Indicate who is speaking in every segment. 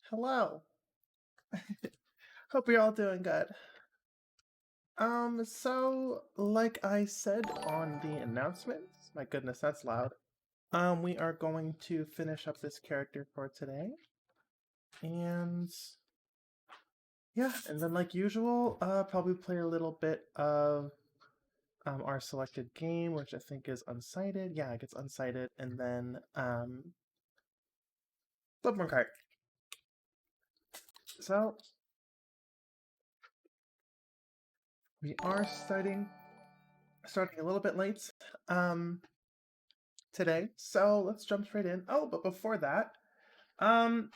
Speaker 1: Hello. Hope you're all doing good. So like I said on the announcements, my goodness, that's loud. We are going to finish up this character for today. And yeah, and then like usual, probably play a little bit of our selected game, which I think is Unsighted. Yeah, it gets Unsighted, and then BBKart. So we are starting a little bit late. Today. So let's jump straight in. Oh, but before that, um,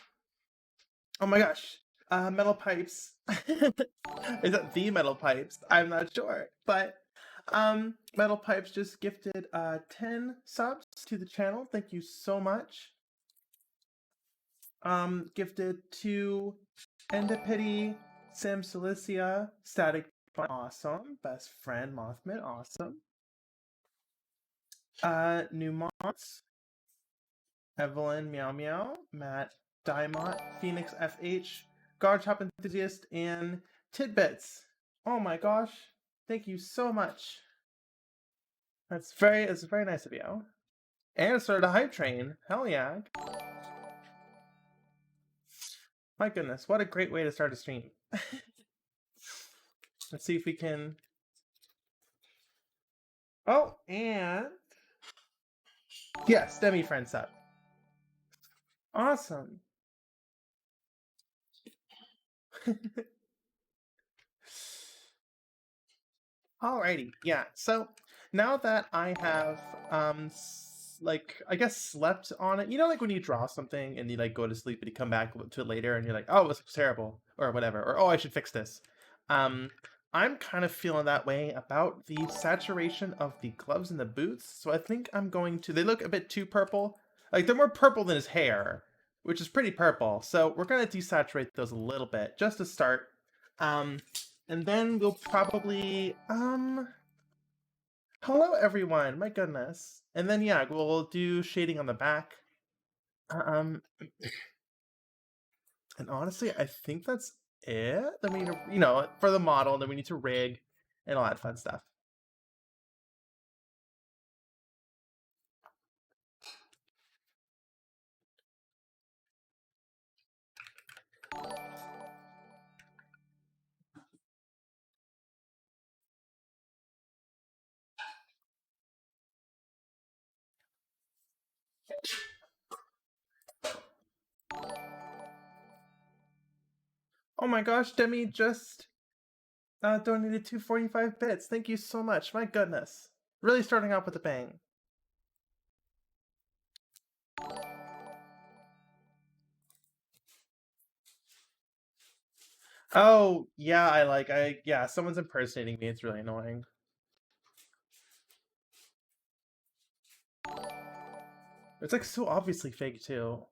Speaker 1: oh my gosh, metal pipes. Is that the metal pipes? I'm not sure, but metal pipes just gifted 10 subs to the channel. Thank you so much. Gifted to Endipity, Sam Cilicia, Static, awesome. Best friend Mothman, awesome. Newmont, Evelyn, Meow Meow, Matt, Diamont, Phoenix FH, Garchop Enthusiast, and Tidbits. Oh my gosh. Thank you so much. It's very nice of you. And started a hype train. Hell yeah. My goodness, what a great way to start a stream. Let's see if we can. Oh, and yes, Demi friends up. Awesome. Alrighty, yeah. So now that I have like I guess slept on it, you know, like when you draw something and you like go to sleep and you come back to it later and you're like, oh, this looks terrible or whatever, or oh, I should fix this. I'm kind of feeling that way about the saturation of the gloves and the boots. So I think I'm going to. They look a bit too purple. Like they're more purple than his hair, which is pretty purple. So we're gonna desaturate those a little bit just to start. Um, and then we'll probably hello everyone, my goodness. And then yeah, we'll do shading on the back. Um and honestly, I think that's it. Then we need to, you know, for the model, then we need to rig and all that fun stuff. Oh my gosh, Demi just donated 245 bits. Thank you so much. My goodness. Really starting off with a bang. Oh, yeah, yeah, someone's impersonating me. It's really annoying. It's like so obviously fake too.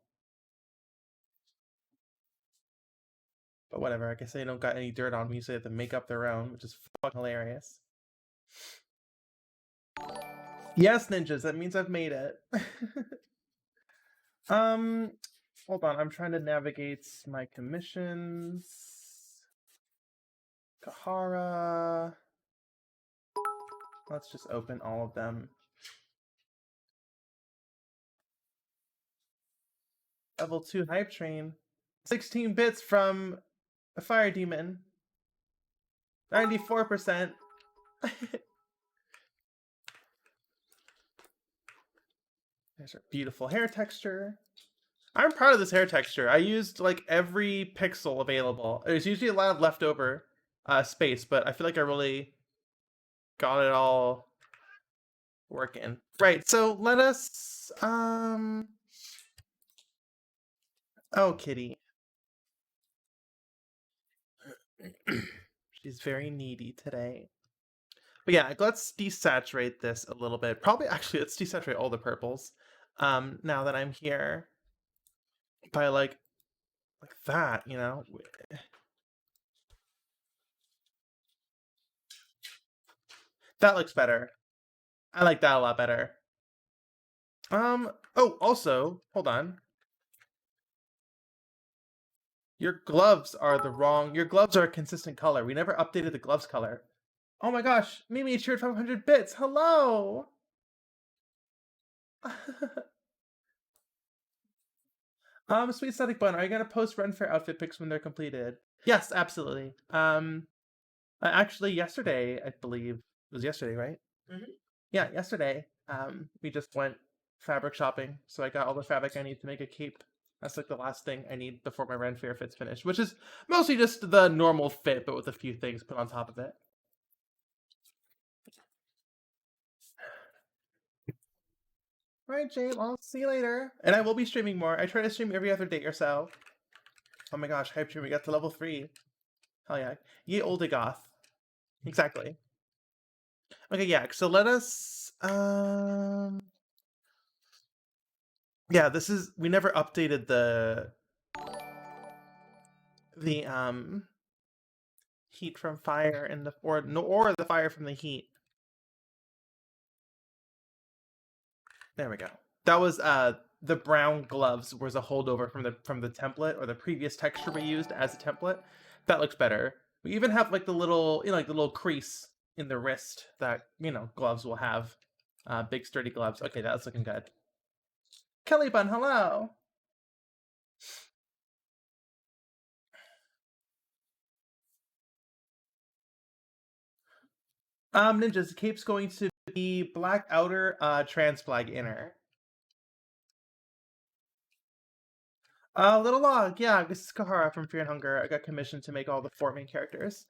Speaker 1: But whatever, I guess they don't got any dirt on me, so they have to make up their own, which is fucking hilarious. Yes, ninjas, that means I've made it. Hold on, I'm trying to navigate my commissions. Kahara. Let's just open all of them. Level 2 hype train. 16 bits from a fire demon. 94%. There's our beautiful hair texture. I'm proud of this hair texture. I used like every pixel available. There's usually a lot of leftover space, but I feel like I really got it all working. Right, so let us oh, kitty. She's very needy today. But yeah, let's desaturate this a little bit. Probably actually let's desaturate all the purples. Now that I'm here by like that, you know. That looks better. I like that a lot better. Oh, also, hold on. Your gloves are the wrong. Your gloves are a consistent color. We never updated the gloves color. Oh my gosh, Mimi cheered 500 bits. Hello. Sweet Static Bun, are you gonna post Ren Fair outfit pics when they're completed? Yes, absolutely. Actually, yesterday, I believe it was yesterday, right? Yeah, yesterday. We just went fabric shopping, so I got all the fabric I need to make a cape. That's like the last thing I need before my Ren Fair fit's finished, which is mostly just the normal fit, but with a few things put on top of it. Right, James, I'll see you later. And I will be streaming more. I try to stream every other day or so. Oh my gosh, hype stream, we got to level 3. Hell yeah. Ye olde goth. Exactly. Okay, yeah, so let us yeah, this is we never updated the heat from fire and the or the fire from the heat. There we go. That was the brown gloves was a holdover from the template or the previous texture we used as a template. That looks better. We even have like the little like the little crease in the wrist that gloves will have. Big sturdy gloves. Okay, that's looking good. Kelly Bun, hello. Ninjas, the cape's going to be black outer, trans flag inner. Little log, yeah, this is Kahara from Fear and Hunger. I got commissioned to make all the 4 main characters.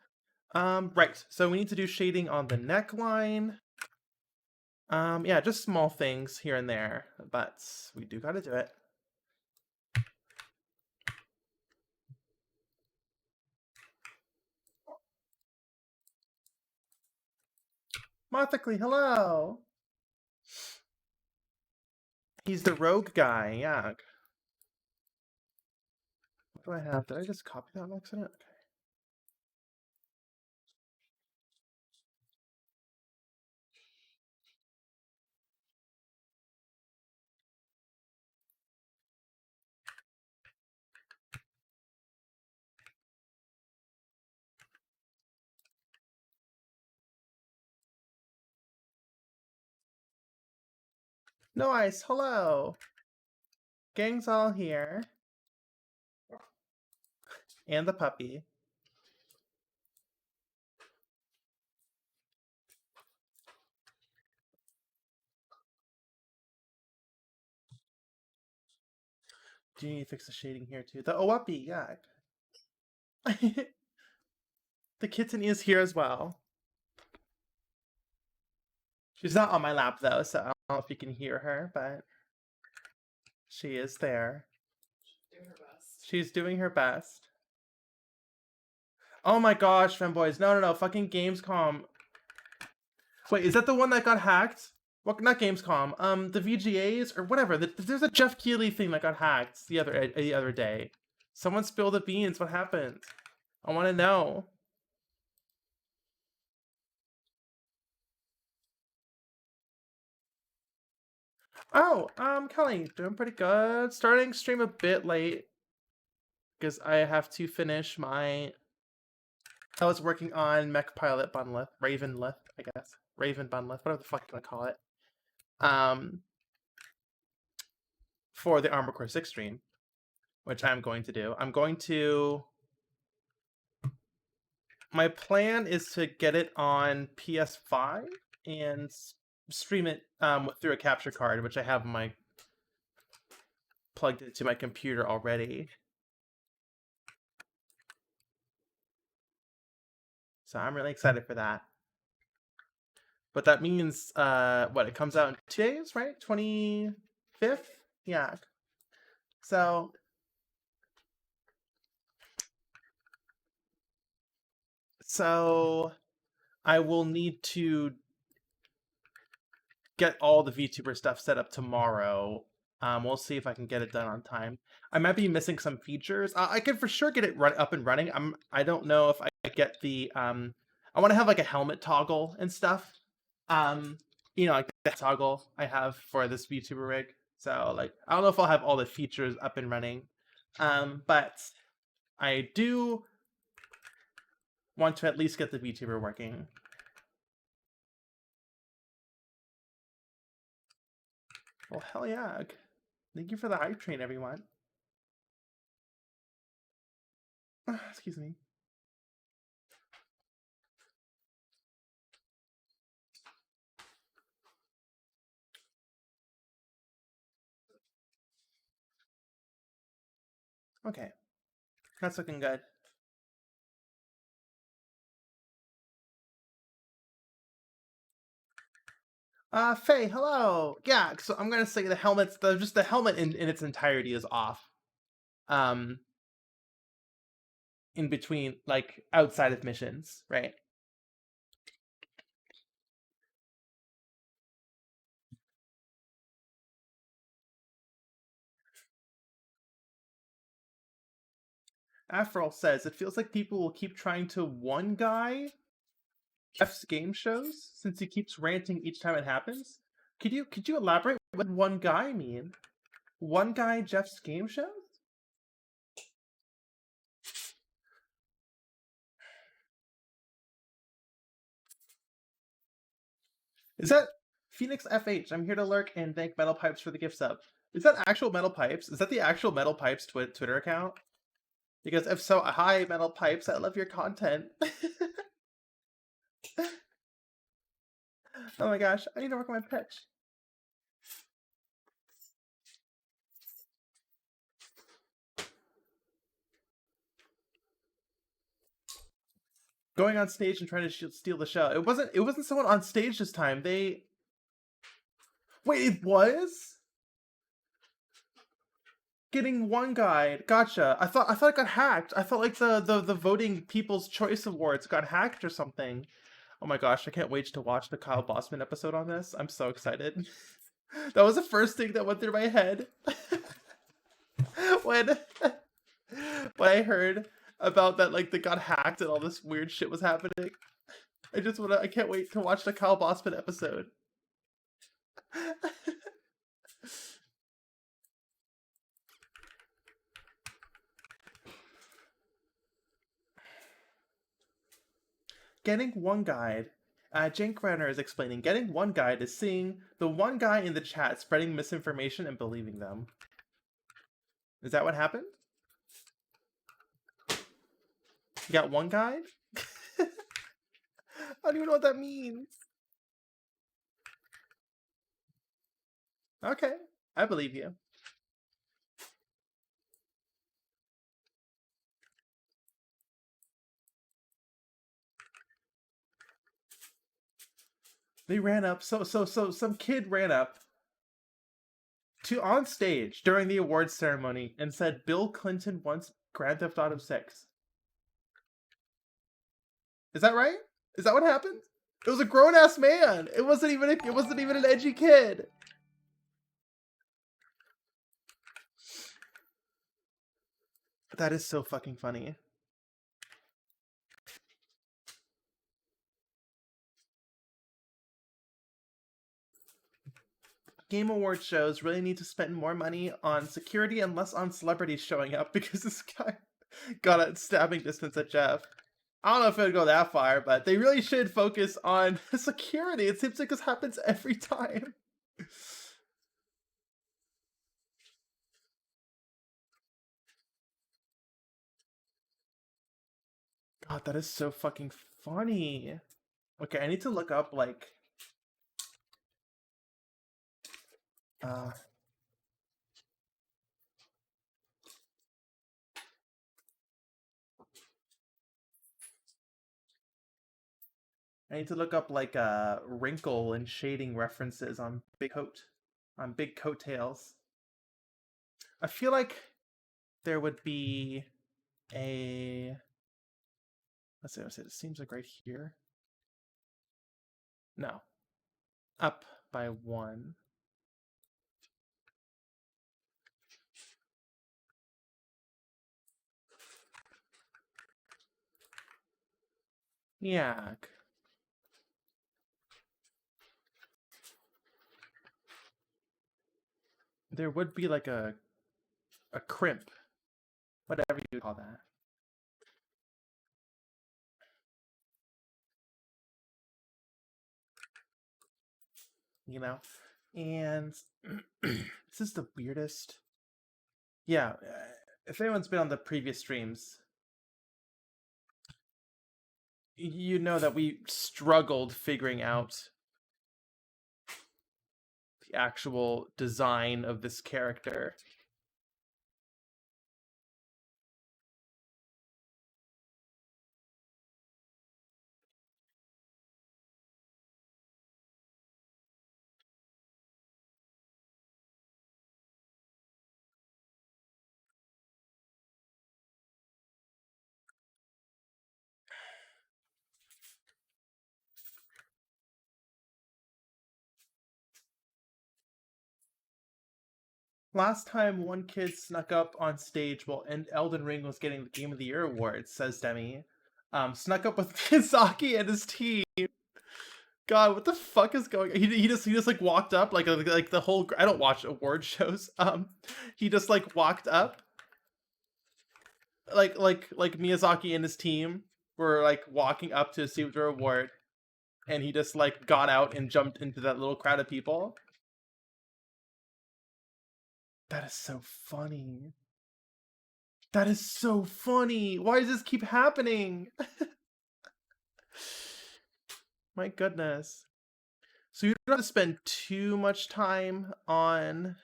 Speaker 1: Right, so we need to do shading on the neckline. Yeah, just small things here and there, but we do gotta do it. Mothically, hello! He's the rogue guy, yeah. What do I have? Did I just copy that on accident? Okay. No ice, hello! Gang's all here. And the puppy. Do you need to fix the shading here too? The Owapi, yeah. The kitten is here as well. She's not on my lap though, so I don't know if you can hear her, but she is there. She's doing her best. Oh my gosh, fanboys. No. Fucking Gamescom. Wait, is that the one that got hacked? Well, not Gamescom. The VGAs or whatever. There's a Jeff Keighley thing that got hacked the other day. Someone spilled the beans. What happened? I want to know. Oh, Kelly, doing pretty good. Starting stream a bit late because I have to finish my. I was working on Mech Pilot Bunlith, Ravenlith, I guess. Raven Bunlith, whatever the fuck you want to call it. For the Armored Core 6 stream, which I'm going to do. My plan is to get it on PS5 and stream it through a capture card, which I have plugged into my computer already. So I'm really excited for that. But that means, it comes out in 2 days, right? 25th? Yeah. So I will need to get all the VTuber stuff set up tomorrow. We'll see if I can get it done on time. I might be missing some features. I can for sure get it up and running. I don't know if I get the I want to have like a helmet toggle and stuff. Like that toggle I have for this VTuber rig. So like I don't know if I'll have all the features up and running. But I do want to at least get the VTuber working. Well, hell yeah. Thank you for the hype train, everyone. Excuse me. Okay. That's looking good. Faye, hello. Yeah, so I'm gonna say the helmet's just the helmet in its entirety is off. Um, in between, like outside of missions, right? Afrol says it feels like people will keep trying to one guy Jeff's game shows since he keeps ranting each time it happens. Could you elaborate what one guy mean? One guy Jeff's game shows? Is that Phoenix FH? I'm here to lurk and thank Metal Pipes for the gift sub. Is that actual Metal Pipes? Is that the actual Metal Pipes Twitter account? Because if so, hi Metal Pipes, I love your content. Oh my gosh, I need to work on my pitch. Going on stage and trying to steal the show. It wasn't someone on stage this time. Wait, it was? Getting one guide. Gotcha. I thought it got hacked. I thought like the voting People's Choice Awards got hacked or something. Oh my gosh, I can't wait to watch the Kyle Bossman episode on this. I'm so excited. That was the first thing that went through my head when when I heard about that, like, they got hacked and all this weird shit was happening. I can't wait to watch the Kyle Bossman episode. Getting one guide. Jake Renner is explaining, getting one guide is seeing the one guy in the chat spreading misinformation and believing them. Is that what happened? You got one guide? I don't even know what that means. Okay, I believe you. They ran up, so some kid ran up to on stage during the awards ceremony and said Bill Clinton wants Grand Theft Auto 6. Is that right? Is that what happened? It was a grown-ass man. It wasn't even an edgy kid. That is so fucking funny. Game Award shows really need to spend more money on security and less on celebrities showing up because this guy got a stabbing distance at Jeff. I don't know if it would go that far, but they really should focus on security. It seems like this happens every time. God, that is so fucking funny. Okay, I need to look up, like... I need to look up, like, wrinkle and shading references on big coattails. I feel like there would be a... Let's see, it seems like right here. No. Up by 1. Yeah. There would be like a crimp. Whatever you call that. you know? And this is the weirdest. Yeah, if anyone's been on the previous streams, you know that we struggled figuring out the actual design of this character. Last time one kid snuck up on stage while Elden Ring was getting the Game of the Year award, says Demi. Snuck up with Miyazaki and his team. God, what the fuck is going on? He just like walked up like the whole I don't watch award shows. He just like walked up like Miyazaki and his team were like walking up to receive their award, and he just like got out and jumped into that little crowd of people. That is so funny. That is so funny. Why does this keep happening? My goodness. So you don't have to spend too much time on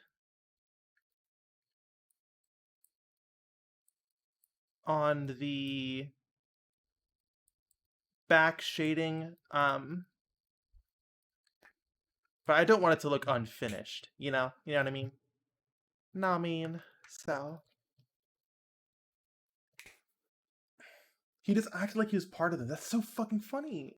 Speaker 1: the back shading, but I don't want it to look unfinished, you know? You know what I mean? No, I mean, so he just acted like he was part of it. That's so fucking funny.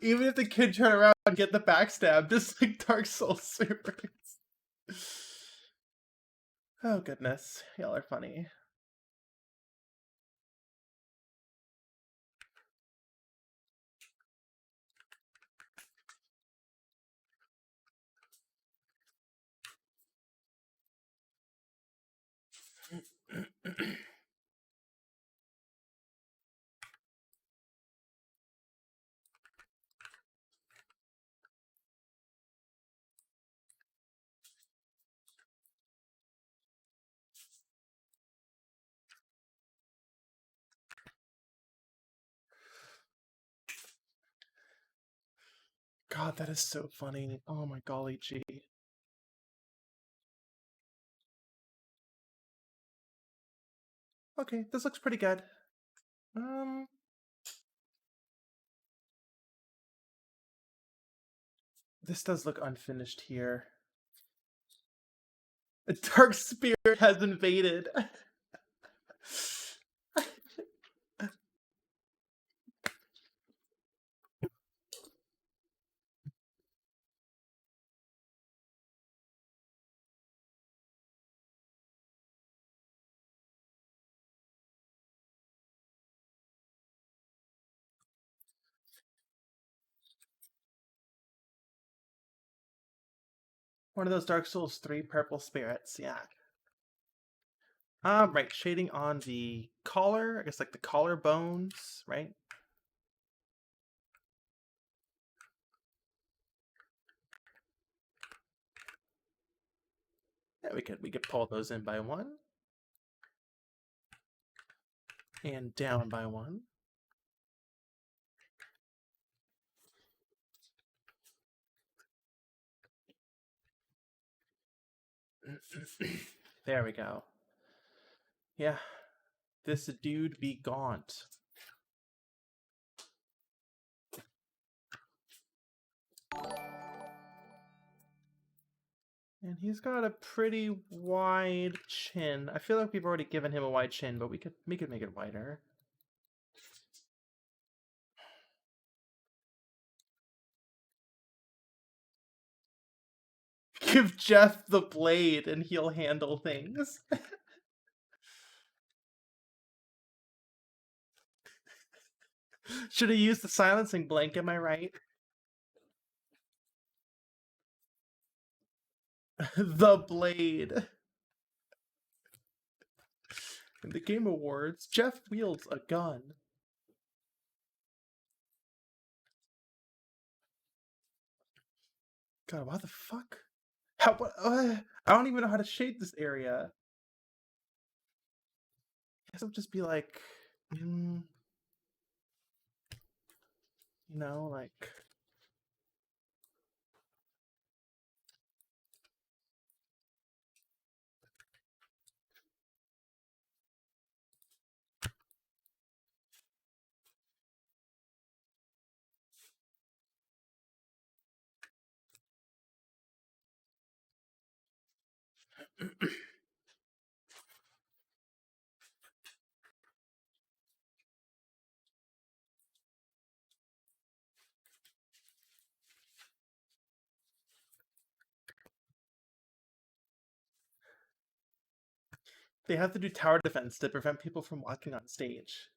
Speaker 1: Even if the kid turn around and get the backstab, just like Dark Souls supers. Oh goodness, y'all are funny. God, that is so funny. Oh my golly gee. Okay, this looks pretty good. Um, this does look unfinished here. A dark spirit has invaded. One of those Dark Souls 3 purple spirits, yeah. Right, shading on the collar, I guess like the collar bones, right? Yeah, we could pull those in by one. And down by one. There we go. Yeah. This dude be gaunt. And he's got a pretty wide chin. I feel like we've already given him a wide chin, but we could make it wider. Give Jeff the blade and he'll handle things. Should have used the silencing blank, am I right? The Blade. In the Game Awards, Jeff wields a gun. God, what the fuck? How? What? I don't even know how to shade this area. I guess I'll just be like, like. They have to do tower defense to prevent people from walking on stage.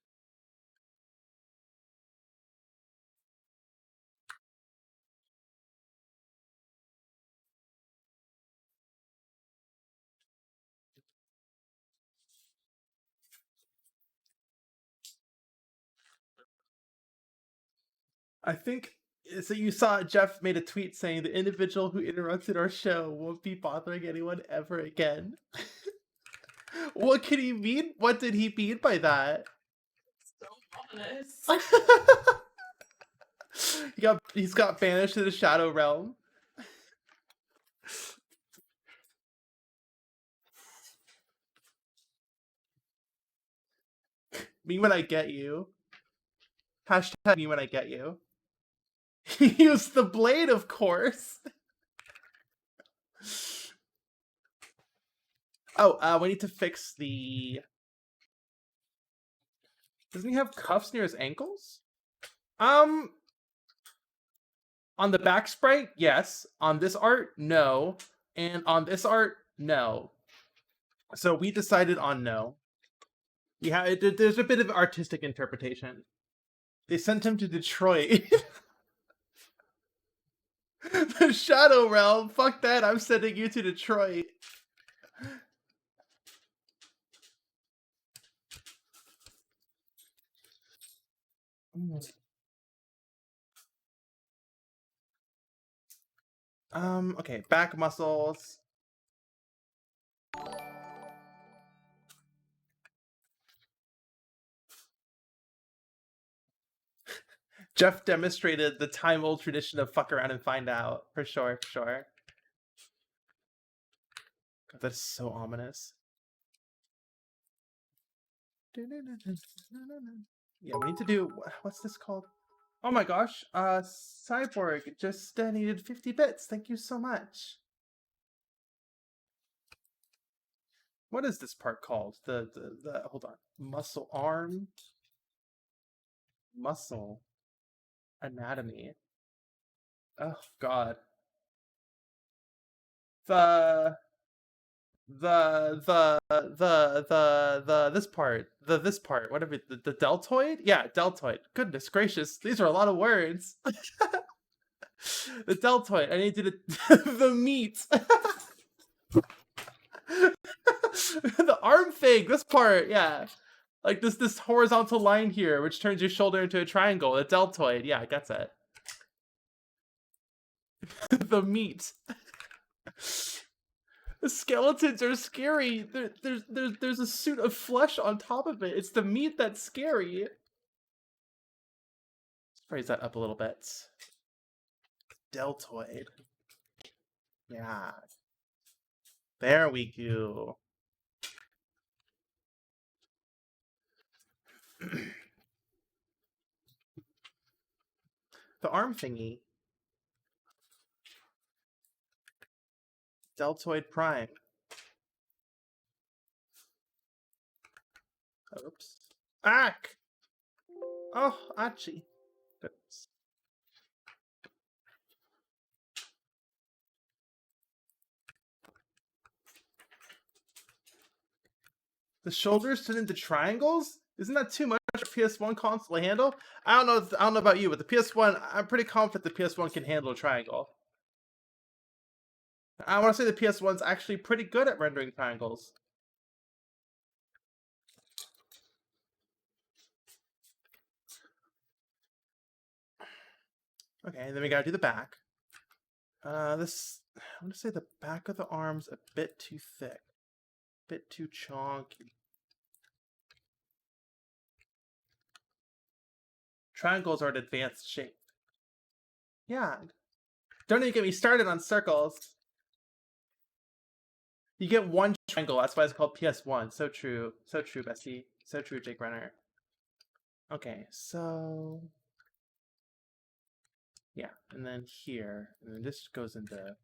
Speaker 1: I think so. You saw Jeff made a tweet saying the individual who interrupted our show won't be bothering anyone ever again. What could he mean? What did he mean by that?
Speaker 2: So ominous.
Speaker 1: He's got banished to the Shadow Realm. Me when I get you. Hashtag me when I get you. He used the blade, of course. Oh, we need to fix the... Doesn't he have cuffs near his ankles? On the back sprite, yes. On this art, no. And on this art, no. So we decided on no. Yeah, there's a bit of artistic interpretation. They sent him to Detroit. The Shadow Realm. Fuck that. I'm sending you to Detroit. Okay, back muscles. Jeff demonstrated the time-old tradition of fuck around and find out. For sure, for sure. God, that is so ominous. Yeah, we need to do... What's this called? Oh my gosh. Cyborg just needed 50 bits. Thank you so much. What is this part called? The hold on. Muscle arm. Muscle anatomy. Oh god. The this part. This part. Whatever, the deltoid? Yeah, deltoid. Goodness gracious. These are a lot of words. The deltoid. I need to do the meat. The arm thing. This part, yeah. Like this horizontal line here, which turns your shoulder into a triangle. The deltoid. Yeah, I gets it. The meat. The skeletons are scary. There's a suit of flesh on top of it. It's the meat that's scary. Let's raise that up a little bit. Deltoid. Yeah. There we go. The arm thingy. Deltoid prime. Oops. Ack! Oh, Achi. Goodness. The shoulders turn into triangles? Isn't that too much for PS1 console to handle? I don't know about you, but the PS1, I'm pretty confident the PS1 can handle a triangle. I want to say the PS1's actually pretty good at rendering triangles. Okay, then we gotta do the back. This, I want to say the back of the arm's a bit too thick, bit too chonky. Triangles are an advanced shape. Yeah. Don't even get me started on circles. You get one triangle, that's why it's called PS1. So true. So true, Bessie. So true, Jake Renner. Okay, so... yeah, and then here, and then this goes into...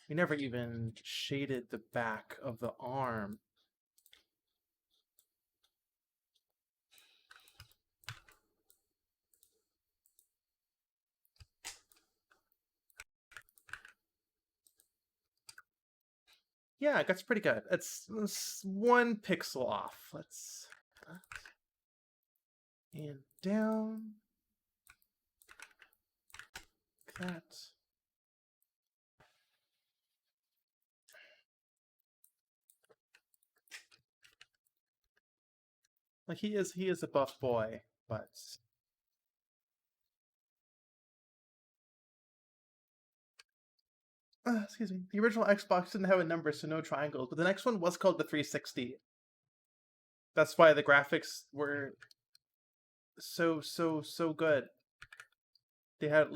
Speaker 1: we never even shaded the back of the arm. Yeah, that's pretty good. It's 1 pixel off. Let's... and down. That. Like, he is a buff boy, but... excuse me. The original Xbox didn't have a number, so no triangles, but the next one was called the 360. That's why the graphics were so good. They had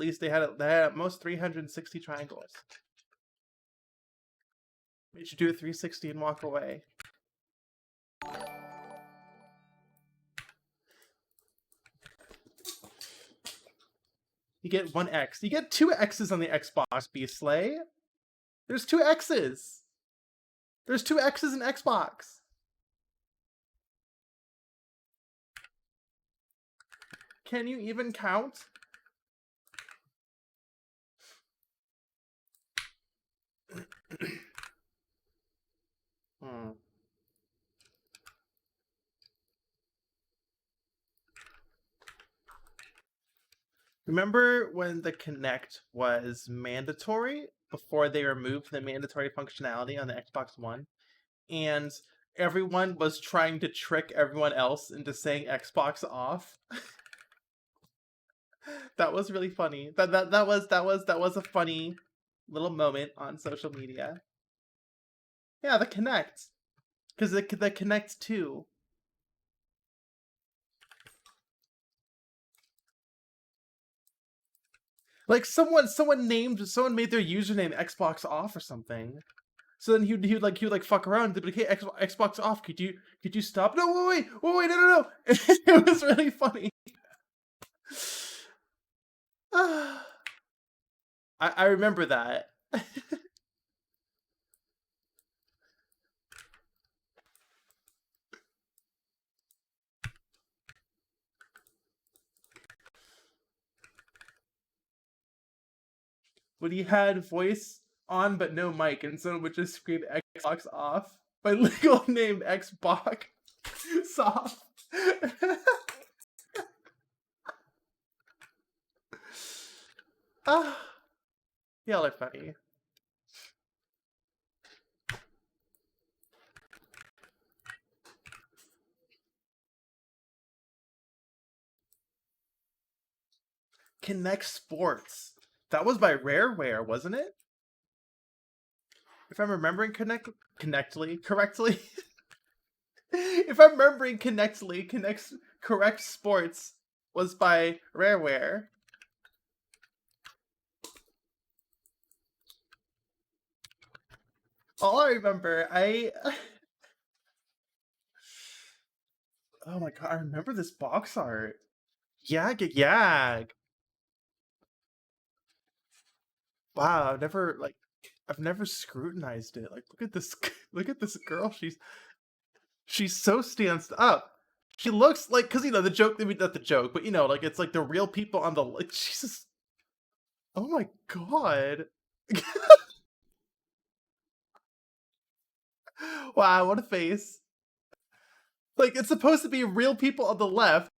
Speaker 1: at most 360 triangles. You should do a 360 and walk away. You get 1 X. You get 2 X's on the Xbox, Beasley. There's 2 X's. There's 2 X's in Xbox. Can you even count? Remember when the Kinect was mandatory before they removed the mandatory functionality on the Xbox One? And everyone was trying to trick everyone else into saying Xbox off. That was really funny. That was a funny little moment on social media. Yeah, the Kinect. Because the Kinect 2. Like someone made their username Xbox off or something. So then he would fuck around. They'd be like, "Hey, Xbox off. Could you stop? No, wait, no." It was really funny. I remember that. When he had voice on but no mic, and someone would just scream Xbox off. My legal name Xbox soft. Ah, y'all are funny. Connect Sports. That was by Rareware, wasn't it? If I'm remembering correctly. If I'm remembering Correct Sports was by Rareware. All I remember, oh my god, I remember this box art. Yag. Wow, I've never scrutinized it. Like, look at this girl. She's so stands up. She looks like, because the joke, I mean, not the joke, but like it's like the real people on the, like, Jesus. Oh my god. Wow, what a face. Like, it's supposed to be real people on the left,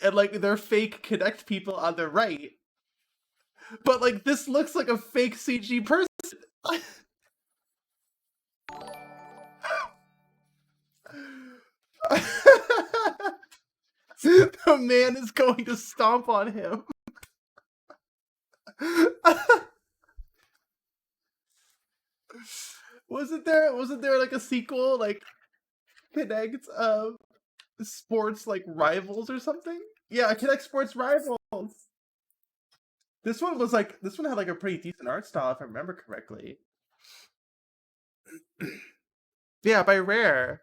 Speaker 1: and like they're fake Connect people on the right. But like this looks like a fake CG person. A man is going to stomp on him. Wasn't there like a sequel like Connect Sports like Rivals or something? Yeah, Connect Sports Rivals. This one had like a pretty decent art style if I remember correctly. Yeah, by Rare.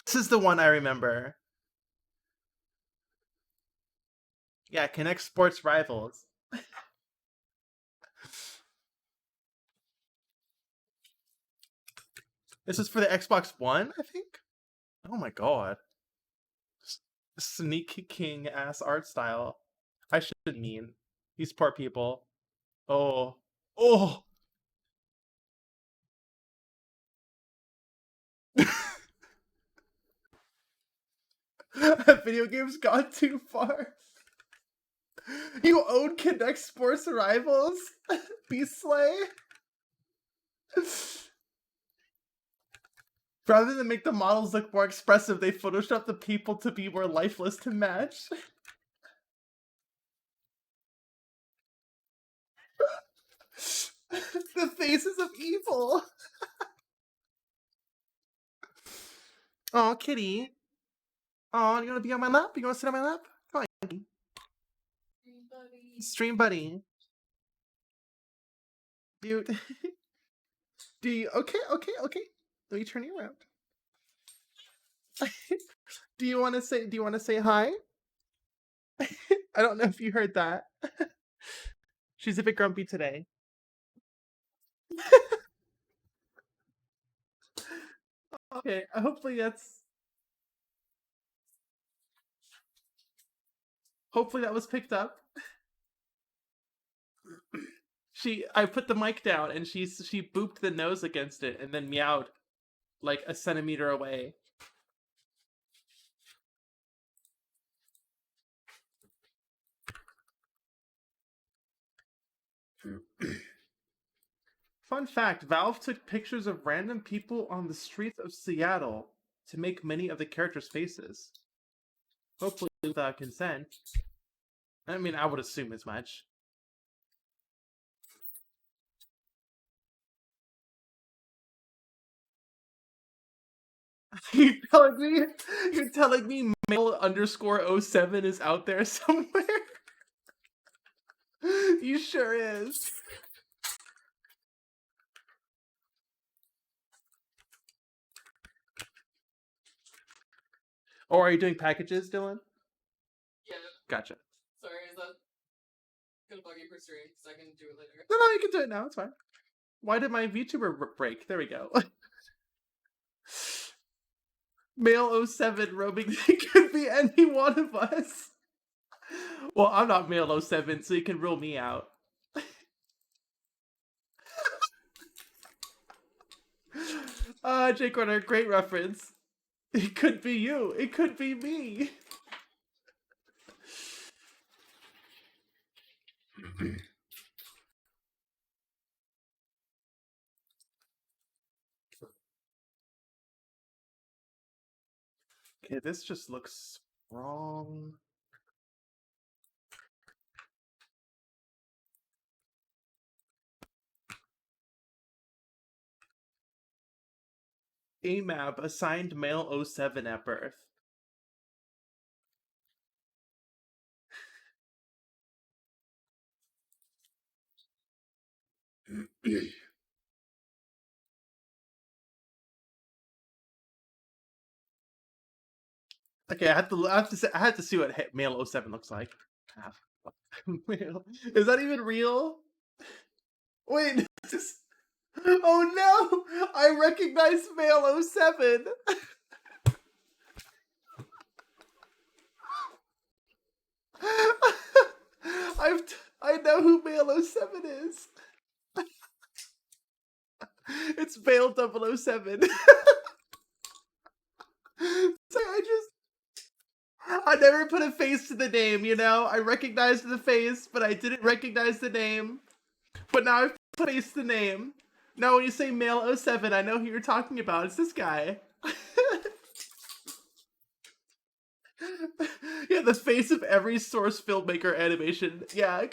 Speaker 1: This is the one I remember. Yeah, Connect Sports Rivals. This is for the Xbox One, I think. Oh my god. Sneak King ass art style. I should mean. These poor people. Oh. Oh. Video games gone too far. You own Connect Sports Rivals? Beast Slay? Rather than make the models look more expressive, they photoshopped the people to be more lifeless to match. The faces of evil. Oh, kitty. Oh, you wanna be on my lap? You wanna sit on my lap? Come on, kitty. Stream buddy. Dude. Do you okay? Let me turn you around. Do you wanna say hi? I don't know if you heard that. She's a bit grumpy today. Okay, hopefully that was picked up. I put the mic down and she booped the nose against it and then meowed like a centimeter away. Fun fact, Valve took pictures of random people on the streets of Seattle to make many of the characters' faces. Hopefully without consent. I mean, I would assume as much. You're telling me male underscore 07 is out there somewhere? You sure is. Or are you doing packages, Dylan?
Speaker 2: Yeah.
Speaker 1: Gotcha.
Speaker 2: Sorry, is that gonna bug you for stream? So I can do it later.
Speaker 1: No, you can do it now. It's fine. Why did my VTuber break? There we go. Male 07 roaming. It could be any one of us. Well, I'm not male 07, so you can rule me out. Jake Runner, great reference. It could be you. It could be me. Okay, this just looks wrong. AMAB assigned male 07 at birth. Okay, I have to see what male 07 looks like. Is that even real? Wait, oh no! I recognize male 07. I know who male 07 is. It's Bale 007. I never put a face to the name, you know? I recognized the face, but I didn't recognize the name. But now I've put a face to the name. Now when you say male 07, I know who you're talking about. It's this guy. The face of every source filmmaker animation. Yeah.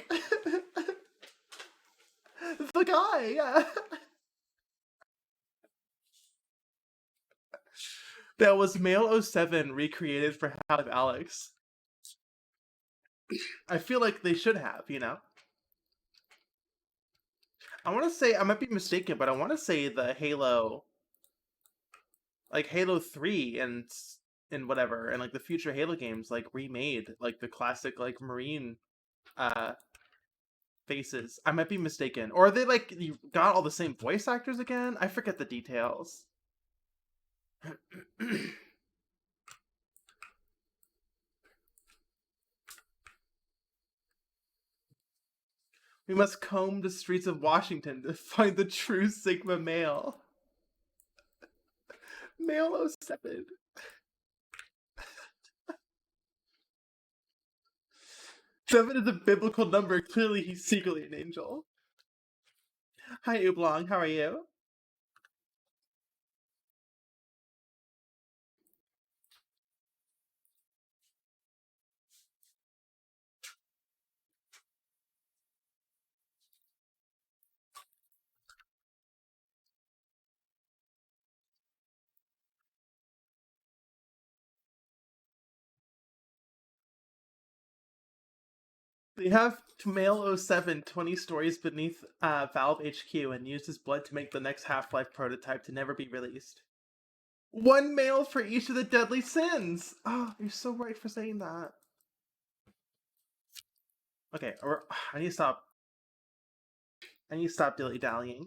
Speaker 1: The guy, yeah. That was Male 07 recreated for Half-Life Alex. I feel like they should have, you know? I want to say, I might be mistaken, but I want to say the Halo, like Halo 3 and whatever, and like the future Halo games, like remade like the classic like Marine uh faces. I might be mistaken. Or are they like you got all the same voice actors again? I forget the details. We must comb the streets of Washington to find the true Sigma male. Male 07. Seven is a biblical number. Clearly, he's secretly an angel. Hi, Oblong. How are you? They have Male 07 20 stories beneath Valve HQ and used his blood to make the next Half-Life prototype to never be released. One male for each of the deadly sins! Oh, you're so right for saying that. Okay, I need to stop. I need to stop dilly-dallying.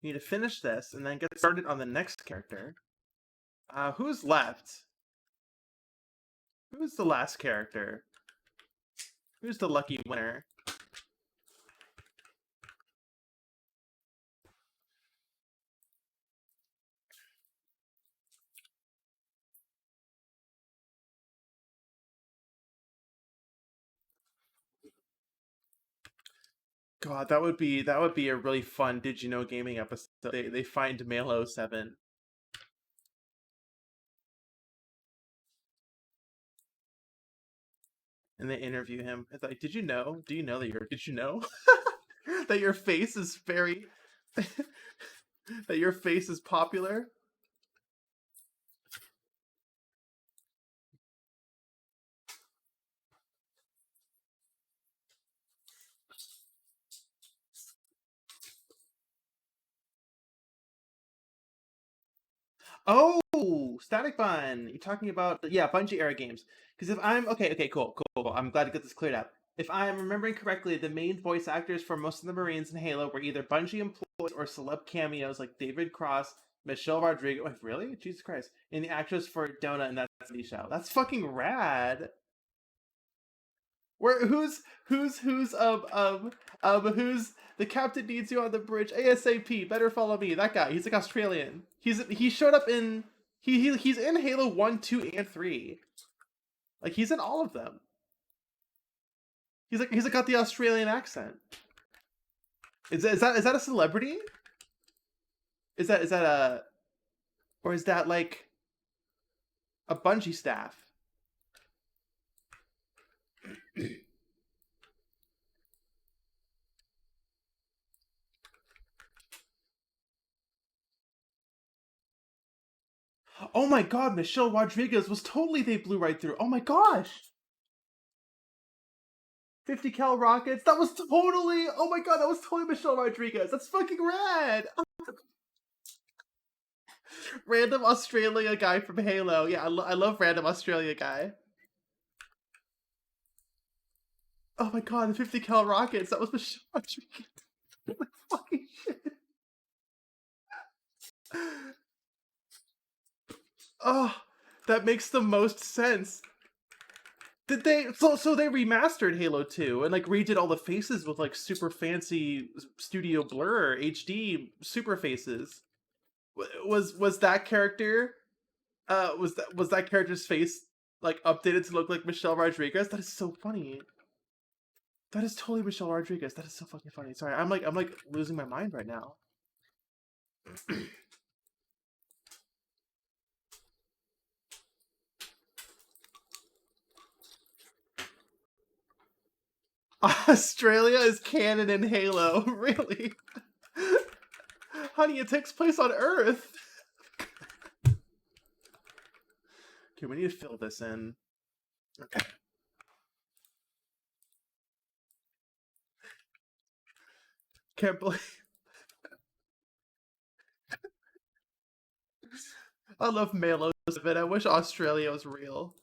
Speaker 1: We need to finish this and then get started on the next character. Who's left? Who's the last character? Who's the lucky winner? God, that would be a really fun Did You Know gaming episode. They find Male 07. And they interview him. It's like, did you know? Do you know that did you know? That your face is very that your face is popular? Oh, Static Bun. You're talking about yeah, Bungie era games. Because if I'm okay, cool. I'm glad to get this cleared up. If I'm remembering correctly, the main voice actors for most of the Marines in Halo were either Bungie employees or celeb cameos like David Cross, Michelle Rodriguez. Wait, really? Jesus Christ! And the actress for Donut in that TV show. That's fucking rad. Where who's the captain needs you on the bridge ASAP. Better follow me. That guy. He's like Australian. He showed up in he's in Halo 1, 2, and 3. Like he's in all of them. He's like got the Australian accent. Is that a celebrity? Is that a or is that like a Bungie staff? Oh my god, Michelle Rodriguez was totally they blew right through. Oh my gosh. 50 cal rockets. That was totally. Oh my god, that was totally Michelle Rodriguez. That's fucking rad. Random Australia guy from Halo. Yeah, I love random Australia guy. Oh my god, the 50 cal rockets. That was Michelle Rodriguez. Holy fucking shit. Oh, that makes the most sense. Did they so they remastered Halo 2 and like redid all the faces with like super fancy studio blur HD super faces. Was that character was that character's face like updated to look like Michelle Rodriguez? That is so funny. That is totally Michelle Rodriguez. That is so fucking funny. Sorry, I'm like losing my mind right now. Australia is canon in Halo. Really? Honey, it takes place on Earth. Okay, we need to fill this in. Okay. Can't believe. I love Malos of it. I wish Australia was real.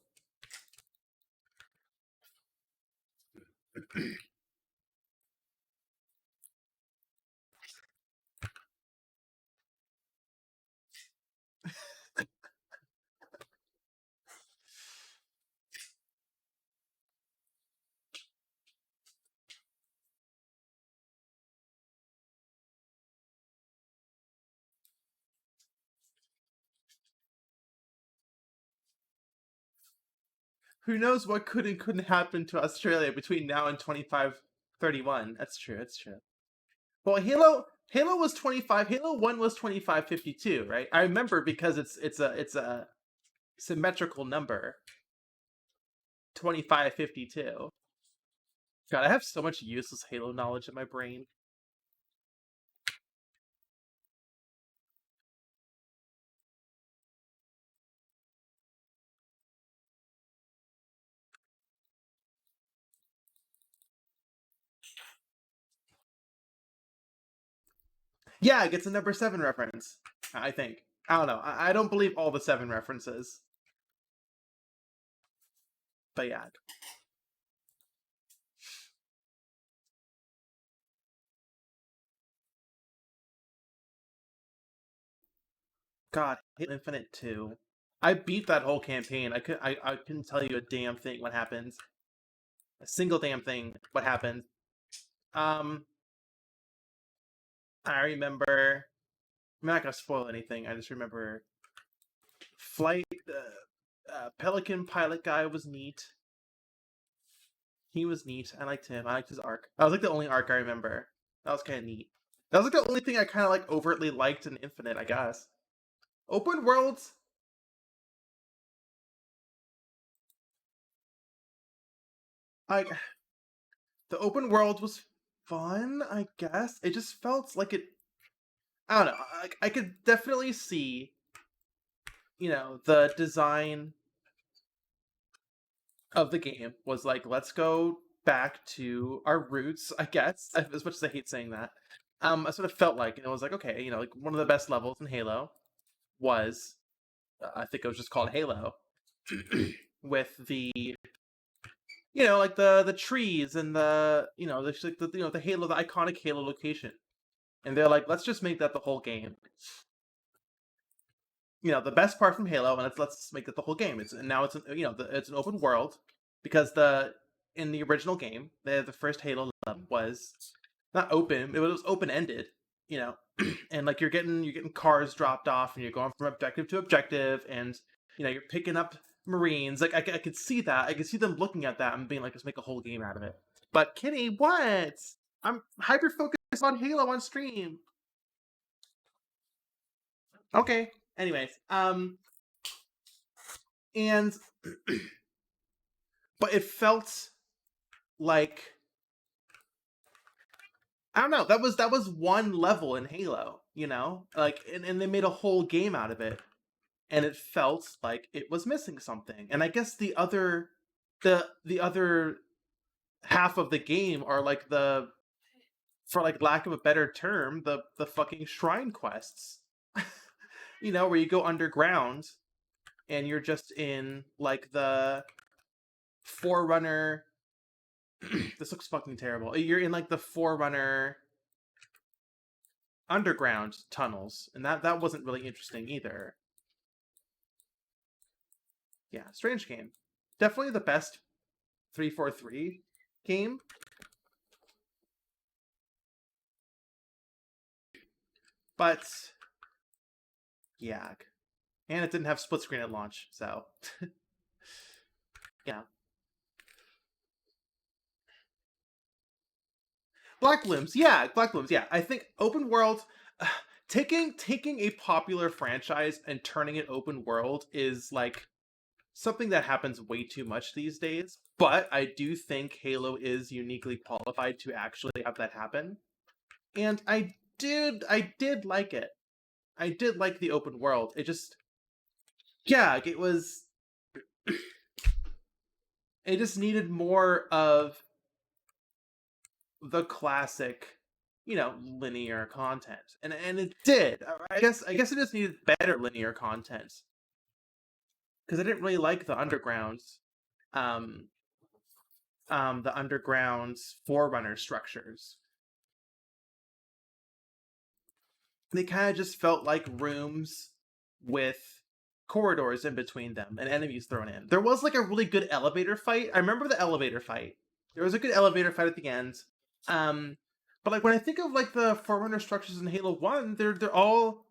Speaker 1: Who knows what could and couldn't happen to Australia between now and 2531? That's true. That's true. Well, Halo was 25. Halo 1 was 2552, right? I remember because it's a symmetrical number. 2552. God, I have so much useless Halo knowledge in my brain. Yeah, it gets a number 7 reference, I think. I don't know. I don't believe all the 7 references. But yeah. God, Halo Infinite 2. I beat that whole campaign. I couldn't tell you a damn thing what happens. A single damn thing what happens. Um I remember I'm not gonna spoil anything. I just remember flight Pelican pilot guy was neat. He was neat. I liked him. I liked his arc. That was like the only arc I remember. That was kind of neat. That was like the only thing I kind of like overtly liked in Infinite, I guess. Open worlds. I the open world was fun, I guess. It just felt like it. I don't know. I could definitely see, the design of the game was like, let's go back to our roots, I guess. As much as I hate saying that, that's what it felt like, and it was like, okay, like one of the best levels in Halo was, I think it was just called Halo, with the, like the trees and the Halo, the iconic Halo location, and they're like, let's just make that the whole game. The best part from Halo, and let's make it the whole game. It's an open world, because in the original game, the first Halo level was not open; it was open ended. And like you're getting cars dropped off, and you're going from objective to objective, and you're picking up Marines. Like I could see that. I could see them looking at that and being like, let's make a whole game out of it. But Kitty, what? I'm hyper focused on Halo on stream. Okay. Anyways, and but it felt like, I don't know, that was one level in Halo, like, and they made a whole game out of it, and it felt like it was missing something. And I guess the other half of the game are like for like lack of a better term, the fucking shrine quests, where you go underground and you're just in like the Forerunner. This looks fucking terrible. You're in like the Forerunner underground tunnels, and that wasn't really interesting either. Yeah, strange game. Definitely the best 343 game. But yeah, and it didn't have split screen at launch, so yeah. Black Blooms, yeah, Black Blooms, yeah. I think open world, taking a popular franchise and turning it open world is like something that happens way too much these days. But I do think Halo is uniquely qualified to actually have that happen. And I did like it. I did like the open world. It just, yeah, it just needed more of the classic, linear content, and it did. I guess it just needed better linear content because I didn't really like um, the underground's forerunner structures. They kind of just felt like rooms with corridors in between them and enemies thrown in. There was like a really good elevator fight. I remember the elevator fight. There was a good elevator fight at the end. Um, but like when I think of like the Forerunner structures in Halo One, they're all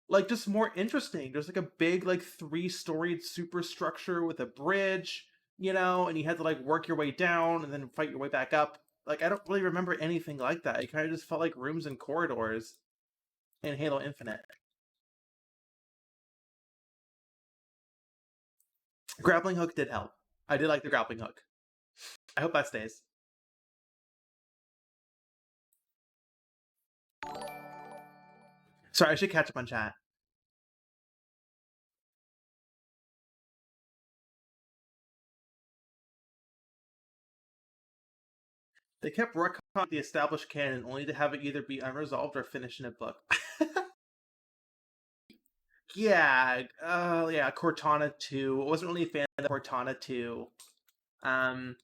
Speaker 1: like just more interesting. There's like a big like three-storied superstructure with a bridge, and you had to like work your way down and then fight your way back up. Like I don't really remember anything like that. It kind of just felt like rooms and corridors in Halo Infinite. Grappling hook did help. I did like the grappling hook. I hope that stays. Sorry, I should catch up on chat. They kept retconning the established canon only to have it either be unresolved or finished in a book. Yeah, Cortana 2. I wasn't really a fan of Cortana 2. Um,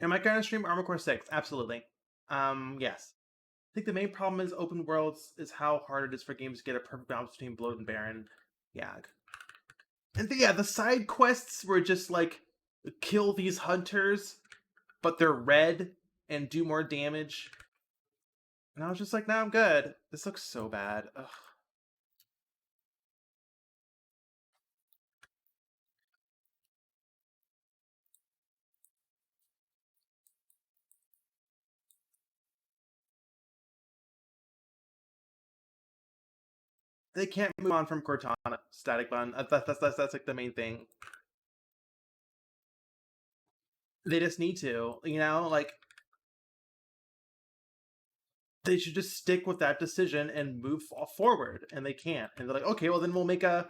Speaker 1: am I gonna stream Armor Core 6? Absolutely. Yes. I think the main problem is open worlds is how hard it is for games to get a perfect balance between bloat and barren. Yeah. And yeah, the side quests were just like kill these hunters, but they're red and do more damage. And I was just like, nah, I'm good. This looks so bad. Ugh. They can't move on from Cortana static bun. That's like the main thing. They just need to, like they should just stick with that decision and move forward, and they can't. And they're like, okay, well then we'll make a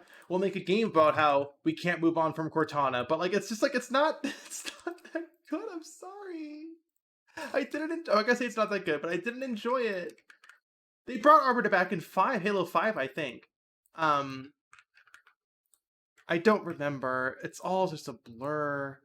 Speaker 1: game about how we can't move on from Cortana, but like it's just like it's not it's not that good. I'm sorry. I didn't. Oh, I guess it's not that good, but I didn't enjoy it. They brought Arbiter back in Halo 5, I think. Um, I don't remember. It's all just a blur.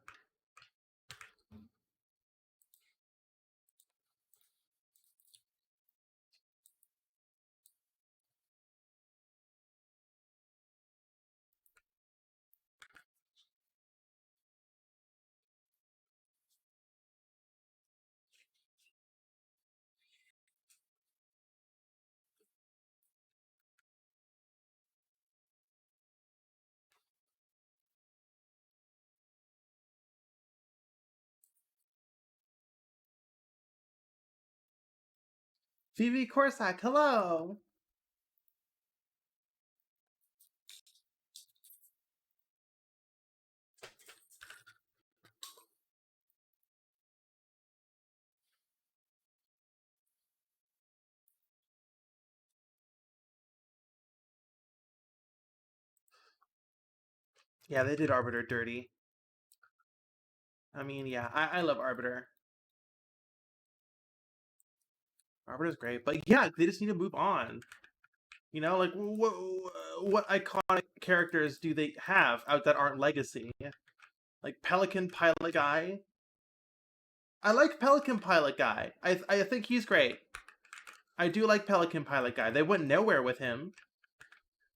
Speaker 1: Phoebe Corsac, hello. Yeah, they did Arbiter dirty. I mean, yeah, I love Arbiter. Arbiter's great, but yeah, they just need to move on. Like what iconic characters do they have out that aren't legacy? Like Pelican Pilot Guy. I like Pelican Pilot Guy. I think he's great. I do like Pelican Pilot Guy. They went nowhere with him,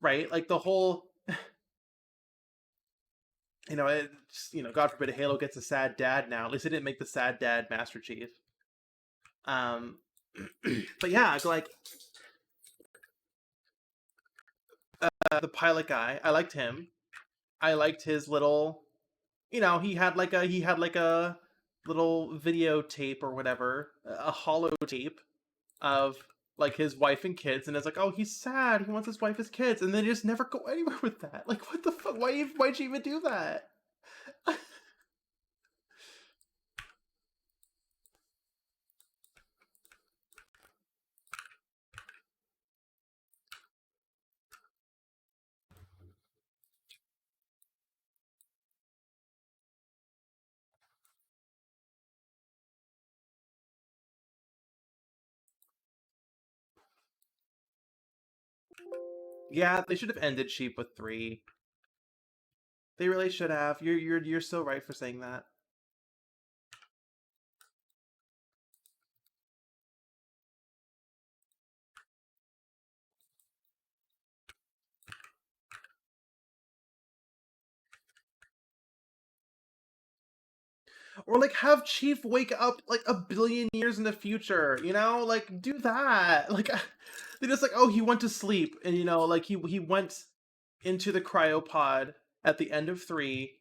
Speaker 1: right? Like the whole, God forbid Halo gets a sad dad now. At least they didn't make the sad dad Master Chief. Um, but yeah, like the pilot guy, I liked him. I liked his little, he had like a little videotape or whatever, a holo tape of like his wife and kids, and it's like, oh, he's sad. He wants his wife, his kids, and they just never go anywhere with that. Like, what the fuck? Why'd you even do that? Yeah, they should have ended Sheep with 3. They really should have. You're so right for saying that. Or like have Chief wake up like a billion years in the future, you know? Like do that. Like they just like, oh, he went to sleep, and like he went into the cryopod at the end of 3,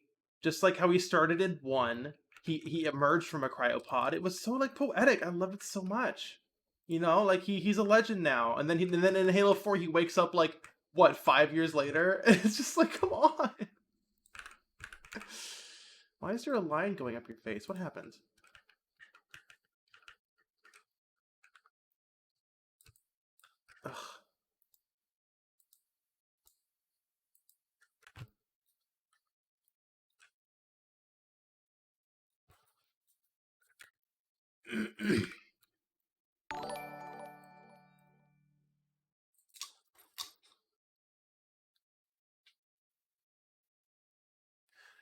Speaker 1: just like how he started in 1. He emerged from a cryopod. It was so like poetic. I loved it so much. Like he's a legend now. And then in Halo 4 he wakes up like what, 5 years later? It's just like, come on. Why is there a line going up your face? What happened? Ugh.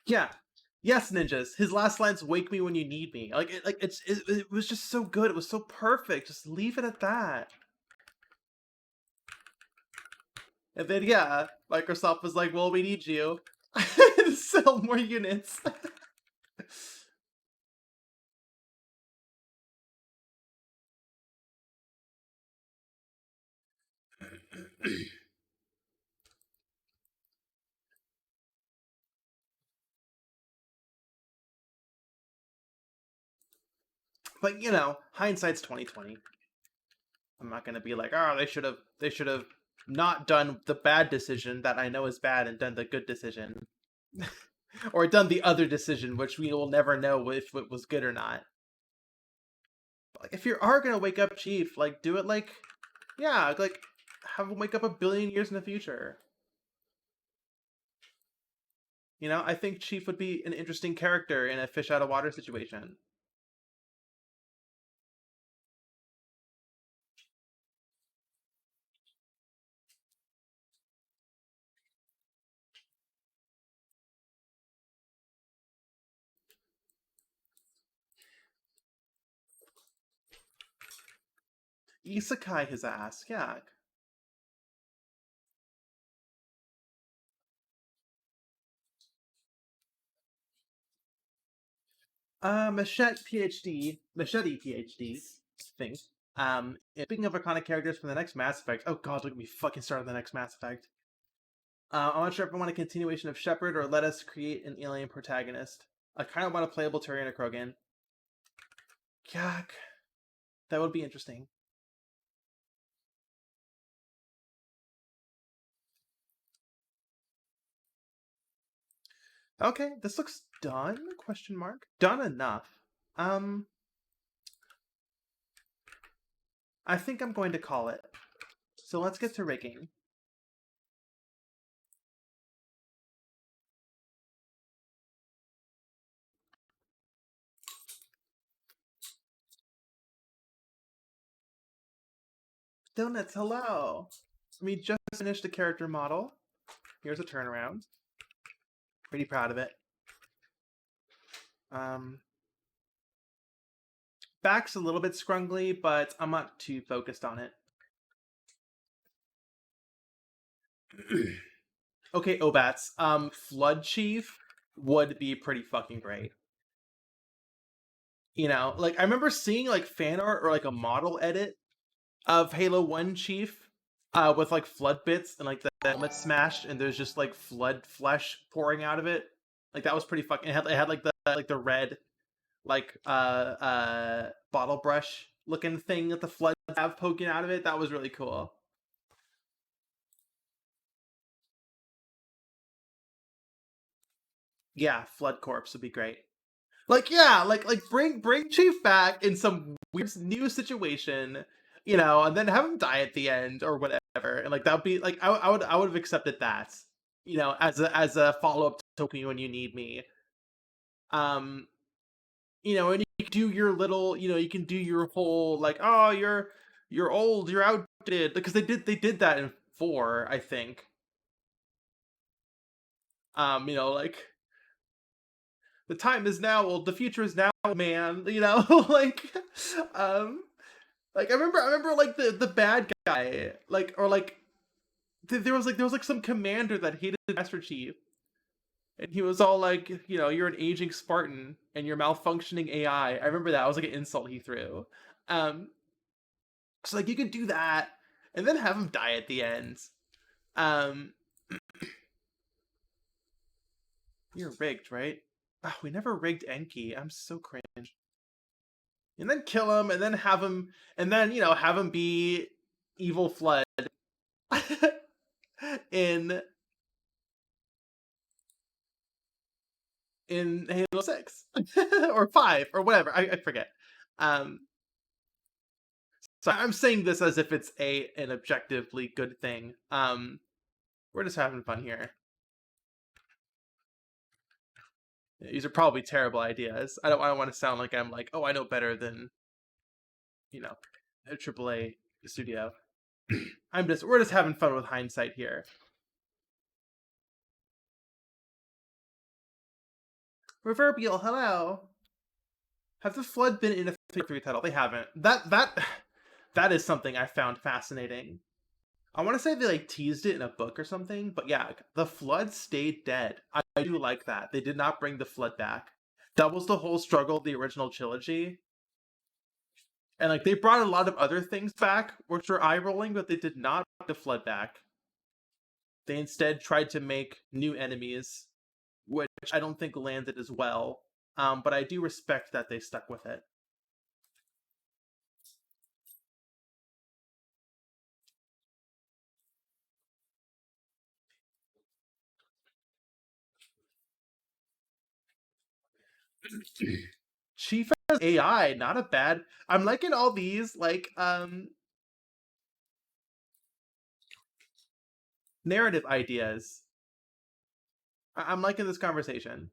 Speaker 1: Yeah. Yes, ninjas. His last lines, "Wake me when you need me." Like it was just so good. It was so perfect. Just leave it at that. And then yeah, Microsoft was like, "Well, we need you to sell more units." But hindsight's 2020. I'm not gonna be like, oh, they should have not done the bad decision that I know is bad and done the good decision, or done the other decision, which we will never know if it was good or not. But like, if you are gonna wake up Chief, like do it like, yeah, like have him wake up a billion years in the future. I think Chief would be an interesting character in a fish out of water situation. Isekai his ass, yeah. Machete PhD thing. Speaking of iconic characters from the next Mass Effect, oh god, look at me fucking start on the next Mass Effect. I'm not sure if I want a continuation of Shepard or let us create an alien protagonist. I kind of want a playable Turian or Krogan. Yuck. That would be interesting. Okay, this looks done? Question mark. Done enough. I think I'm going to call it. So let's get to rigging. Donuts, hello. We just finished the character model. Here's a turnaround. Pretty proud of it. Back's a little bit scrungly, but I'm not too focused on it. Okay, Obats. Flood Chief would be pretty fucking great. Like I remember seeing like fan art or like a model edit of Halo 1 Chief with like flood bits and like the helmet smashed and there's just like flood flesh pouring out of it. Like that was pretty fucking it had like the red like bottle brush looking thing that the floods have poking out of it. That was really cool. Yeah, Flood Corpse would be great. Like, yeah, bring Chief back in some weird new situation, and then have him die at the end or whatever. And like that would be like I would have accepted that, as a follow up to Tokyo when you need me. Um, and you can do your little, you can do your whole like, oh, you're old, you're outdated, because they did that in 4, I think. Like the time is now, old, the future is now, man. Like, um, like I remember like the bad guy, like, or like there was like some commander that hated the Master Chief, and he was all like, you're an aging Spartan and you're malfunctioning AI. I remember that was like an insult he threw. Um, so like you could do that, and then have him die at the end. Um, you're rigged, right? Oh, we never rigged Enki. I'm so cringe. And then kill him, and then have him, and then have him be evil Flood in Halo 6 or 5 or whatever. I forget. Um, so I'm saying this as if it's an objectively good thing. We're just having fun here. These are probably terrible ideas. I don't want to sound like I'm like, oh, I know better than a AAA studio. We're just having fun with hindsight here. Reverbial, hello. Have the Flood been in a 3 title? They haven't. That is something I found fascinating. I want to say they like teased it in a book or something, but yeah, the Flood stayed dead. I do like that. They did not bring the Flood back. That was the whole struggle of the original trilogy. And like they brought a lot of other things back, which were eye rolling, but they did not bring the Flood back. They instead tried to make new enemies, which I don't think landed as well. But I do respect that they stuck with it. Chief has AI, not a bad. I'm liking all these like narrative ideas. I'm liking this conversation.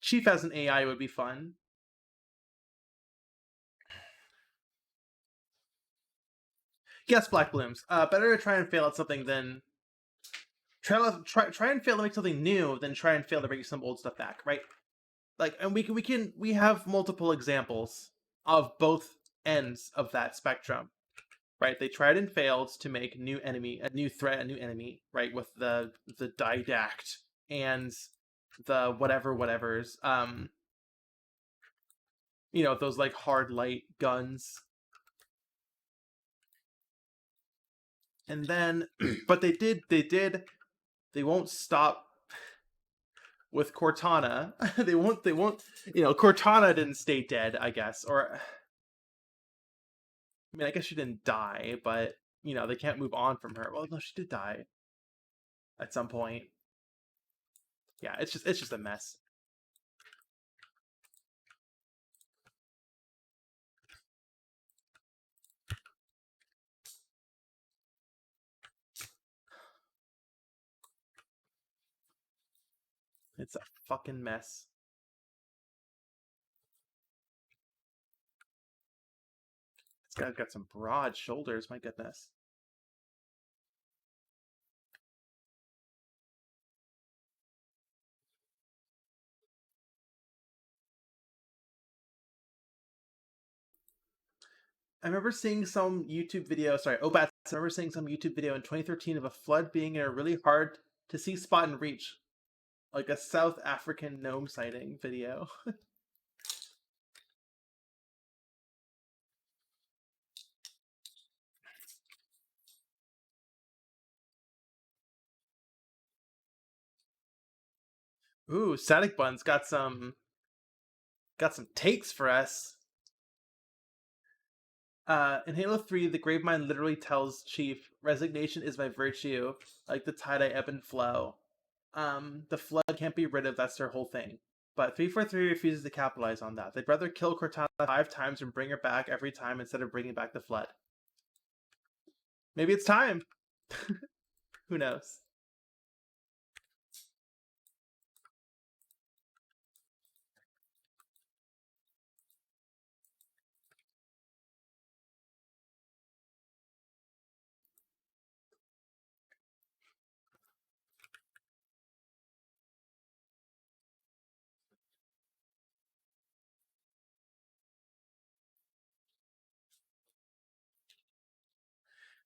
Speaker 1: Chief as an AI would be fun. Yes, Black Blooms. Better to try and fail at something than try and fail to make something new than try and fail to bring some old stuff back, right? Like, and we have multiple examples of both ends of that spectrum, right? They tried and failed to make a new threat, a new enemy, right? With the didact and the whatever's, those like hard light guns. And then, but they won't stop with Cortana. they won't, Cortana didn't stay dead, I guess. Or, I mean, I guess she didn't die, but, they can't move on from her. Well, no, she did die at some point. Yeah, it's just a mess. It's a fucking mess. This guy's got some broad shoulders, my goodness. I remember seeing some YouTube video, sorry, Obats, I remember seeing some YouTube video in 2013 of a Flood being in a really hard to see spot and reach. Like a South African gnome sighting video. Ooh, Static Bun's got some takes for us. In Halo 3, the Gravemind literally tells Chief, "Resignation is my virtue, like the tide I ebb and flow." The Flood can't be rid of, that's their whole thing. But 343 refuses to capitalize on that. They'd rather kill Cortana 5 times and bring her back every time instead of bringing back the Flood. Maybe it's time. Who knows?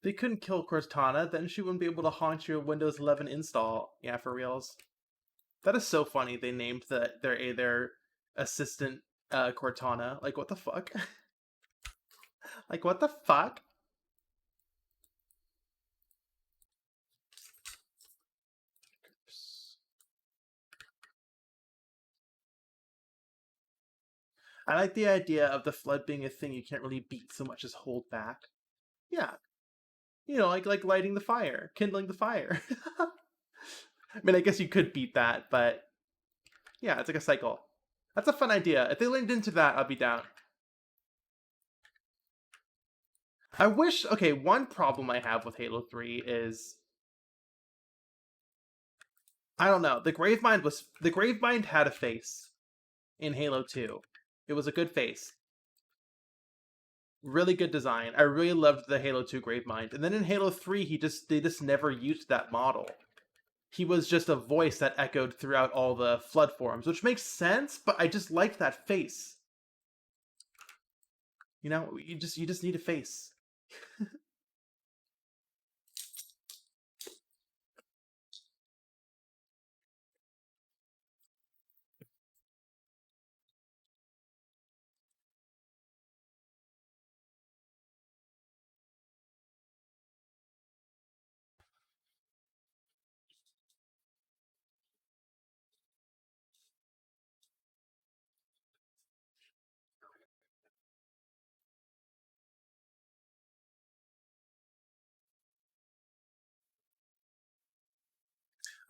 Speaker 1: They couldn't kill Cortana, then she wouldn't be able to haunt your Windows 11 install. Yeah, for reals. That is so funny. They named their assistant Cortana. Like, what the fuck? Like, what the fuck? I like the idea of the Flood being a thing you can't really beat so much as hold back. Yeah, like lighting the fire, kindling the fire. I mean, I guess you could beat that, but yeah, it's like a cycle. That's a fun idea. If they leaned into that, I'd be down. I wish. Okay, one problem I have with Halo 3 is I don't know. The Gravemind had a face in Halo 2. It was a good face. Really good design. I really loved the Halo 2 Gravemind. And then in Halo 3, they just never used that model. He was just a voice that echoed throughout all the Flood forums, which makes sense, but I just liked that face. You just need a face.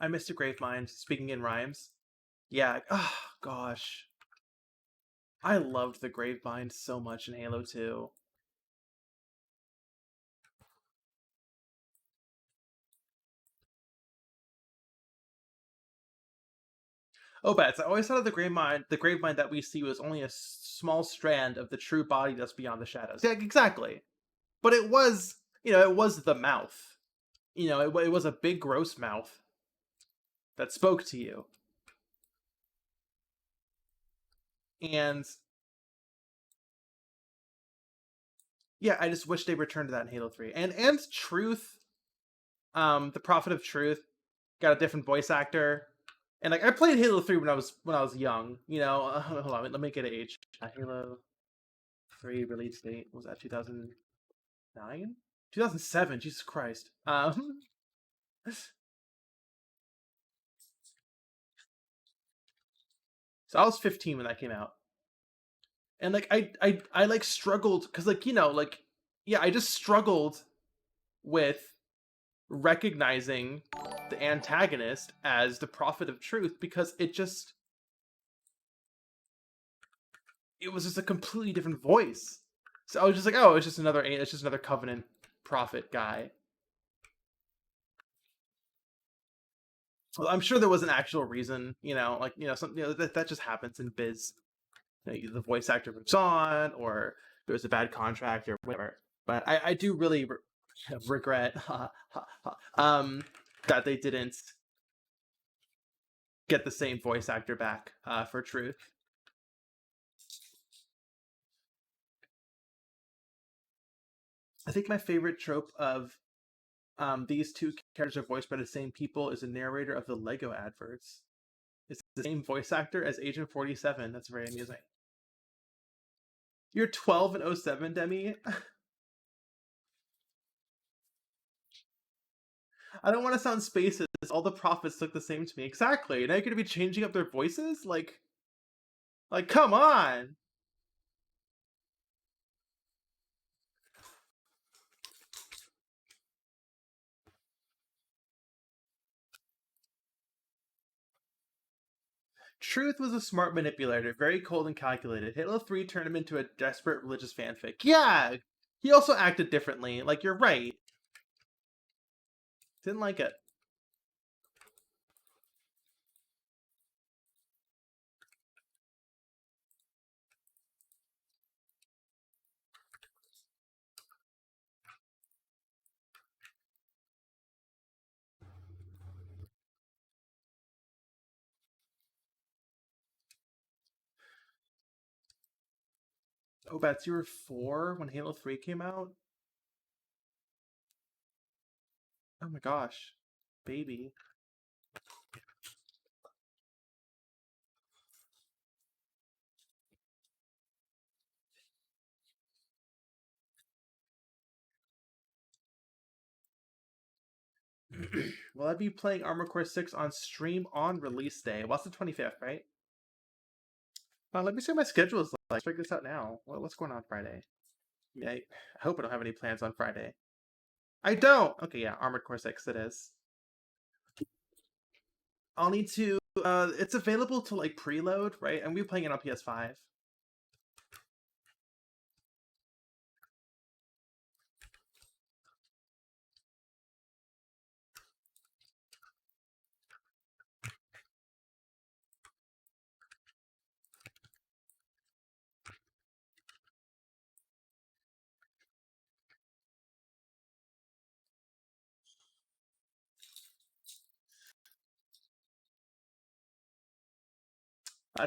Speaker 1: I missed a Gravemind, speaking in rhymes. Yeah, oh gosh. I loved the Gravemind so much in Halo 2. Oh, Bets, I always thought of the Gravemind that we see was only a small strand of the true body that's beyond the shadows. Yeah, exactly. But it was the mouth. It was a big, gross mouth that spoke to you. And yeah, I just wish they returned to that in Halo 3. And Truth, the Prophet of Truth, got a different voice actor. And like I played Halo 3 when I was young, hold on, let me get an age. Halo 3 release date was that 2009? 2007, Jesus Christ. So I was 15 when that came out. And like I like struggled cuz like, yeah, I just struggled with recognizing the antagonist as the Prophet of Truth because it was just a completely different voice. So I was just like, oh, it's just another Covenant prophet guy. Well, I'm sure there was an actual reason, that just happens in biz. The voice actor moves on, or there was a bad contract, or whatever. But I do really regret that they didn't get the same voice actor back for Truth. I think my favorite trope of these two characters are voiced by the same people is a narrator of the Lego adverts. It's the same voice actor as Agent 47. That's very amusing. You're 12 and 07, Demi? I don't want to sound spacist, all the prophets look the same to me. Exactly. Now you're gonna be changing up their voices? Like, come on! Truth was a smart manipulator, very cold and calculated. Halo 3 turned him into a desperate religious fanfic. Yeah! He also acted differently. Like, you're right. Didn't like it. Oh, Bats, you were 4 when Halo 3 came out? Oh my gosh. Baby. Will I be playing Armor Core 6 on stream on release day? What's the 25th, right? Let me see what my schedule is like. Let's figure this out now. What's going on Friday? Yeah, I hope I don't have any plans on Friday. I don't! Okay, yeah, Armored Core 6 it is. I'll need to... it's available to, like, preload, right? And we're playing it on PS5.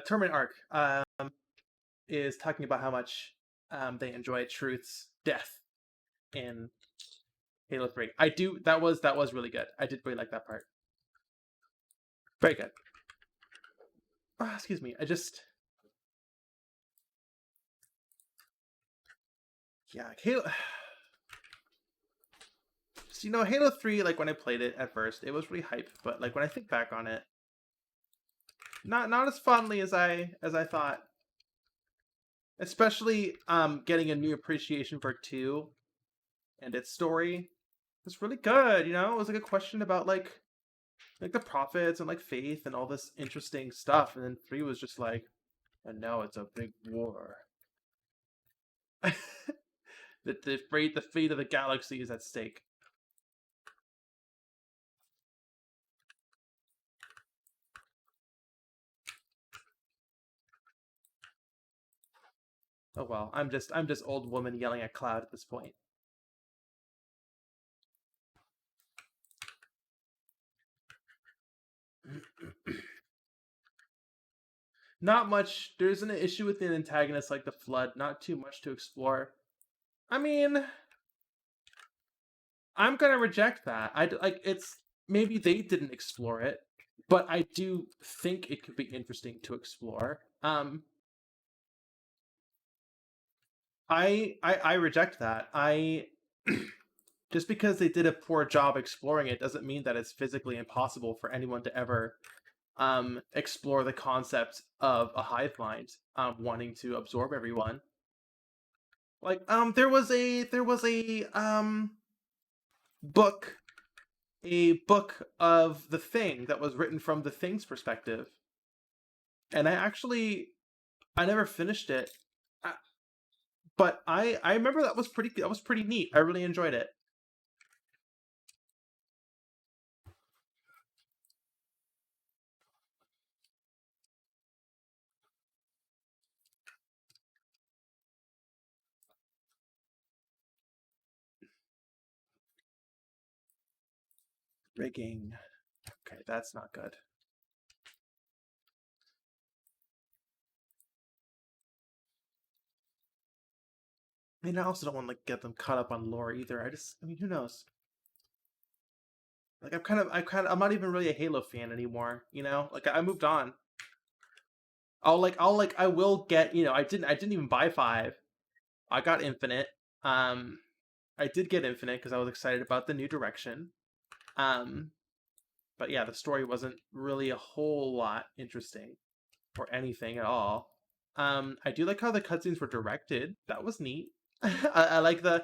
Speaker 1: Tournament Arc is talking about how much they enjoy Truth's death in Halo 3. That was really good. I did really like that part. Very good. Oh, excuse me. Yeah, Halo... So, Halo 3, like, when I played it at first, it was really hype, but, like, when I think back on it, not as fondly as I thought. Especially getting a new appreciation for 2 and its story. It's really good, It was like a question about like the prophets and like faith and all this interesting stuff, and then 3 was just like, and now it's a big war. The fate of the galaxy is at stake. Oh well, I'm just old woman yelling at cloud at this point. Not much. There isn't an issue with the antagonist like the Flood. Not too much to explore. I mean, I'm gonna reject that. It's maybe they didn't explore it, but I do think it could be interesting to explore. I reject that. I just because they did a poor job exploring it doesn't mean that it's physically impossible for anyone to ever explore the concept of a hive mind wanting to absorb everyone. Like there was a book a book of the Thing that was written from the Thing's perspective, and I never finished it, uh, but I remember that was pretty neat. I really enjoyed it. Rigging. Okay, that's not good. I mean, I also don't want to like get them caught up on lore either. I mean, who knows? Like, I'm not even really a Halo fan anymore. Like I moved on. I will get. I didn't even buy 5. I got Infinite. I did get Infinite because I was excited about the new direction. Um, But yeah, the story wasn't really a whole lot interesting or anything at all. I do like how the cutscenes were directed. That was neat. I like the.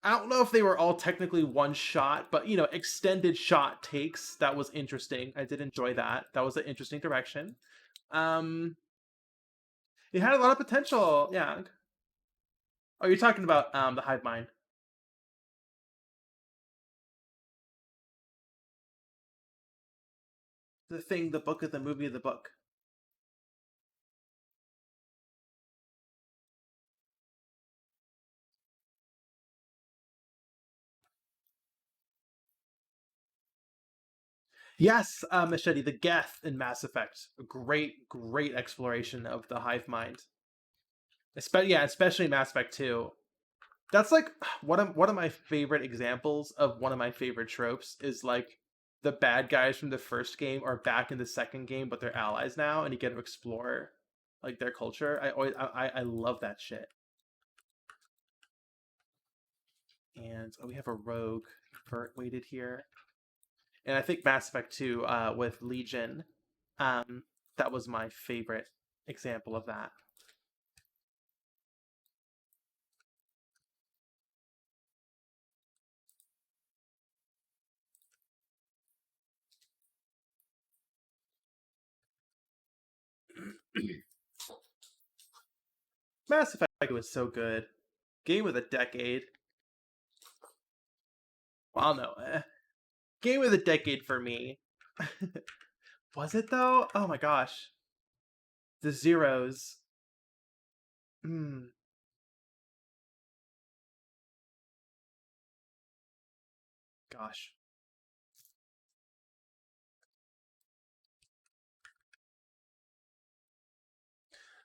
Speaker 1: I don't know if they were all technically one shot, but extended shot takes. That was interesting. I did enjoy that. That was an interesting direction. Um, it had a lot of potential. Yeah. Oh, you're talking about the hive mind. The thing, the book of the movie of the book. Yes, Machete, the Geth in Mass Effect. A great, great exploration of the hive mind. Especially Mass Effect 2. That's like one of my favorite examples of one of my favorite tropes is like the bad guys from the first game are back in the second game, but they're allies now, and you get to explore like their culture. I love that shit. And we have a rogue vert waited here, and I think Mass Effect 2 with Legion, um, that was my favorite example of that. Mass Effect was so good. Game of the decade. Well, no, game of the decade for me. Was it though? Oh my gosh, the zeros. Hmm. Gosh,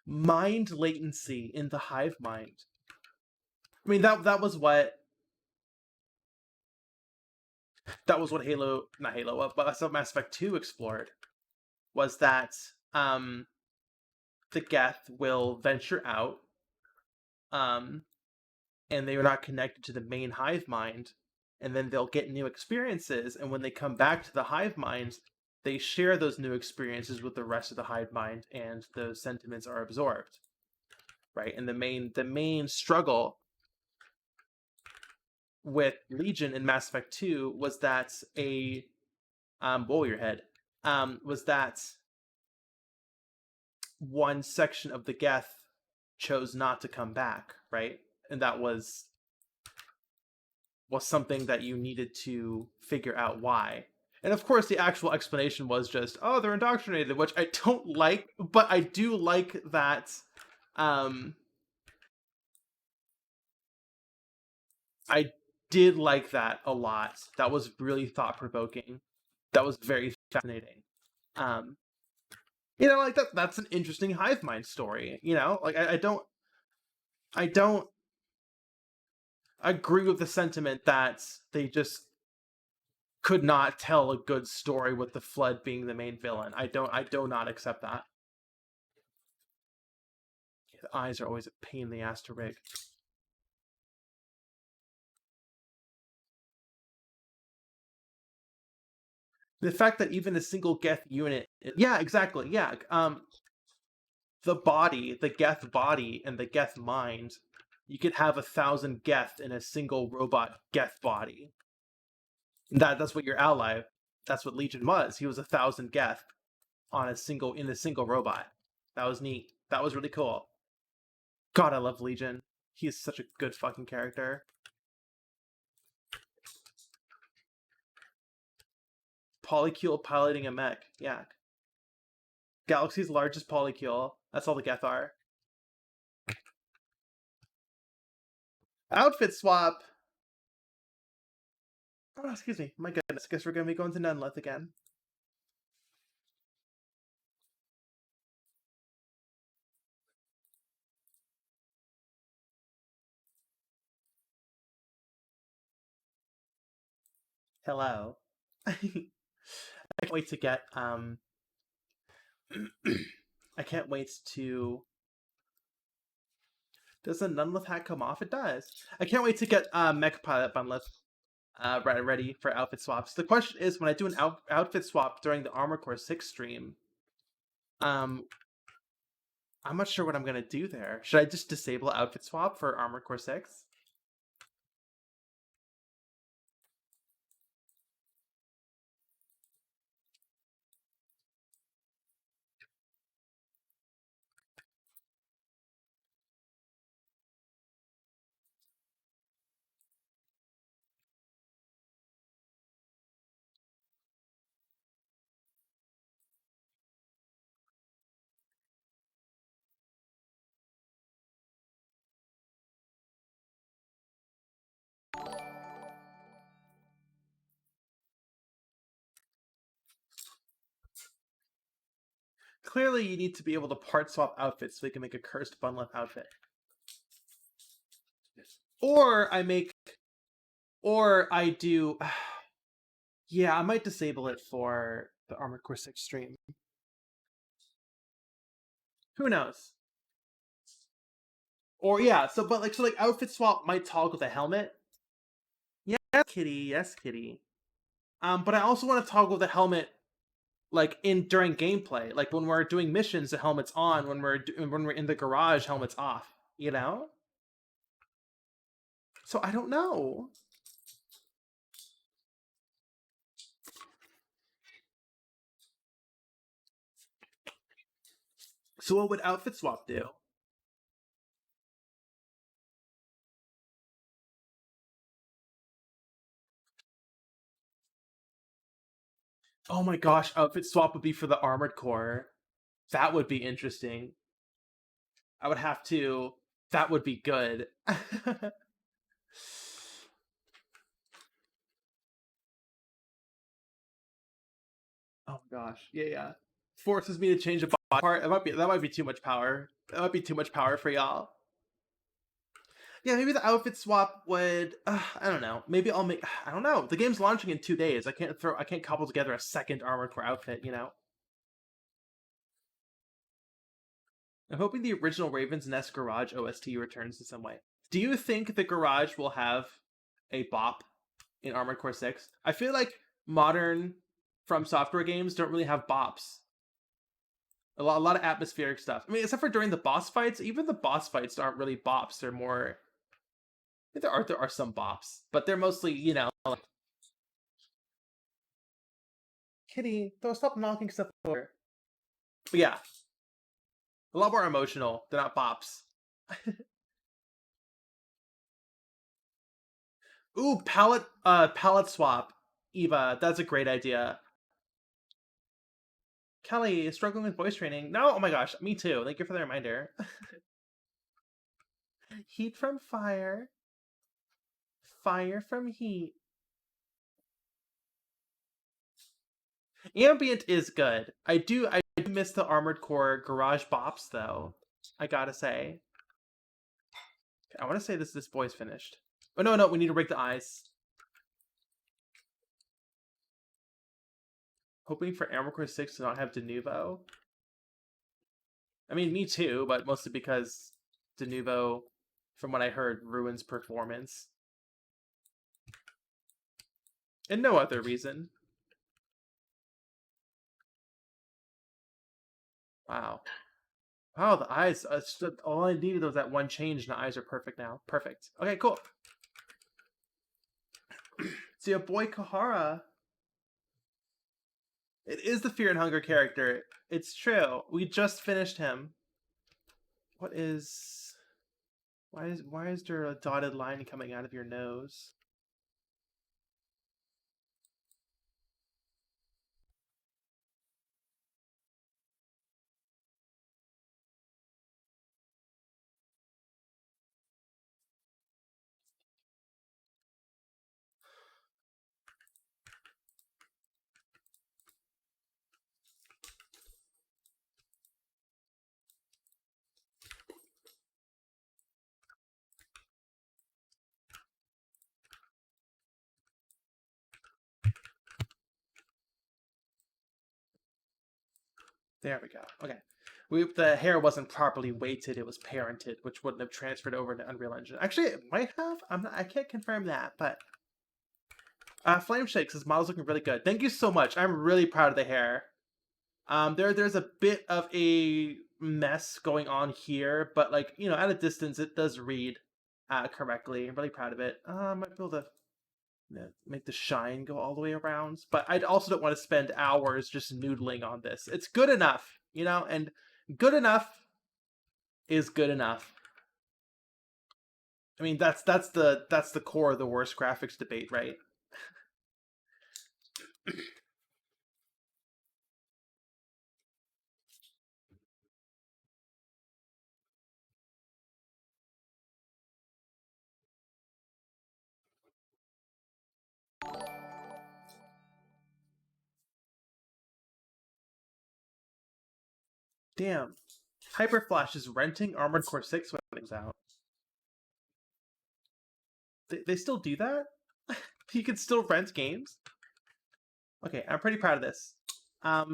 Speaker 1: mind latency in the hive mind. I mean that was what Halo, not Halo, but that's what Mass Effect 2 explored. Was that um the Geth will venture out, um and they are not connected to the main hive mind, and then they'll get new experiences, and when they come back to the hive mind, they share those new experiences with the rest of the hive mind, and those sentiments are absorbed, right? And the main struggle with Legion in Mass Effect 2 was that a bowl your head, was that one section of the Geth chose not to come back, right? And that was something that you needed to figure out why. And of course, the actual explanation was just, oh, they're indoctrinated, which I don't like, but I do like that. Um, I did like that a lot. That was really thought provoking. That was very fascinating. Um, like that's an interesting hive mind story. Like I don't agree with the sentiment that they just could not tell a good story with the flood being the main villain. I do not accept that. The eyes are always a pain in the ass to rig. The fact that even a single Geth unit, yeah, exactly, yeah. The Geth body, and the Geth mind, you could have 1,000 Geth in a single robot Geth body. That's what your ally. That's what Legion was. He was 1,000 Geth in a single robot. That was neat. That was really cool. God, I love Legion. He is such a good fucking character. Polycule piloting a mech. Yeah. Galaxy's largest polycule. That's all the Geth are. Outfit swap. Oh, excuse me. My goodness. Guess we're gonna be going to Nunlith again. Hello. I can't wait to get I can't wait to. Does the Nunlith hat come off? It does. I can't wait to get Mech Pilot Bunlith. ready for outfit swaps. The question is, when I do an outfit swap during the Armored Core 6 stream, um, I'm not sure what I'm gonna do there. Should I just disable outfit swap for Armored Core 6? Clearly, you need to be able to part swap outfits so we can make a cursed bundle outfit. Or I make, or I do. Yeah, I might disable it for the Armored Core 6 stream. Who knows? Or yeah, so outfit swap might toggle the helmet. Yeah, kitty, yes, kitty. But I also want to toggle the helmet like during gameplay. Like when we're doing missions, the helmet's on. When we're in the garage, helmet's off. You know. So I don't know. So what would outfit swap do? Oh my gosh, outfit swap would be for the Armored Core. That would be interesting. I would have to. That would be good. Oh my gosh. Yeah, yeah. Forces me to change a body part. That might be too much power. That might be too much power for y'all. Yeah, maybe the outfit swap would. I don't know. Maybe I'll make. I don't know. The game's launching in 2 days. I can't cobble together a second Armored Core outfit. You know. I'm hoping the original Raven's Nest Garage OST returns in some way. Do you think the Garage will have a bop in Armored Core 6? I feel like modern From Software games don't really have bops. A lot of atmospheric stuff. I mean, except for during the boss fights, even the boss fights aren't really bops. They're more. There are some bops, but they're mostly, you know. Like, Kitty, don't stop knocking stuff over. But yeah, a lot more emotional. They're not bops. Ooh, palette swap. Eva, that's a great idea. Kelly, struggling with voice training. No, oh my gosh, me too. Thank you for the reminder. Heat from fire. Fire from heat. Ambient is good. I do miss the Armored Core garage bops though. I gotta say. I want to say this boy's finished. Oh no, we need to break the eyes. Hoping for Armored Core 6 to not have de novo. I mean, me too, but mostly because de novo, from what I heard, ruins performance. And no other reason. Wow. Wow, the eyes. All I needed was that one change, and the eyes are perfect now. Perfect. Okay, cool. So your boy Kahara. It is the Fear and Hunger character. It's true. We just finished him. What is... Why is there a dotted line coming out of your nose? There we go. Okay. The hair wasn't properly weighted, it was parented, which wouldn't have transferred over to Unreal Engine. Actually, it might have. I can't confirm that, but Flame Shakes, his model's looking really good. Thank you so much. I'm really proud of the hair. There's a bit of a mess going on here, but like, at a distance, it does read correctly. I'm really proud of it. I might be able to make the shine go all the way around, but I also don't want to spend hours just noodling on this. It's good enough, and good enough is good enough. I mean, that's the core of the worst graphics debate, right? Damn. Hyperflash is renting Armored Core 6 when it's out. They still do that? You can still rent games? Okay, I'm pretty proud of this. I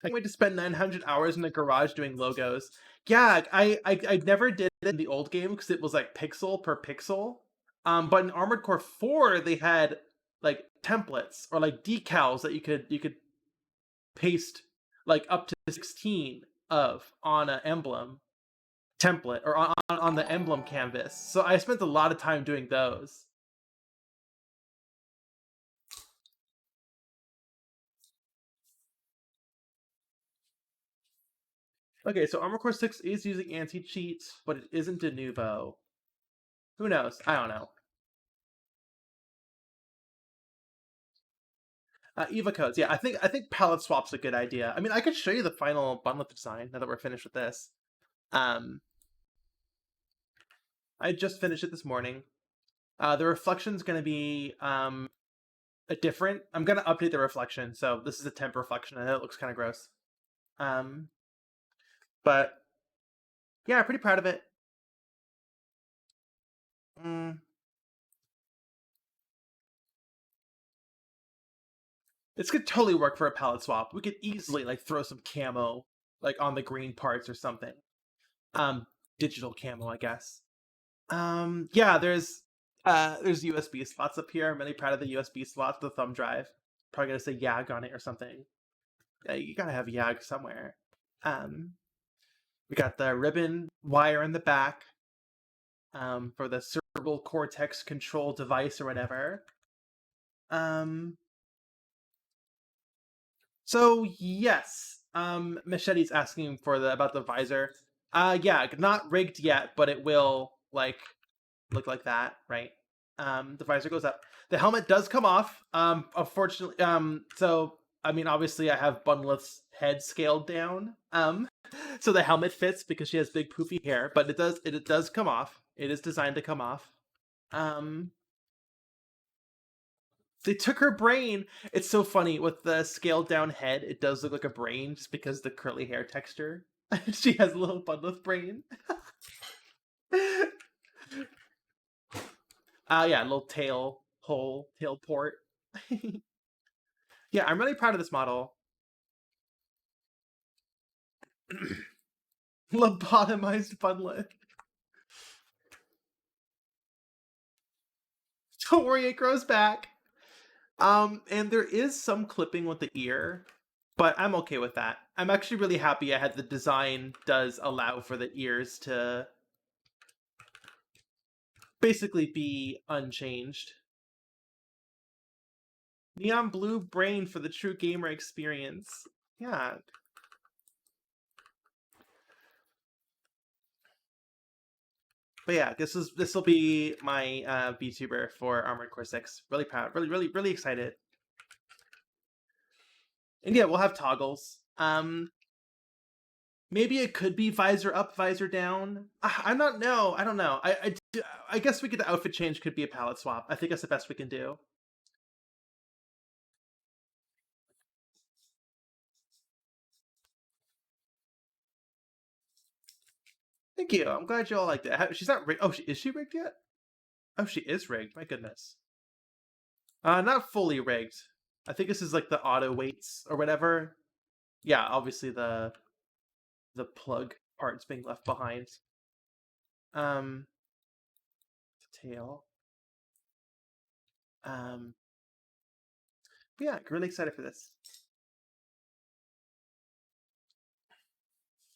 Speaker 1: can't wait to spend 900 hours in the garage doing logos. Yeah, I never did it in the old game because it was like pixel per pixel. But in Armored Core 4, they had like templates or like decals that you could paste like up to 16 of on an emblem template or on the emblem canvas. So I spent a lot of time doing those. Okay, so Armored Core 6 is using anti-cheat, but it isn't de novo. Who knows? I don't know. Eva codes, yeah. I think palette swap's a good idea. I mean, I could show you the final bundle design now that we're finished with this. Um, I just finished it this morning. The reflection's going to be a different. I'm going to update the reflection, so this is a temp reflection. I know it looks kind of gross. Um, but yeah, pretty proud of it. Mm. This could totally work for a palette swap. We could easily like throw some camo like on the green parts or something. Digital camo, I guess. Yeah, there's USB slots up here. I'm really proud of the USB slots, the thumb drive. Probably gonna say YAG on it or something. Yeah, you gotta have YAG somewhere. Um, we got the ribbon wire in the back for the cerebral cortex control device or whatever. Um, so yes, Machete's asking for the about the visor. Yeah, not rigged yet, but it will like look like that, right? The visor goes up. The helmet does come off. Unfortunately, so I mean, obviously, I have Bunleth's head scaled down. So the helmet fits because she has big poofy hair, but it does come off. It is designed to come off. Um, they took her brain. It's so funny with the scaled down head. It does look like a brain just because the curly hair texture. She has a little Bunleth brain. Yeah, little tail hole, tail port. Yeah, I'm really proud of this model. Lobotomized Bunlet. Don't worry, it grows back. And there is some clipping with the ear, but I'm okay with that. I'm actually really happy I had the design does allow for the ears to basically be unchanged. Neon blue brain for the true gamer experience. Yeah. But yeah, this will be my VTuber for Armored Core 6. Really proud. Really, really, really excited. And yeah, we'll have toggles. Maybe it could be visor up, visor down. I'm not. No, I don't know. I guess we could. The outfit change could be a palette swap. I think that's the best we can do. Thank you. I'm glad you all liked it. She's not rigged. Oh, is she rigged yet? Oh, she is rigged. My goodness. Not fully rigged. I think this is like the auto weights or whatever. Yeah, obviously the plug part's being left behind. Um, tail. But yeah, really excited for this.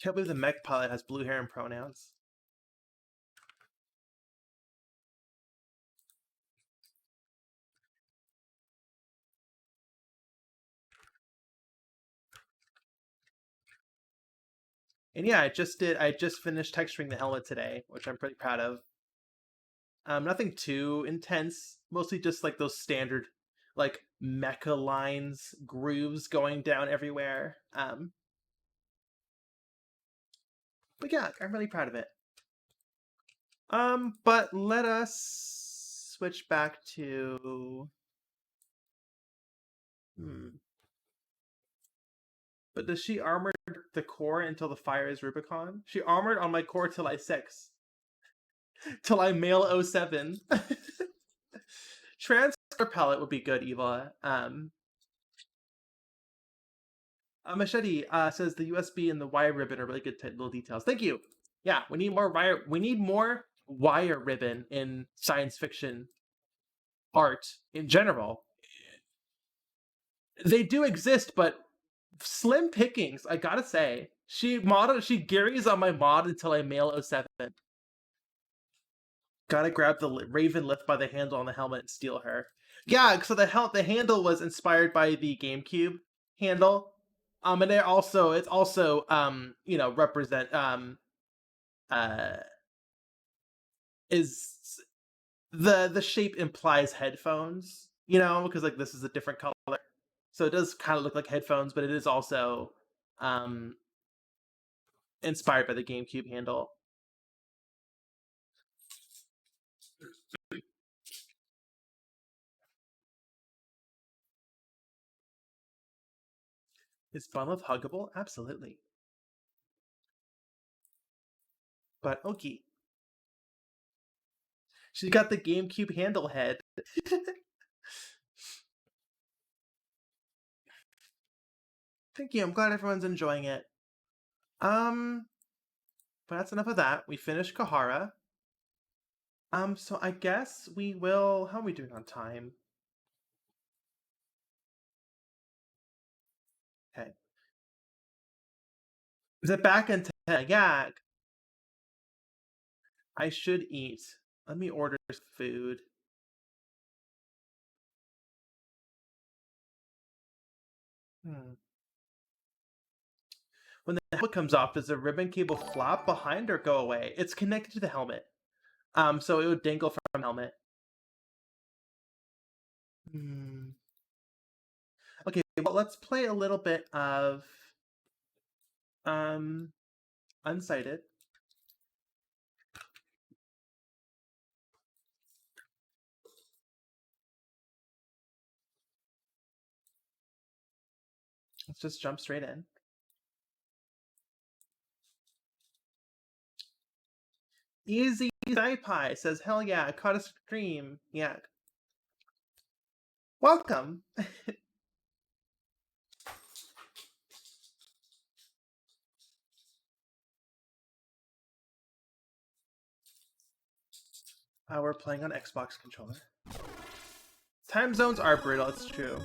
Speaker 1: Can't believe the mech pilot has blue hair and pronouns. And yeah, I just finished texturing the helmet today, which I'm pretty proud of. Nothing too intense, mostly just like those standard like mecha lines, grooves going down everywhere. But yeah, I'm really proud of it. But let us switch back to But does she armor the core until the fire is Rubicon? She armored on my core till I 6. Till I male 07. Transfer palette would be good, Eva. Machete says the USB and the wire ribbon are really good little details. Thank you. Yeah, we need more wire. We need more wire ribbon in science fiction art in general. They do exist, but slim pickings. I gotta say, she Gary's on my mod until I male 07. Gotta grab the Raven lift by the handle on the helmet and steal her. Yeah, so the handle was inspired by the GameCube handle. And it's also represent is the shape implies headphones, because like this is a different color. So it does kind of look like headphones, but it is also inspired by the GameCube handle. Is Funlove huggable? Absolutely. But okay. She's got the GameCube handle head. Thank you. I'm glad everyone's enjoying it. But that's enough of that. We finished Kahara. So I guess we will. How are we doing on time? Okay. Is it back in 10? Yeah. I should eat. Let me order food. When the helmet comes off, does the ribbon cable flop behind or go away? It's connected to the helmet. So it would dangle from the helmet. Okay, well, let's play a little bit of Unsighted. Let's just jump straight in. Easy Pie says, hell yeah, I caught a stream. Yeah. Welcome. We're playing on Xbox controller. Time zones are brutal, it's true.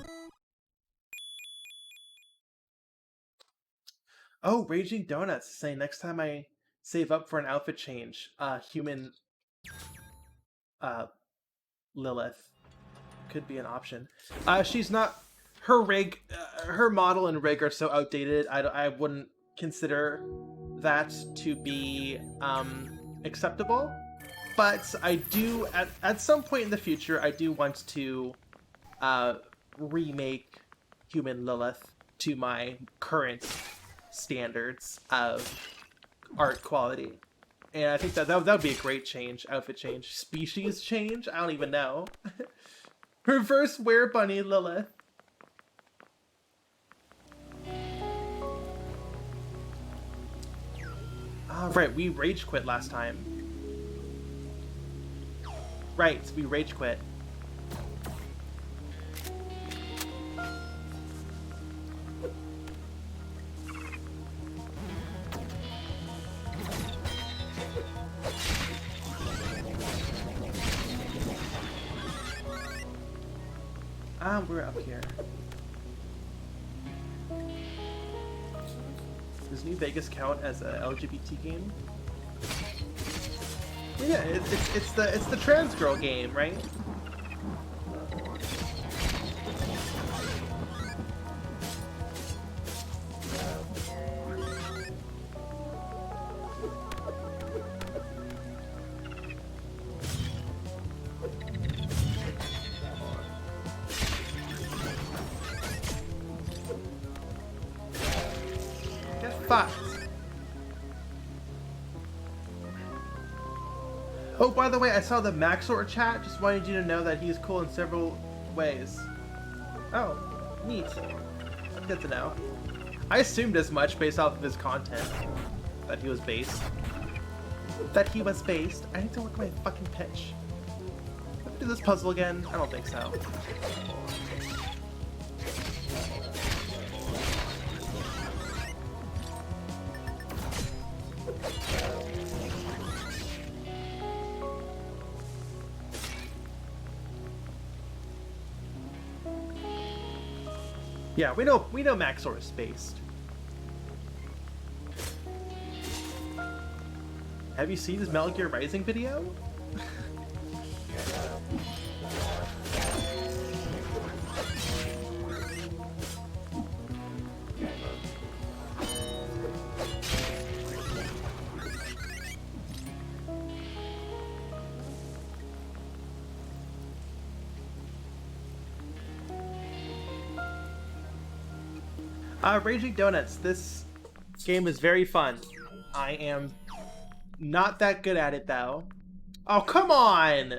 Speaker 1: Oh, Raging Donuts saying next time I save up for an outfit change, human Lilith could be an option. She's not. Her rig, her model and rig are so outdated. I wouldn't consider that to be acceptable. But I do at some point in the future, I do want to remake human Lilith to my current standards of art quality. And I think that would be a great change, outfit change, species change. I don't even know. Reverse Were Bunny Lilith. Right, we rage quit last time. Right, we rage quit. We're up here. Does New Vegas count as a LGBT game? Well, yeah, it's the trans girl game, right? Fucked. Oh, by the way, I saw the Maxor chat. Just wanted you to know that he's cool in several ways. Oh, neat. Good to know. I assumed as much based off of his content. That he was based. I need to work my fucking pitch. Can I do this puzzle again? I don't think so. Yeah, we know Maxor is spaced. Have you seen his Metal Gear Rising video? Raging Donuts, this game is very fun. I am not that good at it, though. Oh, come on!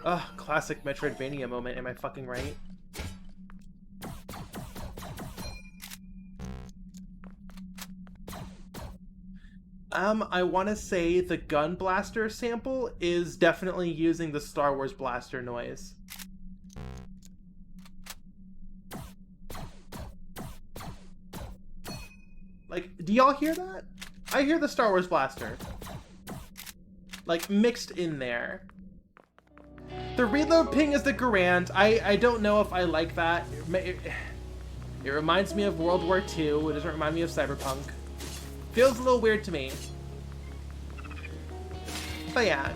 Speaker 1: Ugh, classic Metroidvania moment, am I fucking right? I want to say the Gun Blaster sample is definitely using the Star Wars blaster noise. Like, do y'all hear that? I hear the Star Wars blaster. Like, mixed in there. The reload ping is the Garand. I don't know if I like that. It reminds me of World War II. It doesn't remind me of Cyberpunk. Feels a little weird to me. But yeah.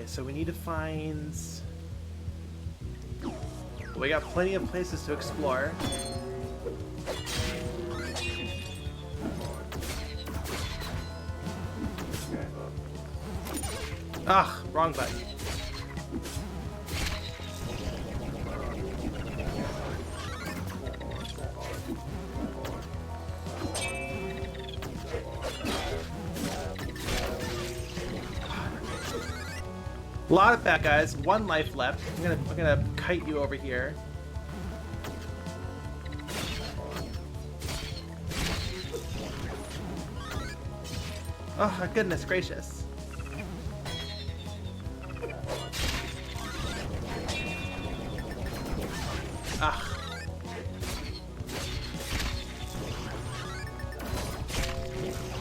Speaker 1: So we need to find... We got plenty of places to explore. Ugh, wrong button. A lot of bad guys, 1 life left. I'm gonna kite you over here. Oh, goodness gracious. Ugh.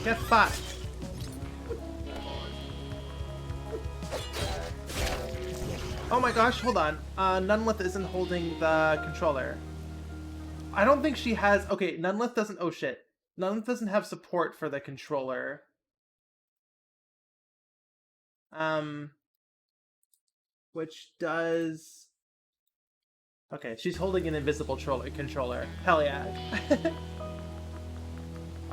Speaker 1: Get fucked. Oh my gosh, hold on. Nunlith isn't holding the controller. I don't think she has... Okay, Nunlith doesn't... Oh shit. Nunlith doesn't have support for the controller. Which does... Okay, she's holding an invisible controller. Hell yeah.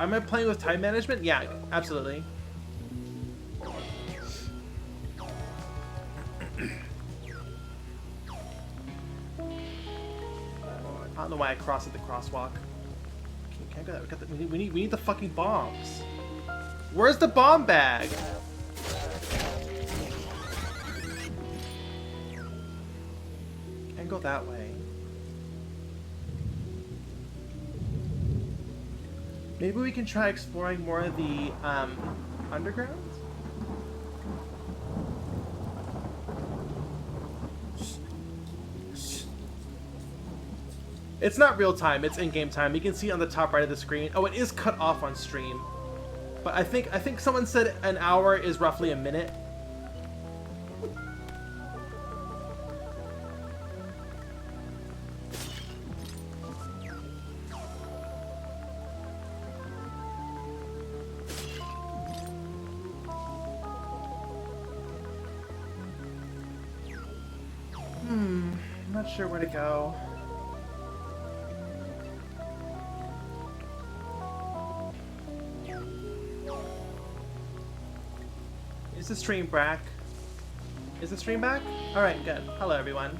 Speaker 1: Am I playing with time management? Yeah, absolutely. I don't know why I crossed at the crosswalk. Can I go that? We need the fucking bombs. Where's the bomb bag? Can I Can't go that way. Maybe we can try exploring more of the underground? It's not real time, it's in-game time. You can see on the top right of the screen. Oh, it is cut off on stream. But I think someone said an hour is roughly a minute. I'm not sure where to go. Is the stream back? Is the stream back? Alright, good. Hello, everyone.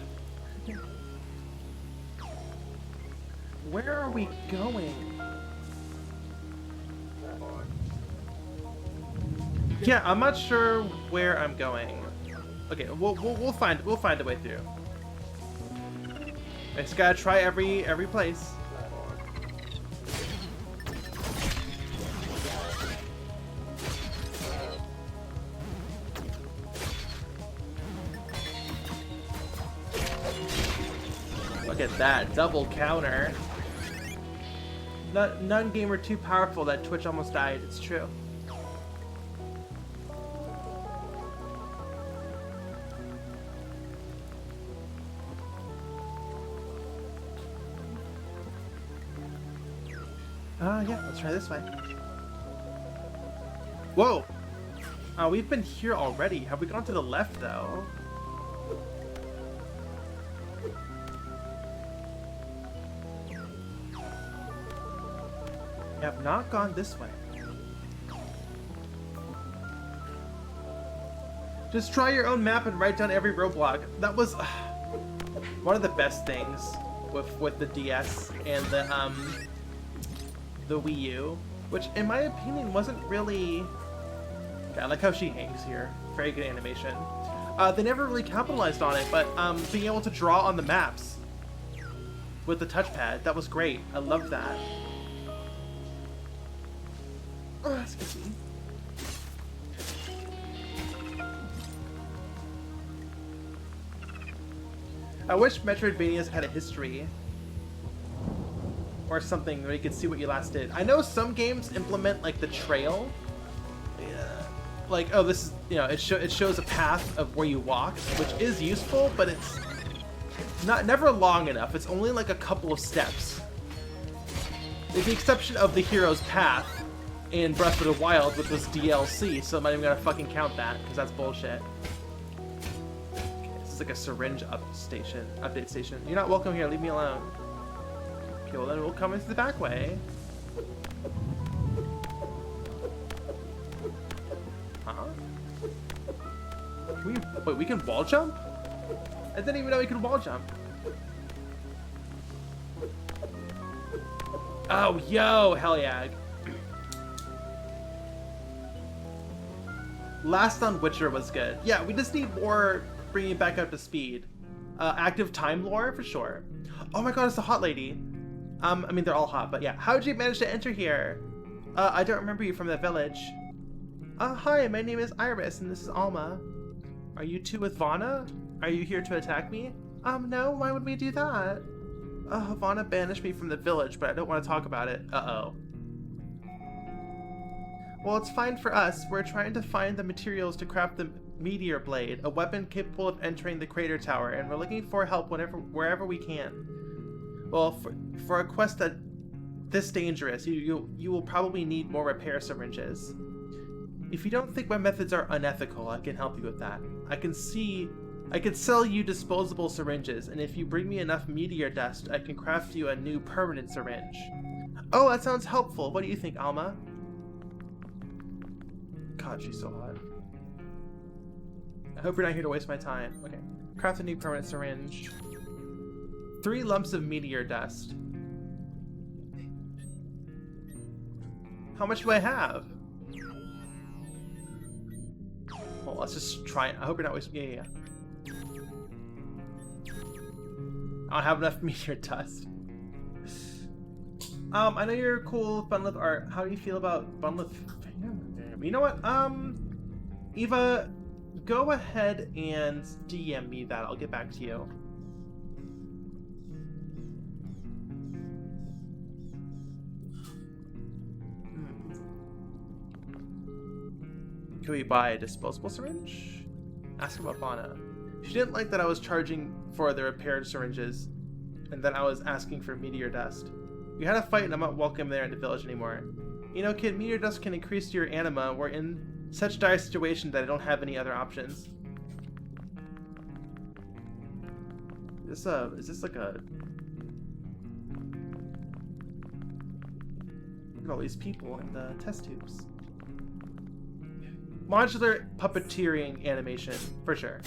Speaker 1: Where are we going? Yeah, I'm not sure where I'm going. Okay, we'll find a way through. I just gotta try every place. Look at that double counter. None game were too powerful that Twitch almost died. It's true. Yeah, let's try this way. Whoa! We've been here already. Have we gone to the left, though? We have not gone this way. Just try your own map and write down every roadblock. That was one of the best things with the DS and the Wii U, which in my opinion wasn't really... Okay, I like how she hangs here. Very good animation. They never really capitalized on it, but being able to draw on the maps with the touchpad, that was great. I loved that. Oh, that's good. I wish Metroidvanias had a history. Or something where you could see what you last did. I know some games implement like the trail. Like, oh, this is, you know, it shows a path of where you walked, which is useful, but it's never long enough. It's only like a couple of steps. With the exception of the hero's path in Breath of the Wild, which was DLC, so I'm not even gonna fucking count that, because that's bullshit. Okay, this is like a syringe update station. You're not welcome here, leave me alone. Okay, well then we'll come into the back way. Huh? Wait, we can wall jump? I didn't even know we could wall jump. Oh, yo, hell yeah. Last on Witcher was good. Yeah, we just need more bringing it back up to speed. Active time lore, for sure. Oh my god, it's a hot lady. I mean, they're all hot, but yeah. How did you manage to enter here? I don't remember you from the village. Hi, my name is Iris, and this is Alma. Are you two with Vana? Are you here to attack me? No, why would we do that? Vana banished me from the village, but I don't want to talk about it. Uh-oh. Well, it's fine for us. We're trying to find the materials to craft the meteor blade, a weapon capable of entering the crater tower, and we're looking for help wherever we can. Well, for a quest that this dangerous, you will probably need more repair syringes. If you don't think my methods are unethical, I can help you with that. I could sell you disposable syringes, and if you bring me enough meteor dust, I can craft you a new permanent syringe. Oh, that sounds helpful. What do you think, Alma? God, she's so hot. I hope you're not here to waste my time. Okay. Craft a new permanent syringe. 3 lumps of meteor dust. How much do I have? Well, let's just try it. I hope you're not wasting... Yeah. I don't have enough meteor dust. I know you're cool with Bunlith art. How do you feel about Bunlith? You know what? Eva, go ahead and DM me that. I'll get back to you. Can we buy a disposable syringe? Ask about Fauna. She didn't like that I was charging for the repaired syringes, and that I was asking for meteor dust. We had a fight and I'm not welcome there in the village anymore. You know, kid, meteor dust can increase your anima. We're in such dire situation that I don't have any other options. Is this like a... Look at all these people in the test tubes. Modular puppeteering animation, for sure.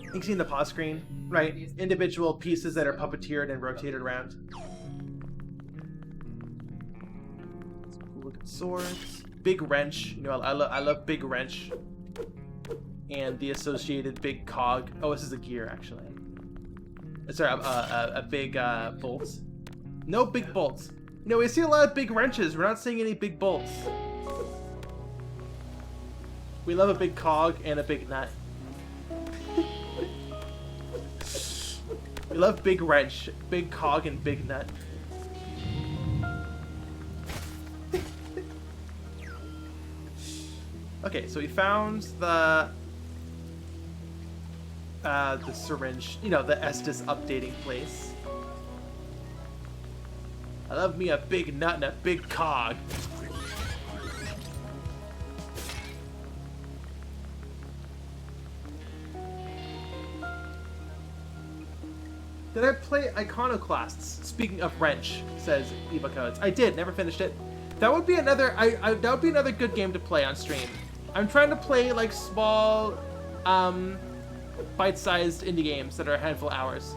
Speaker 1: You can see in the pause screen, right? Individual pieces that are puppeteered and rotated around. Some cool looking swords. Big wrench. You know, I love big wrench. And the associated big cog. Oh, this is a gear, actually. Sorry, a big bolt. No big bolts. You know, we see a lot of big wrenches. We're not seeing any big bolts. We love a big cog and a big nut. We love big wrench, big cog, and big nut. Okay, so we found the syringe, you know, the Estes updating place. I love me a big nut and a big cog. Did I play Iconoclasts? Speaking of wrench, says Eva Codes. I did, never finished it. That would be another that would be another good game to play on stream. I'm trying to play like small bite-sized indie games that are a handful of hours.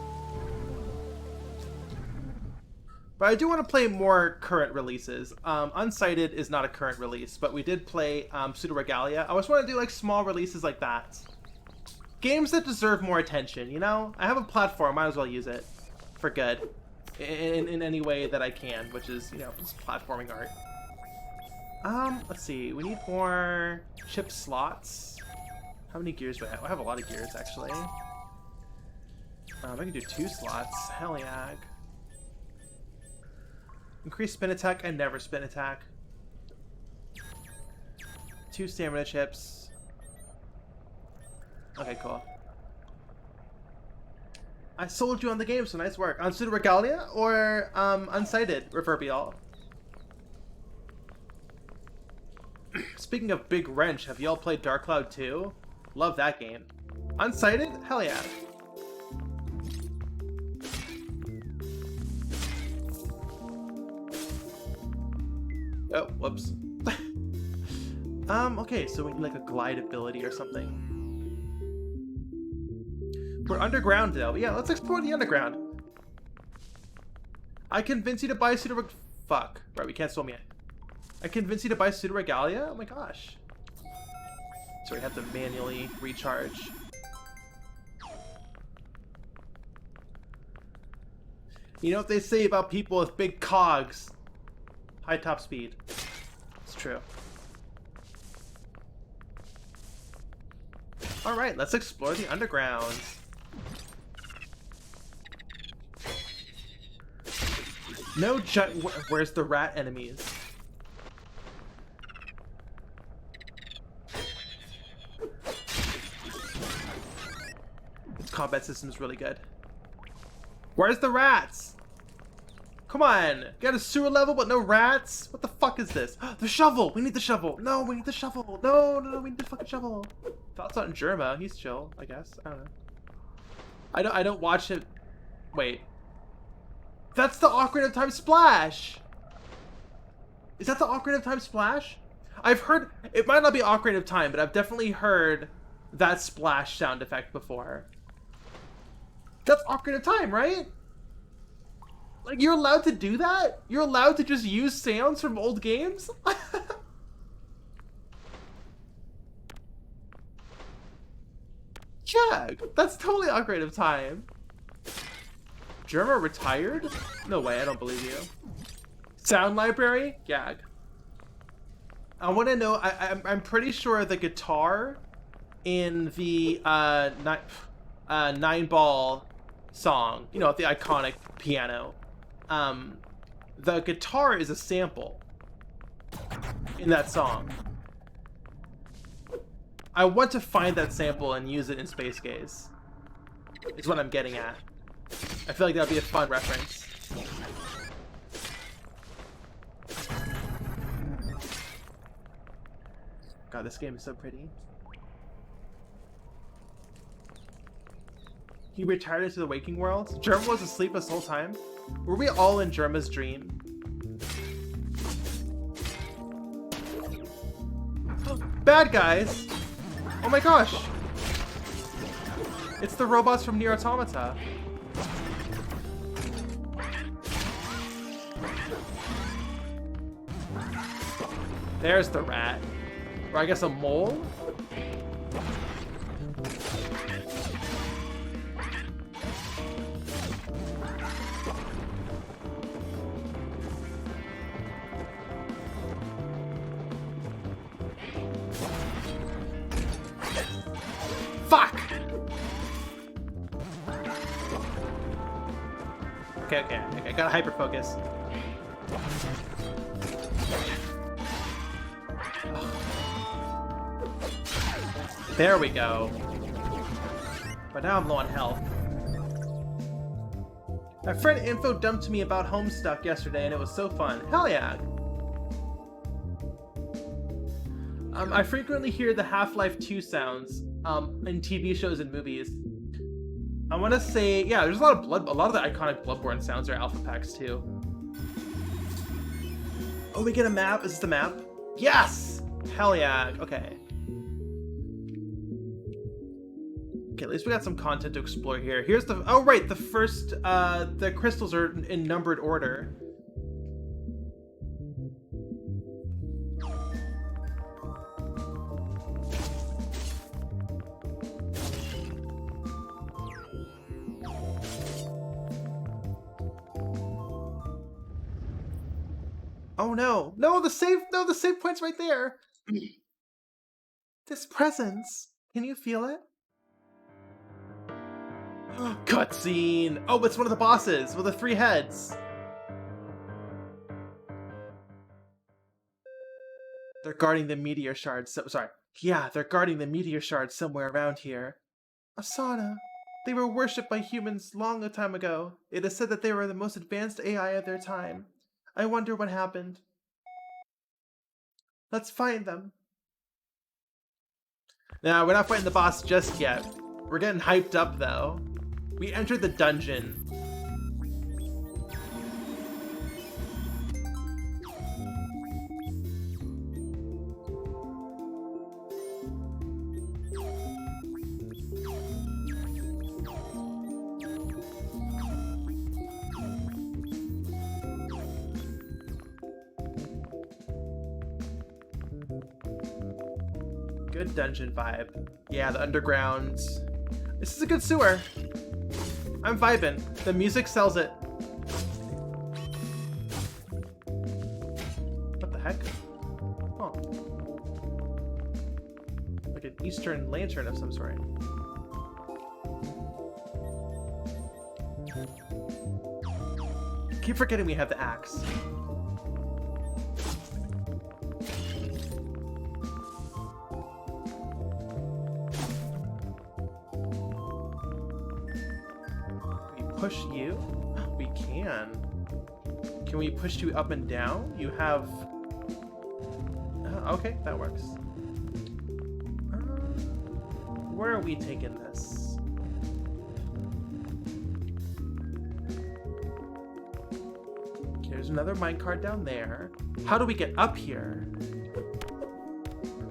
Speaker 1: But I do want to play more current releases. Unsighted is not a current release, but we did play Pseudo Regalia. I just want to do like small releases like that. Games that deserve more attention, you know? I have a platform, might as well use it for good. In any way that I can, which is, you know, just platforming art. Let's see, we need more chip slots. How many gears do I have? I have a lot of gears, actually. I can do 2 slots. Hell yeah. Increase spin attack and never spin attack. 2 stamina chips. Okay, cool. I sold you on the game, so nice work. On Pseudo Regalia or Unsighted, Reverbial? Speaking of Big Wrench, have y'all played Dark Cloud 2? Love that game. Unsighted? Hell yeah. Oh, whoops. Okay, so we need like a glide ability or something. We're underground though. Yeah, let's explore the underground. I convinced you to buy Pseudo Fuck. Right, we can't swim yet. I convinced you to buy Pseudo Regalia? Oh my gosh. So we have to manually recharge. You know what they say about people with big cogs? High top speed. It's true. Alright, let's explore the underground. No where's the rat enemies? Its combat system is really good. Where's the rats? Come on! Got a sewer level but no rats? What the fuck is this? The shovel! We need the shovel! No, we need the shovel! No, we need the fucking shovel! Thoughts on Germa. He's chill, I guess. I don't know. I don't watch it. Wait. That's the Ocarina of Time splash! Is that the Ocarina of Time splash? I've heard, it might not be Ocarina of Time, but I've definitely heard that splash sound effect before. That's Ocarina of Time, right? Like, you're allowed to do that? You're allowed to just use sounds from old games? Yeah, that's totally Ocarina of Time. Germa retired? No way, I don't believe you. Sound library? Gag. I want to know, I'm pretty sure the guitar in the nine ball song, you know, the iconic piano, the guitar is a sample in that song. I want to find that sample and use it in Space Gaze, is what I'm getting at. I feel like that would be a fun reference. God, this game is so pretty. He retired into the waking world? Germa was asleep this whole time? Were we all in Germa's dream? Bad guys! Oh my gosh! It's the robots from Nier Automata. There's the rat. Or I guess a mole? Fuck! Okay, I gotta hyper focus. There we go. But now I'm low on health. My friend info dumped to me about Homestuck yesterday and it was so fun. Hell yeah! I frequently hear the Half-Life 2 sounds in TV shows and movies. I want to say, yeah, there's a lot of the iconic Bloodborne sounds are alpha packs too. Oh, we get a map? Is this the map? Yes! Hell yeah, okay. Okay, at least we got some content to explore here. Here's the, oh right, the first, the crystals are in numbered order. Oh no, no, the save point's right there. This presence, can you feel it? Cutscene! Oh, it's one of the bosses with the 3 heads. They're guarding the meteor shards. Sorry. Yeah, they're guarding the meteor shards somewhere around here. Asana. They were worshipped by humans long a time ago. It is said that they were the most advanced AI of their time. I wonder what happened. Let's find them. Now, we're not fighting the boss just yet. We're getting hyped up, though. We entered the dungeon. Good dungeon vibe. Yeah, the underground. This is a good sewer. I'm vibing. The music sells it. What the heck? Oh. Like an Eastern lantern of some sort. Keep forgetting we have the axe. Push you? We can. Can we push you up and down? You have... okay, that works. Where are we taking this? Okay, there's another minecart down there. How do we get up here?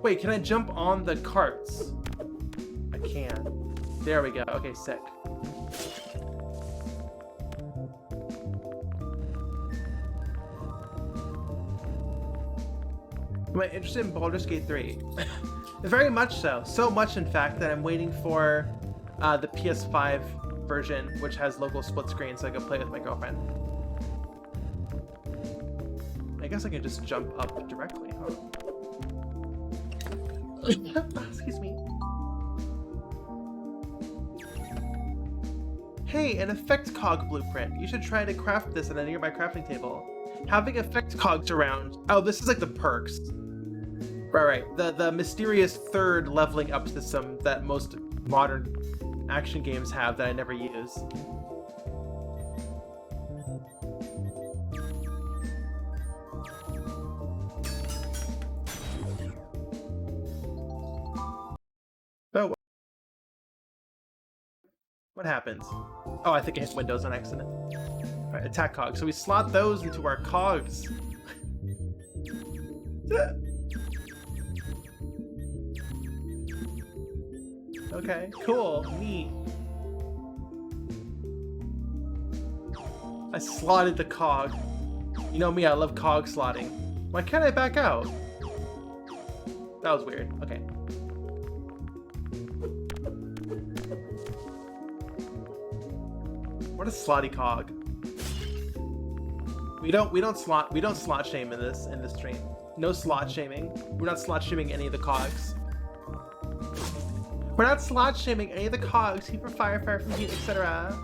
Speaker 1: Wait, can I jump on the carts? I can. There we go. Okay, sick. Am I interested in Baldur's Gate 3? Very much so. So much, in fact, that I'm waiting for the PS5 version, which has local split screen, so I can play with my girlfriend. I guess I can just jump up directly, huh? Excuse me. Hey, an effect cog blueprint. You should try to craft this at a nearby crafting table. Having effect cogs around. Oh, this is like the perks. Right. The mysterious third leveling up system that most modern action games have that I never use. Oh. What happens? Oh, I think I hit Windows on accident. Alright, attack cogs. So we slot those into our cogs. Okay, cool, neat. I slotted the cog. You know me, I love cog slotting. Why can't I back out? That was weird. Okay. What a slotty cog. We don't slot shame in this stream. No slot shaming. We're not slot shaming any of the cogs. We're not slot shaming any of the cogs. Heat for fire, fire from heat, etc.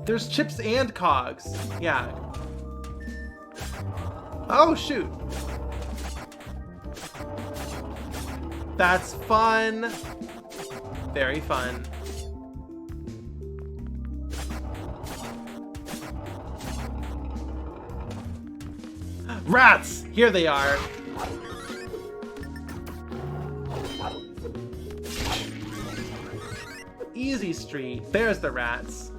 Speaker 1: There's chips and cogs. Yeah. Oh shoot. That's fun. Very fun. Rats! Here they are. Easy street. There's the rats.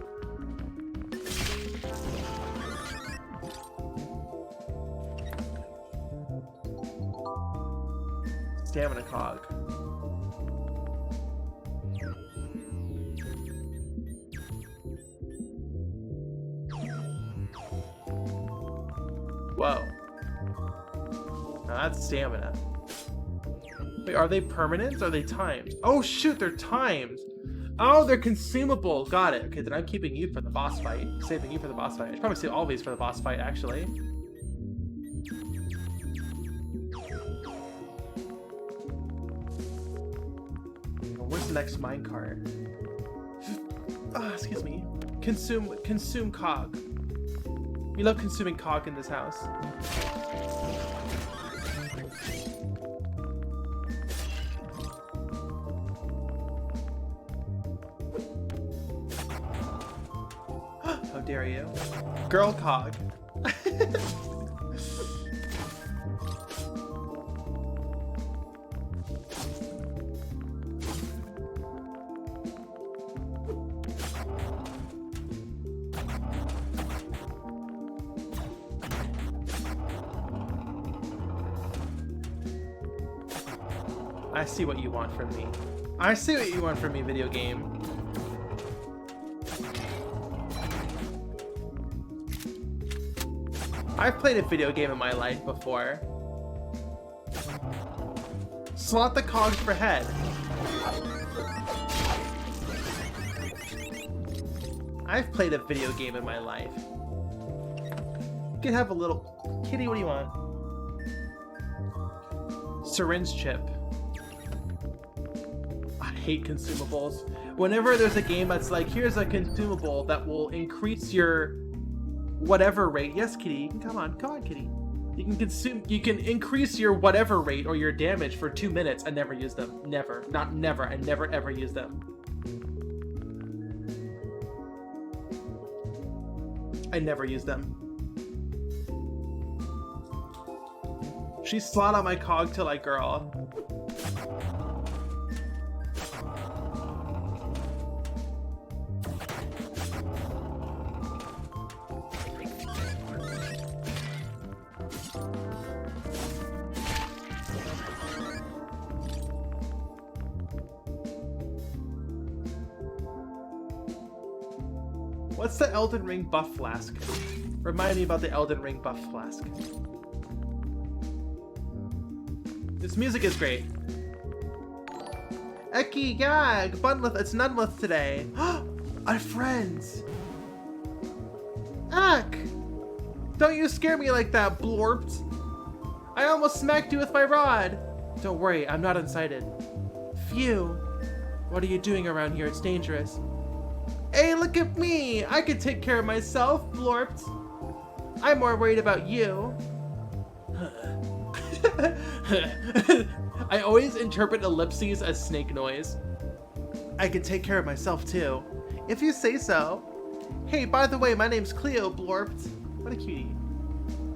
Speaker 1: Stamina cog. Whoa. Now that's stamina. Wait, are they permanent? Are they timed? Oh shoot, they're timed! Oh, they're consumable! Got it. Okay, then I'm keeping you for the boss fight. Saving you for the boss fight. I should probably save all these for the boss fight, actually. Where's the next minecart? Ah, excuse me. Consume cog. We love consuming cog in this house. How dare you? Girl cog. I see what you want from me. I see what you want from me, video game. I've played a video game in my life before. Slot the cogs for head. I've played a video game in my life. You can have a little... Kitty, what do you want? Syringe chip. I hate consumables. Whenever there's a game that's like, here's a consumable that will increase your whatever rate. Yes, kitty, you can come on, kitty. You can increase your whatever rate or your damage for 2 minutes. I never use them. Never. Not never. I never ever use them. I never use them. She slot on my cog till I girl. What's the Elden Ring buff flask? Remind me about the Elden Ring buff flask. This music is great. Eki, Yag, Bunlith, it's Nunlith today. Our friends. Ack! Don't you scare me like that, blorped. I almost smacked you with my rod. Don't worry, I'm not unsighted. Phew. What are you doing around here? It's dangerous. Hey, look at me! I can take care of myself, blorped. I'm more worried about you. I always interpret ellipses as snake noise. I can take care of myself too. If you say so. Hey, by the way, my name's Cleo, blorped. What a cutie.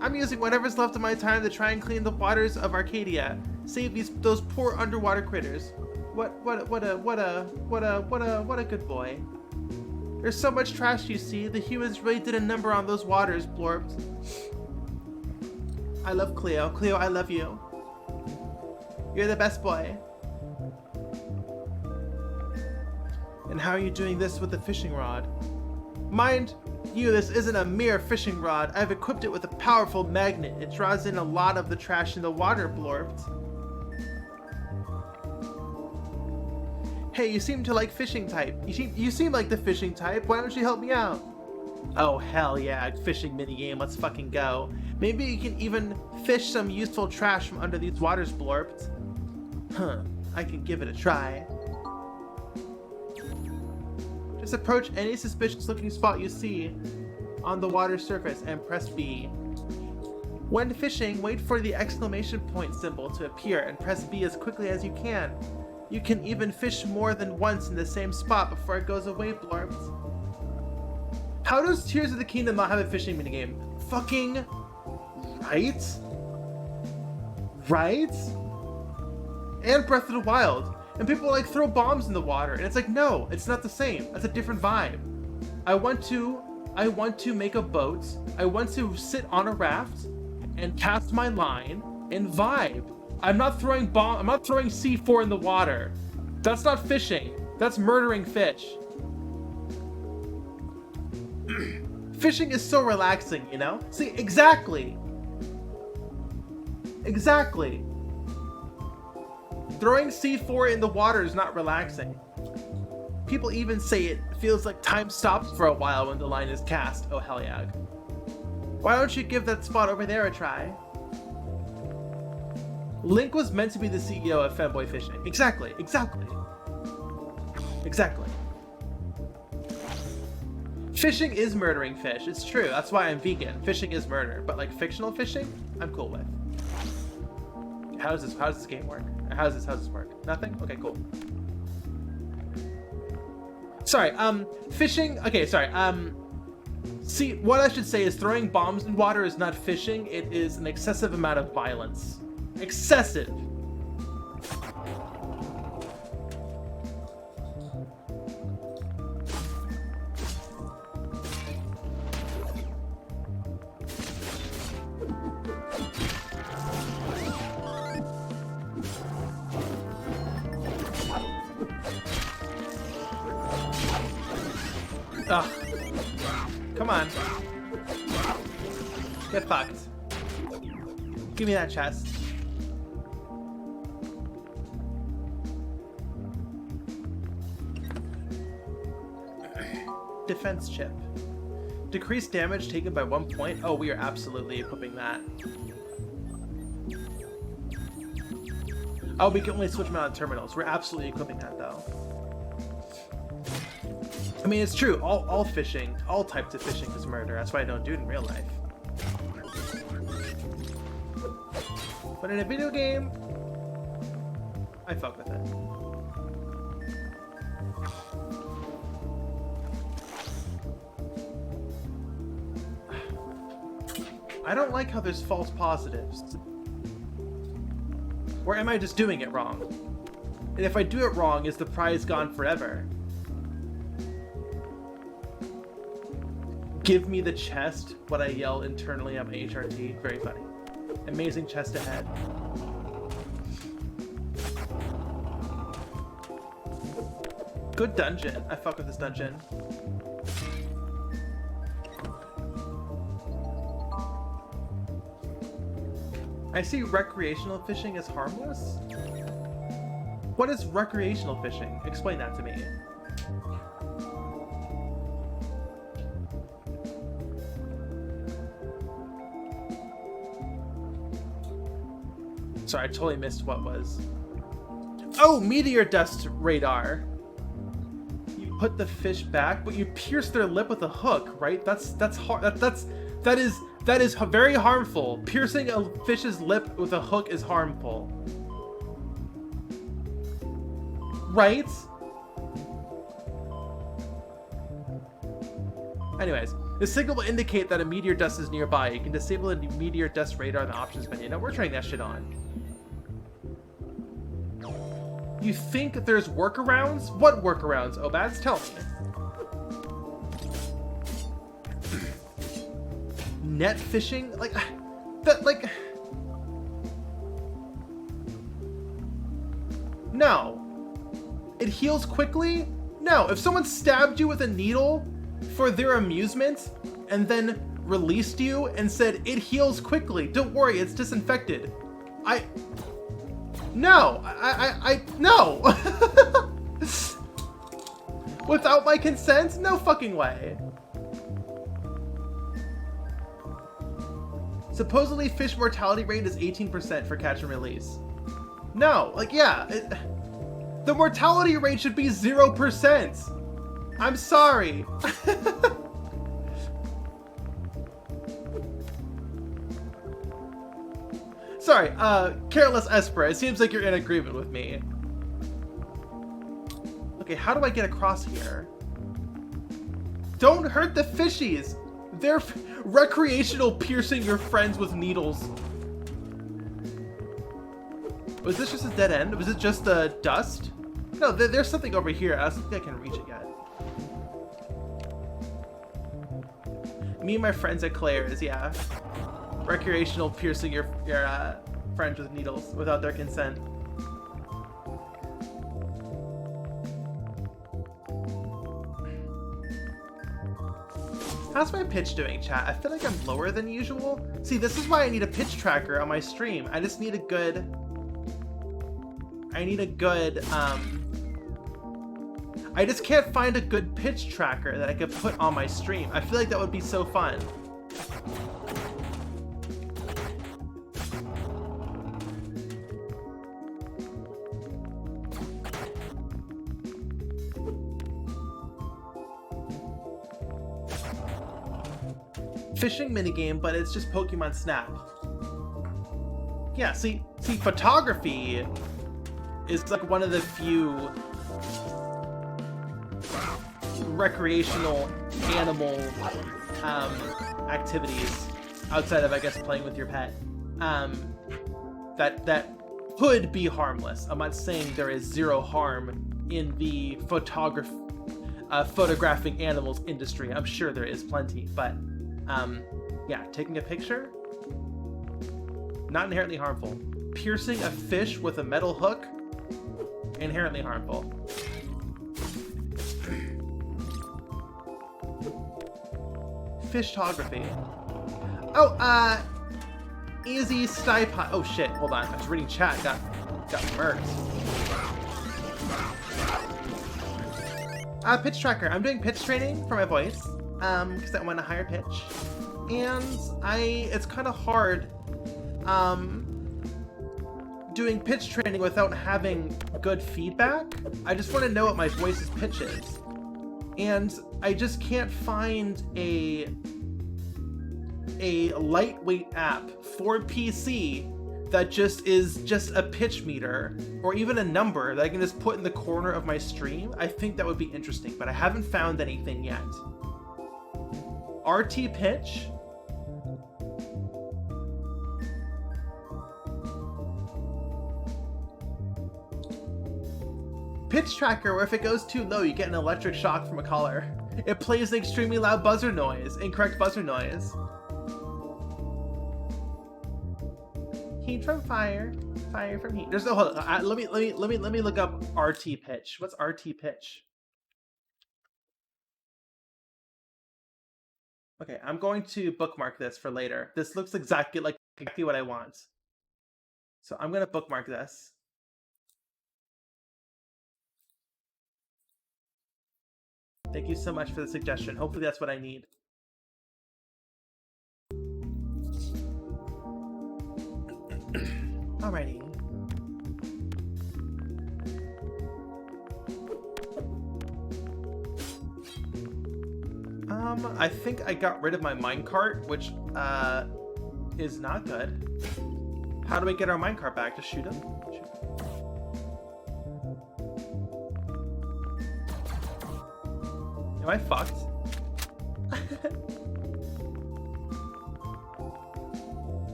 Speaker 1: I'm using whatever's left of my time to try and clean the waters of Arcadia. Save those poor underwater critters. What a good boy. There's so much trash, you see. The humans really did a number on those waters, blorped. I love Cleo. Cleo, I love you. You're the best boy. And how are you doing this with the fishing rod? Mind you, this isn't a mere fishing rod. I've equipped it with a powerful magnet. It draws in a lot of the trash in the water, blorped. Hey, you seem to like fishing type. You seem like the fishing type. Why don't you help me out? Oh, hell yeah, fishing minigame. Let's fucking go. Maybe you can even fish some useful trash from under these waters, blorped. Huh, I can give it a try. Just approach any suspicious looking spot you see on the water surface and press B. When fishing, wait for the exclamation point symbol to appear and press B as quickly as you can. You can even fish more than once in the same spot before it goes away, blorped. How does Tears of the Kingdom not have a fishing minigame? Fucking right? Right? And Breath of the Wild. And people like throw bombs in the water, and it's like, no, it's not the same. That's a different vibe. I want to make a boat. I want to sit on a raft and cast my line and vibe. I'm not throwing C4 in the water. That's not fishing. That's murdering fish. Fishing is so relaxing, you know? See, exactly. Exactly. Throwing C4 in the water is not relaxing. People even say it feels like time stops for a while when the line is cast. Oh, hell yeah. Why don't you give that spot over there a try? Link was meant to be the CEO of Fanboy Fishing. Exactly, exactly. Exactly. Fishing is murdering fish. It's true. That's why I'm vegan. Fishing is murder. But like fictional fishing, I'm cool with. How does this game work? How does this work? Nothing? Okay, cool. Sorry, fishing, okay, sorry, see, what I should say is throwing bombs in water is not fishing, it is an excessive amount of violence. Excessive. Ugh. Come on. Get fucked. Give me that chest. Defense chip. Decrease damage taken by 1 point. Oh, we are absolutely equipping that. Oh, we can only switch them out on terminals. We're absolutely equipping that though. I mean, it's true. All fishing, all types of fishing is murder. That's why I don't do it in real life. But in a video game, I fuck with it. I don't like how there's false positives. Or am I just doing it wrong? And if I do it wrong, is the prize gone forever? Give me the chest, what I yell internally on my HRT. Very funny. Amazing chest ahead. Good dungeon. I fuck with this dungeon. I see recreational fishing as harmless. What is recreational fishing? Explain that to me. Sorry, I totally missed what was. Oh, meteor dust radar. You put the fish back, but you pierce their lip with a hook, right? That's hard. That is very harmful. Piercing a fish's lip with a hook is harmful. Right? Anyways, the signal will indicate that a meteor dust is nearby. You can disable the meteor dust radar in the options menu. Now we're turning that shit on. You think there's workarounds? What workarounds, Obads? Tell me. Net fishing? Like, that, like... No. It heals quickly? No. If someone stabbed you with a needle for their amusement and then released you and said, it heals quickly, don't worry, it's disinfected. No. No. Without my consent? No fucking way. Supposedly fish mortality rate is 18% for catch and release. No, like, yeah. The mortality rate should be 0%. I'm sorry. Sorry, Careless Esper, it seems like you're in agreement with me. Okay, how do I get across here? Don't hurt the fishies! They're recreational piercing your friends with needles. Was this just a dead end? Was it just dust? No, there's something over here. I don't think I can reach it yet. Me and my friends at Claire's, yeah. Recreational piercing your friends with needles without their consent. How's my pitch doing, chat? I feel like I'm lower than usual. See, this is why I need a pitch tracker on my stream. I just need a good... I just can't find a good pitch tracker that I could put on my stream. I feel like that would be so fun. Fishing minigame, but it's just Pokemon Snap. Yeah, see, photography is like one of the few recreational animal activities outside of, I guess, playing with your pet that could be harmless. I'm not saying there is zero harm in the photographing animals industry. I'm sure there is plenty, but yeah, taking a picture, not inherently harmful. Piercing a fish with a metal hook, inherently harmful. Fishtography. Oh, easy stipod. Oh shit, hold on. I was reading chat, got murked. Pitch tracker. I'm doing pitch training for my voice, because I want a higher pitch. And it's kind of hard, doing pitch training without having good feedback. I just want to know what my voice's pitch is. And I just can't find a lightweight app for PC that is just a pitch meter or even a number that I can just put in the corner of my stream. I think that would be interesting, but I haven't found anything yet. RT pitch? Pitch tracker, where if it goes too low, you get an electric shock from a collar. It plays an extremely loud buzzer noise. Incorrect buzzer noise. Heat from fire, fire from heat. There's no hold on. Let me look up RT pitch. What's RT pitch? Okay, I'm going to bookmark this for later. This looks exactly what I want. So I'm gonna bookmark this. Thank you so much for the suggestion. Hopefully that's what I need. Alrighty. I think I got rid of my minecart, which is not good. How do we get our minecart back? Just shoot him? Shoot. Am I fucked?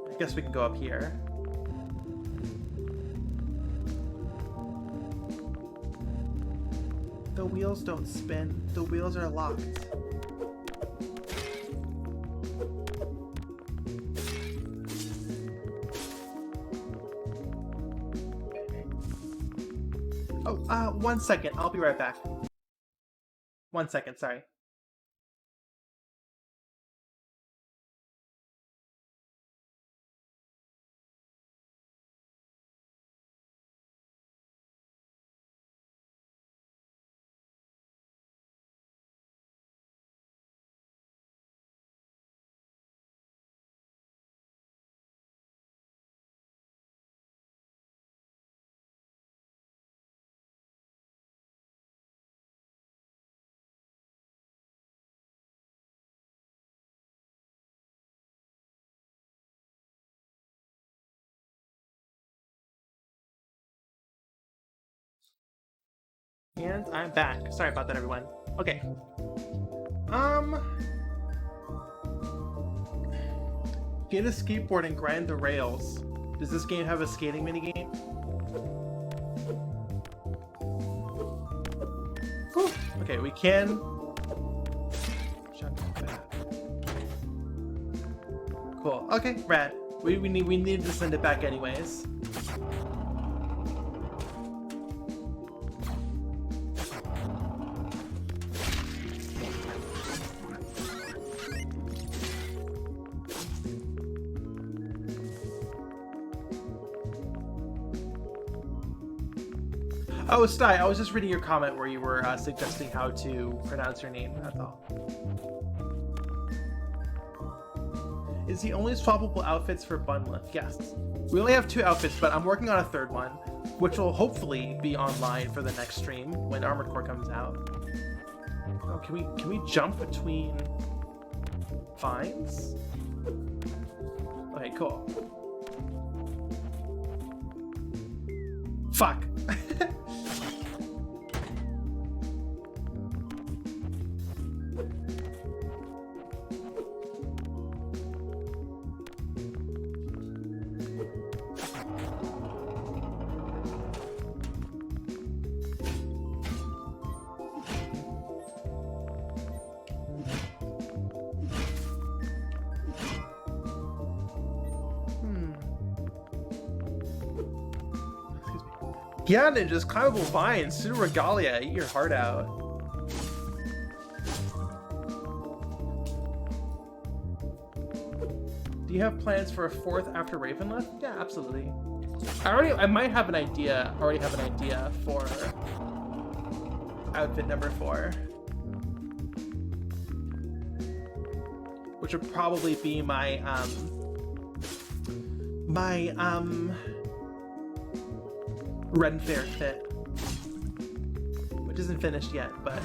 Speaker 1: I guess we can go up here. The wheels don't spin. The wheels are locked. Oh, 1 second. I'll be right back. 1 second, sorry. And I'm back. Sorry about that, everyone. Okay. Get a skateboard and grind the rails. Does this game have a skating minigame? Whew. Okay, we can. Cool. Okay, rad. We need to send it back anyways. Oh, Sty, I was just reading your comment where you were suggesting how to pronounce your name, that's all. Is the only swappable outfits for Bunlift? Yes. We only have 2 outfits, but I'm working on a 3rd one, which will hopefully be online for the next stream when Armored Core comes out. Oh, can we jump between vines? Okay, cool. Fuck. Yeah, ninjas, climbable vines, Pseudo Regalia, eat your heart out. Do you have plans for a 4th after Ravenlift? Yeah, absolutely. I might have an idea, for outfit number 4. Which would probably be my, Ren Fair fit, which isn't finished yet, but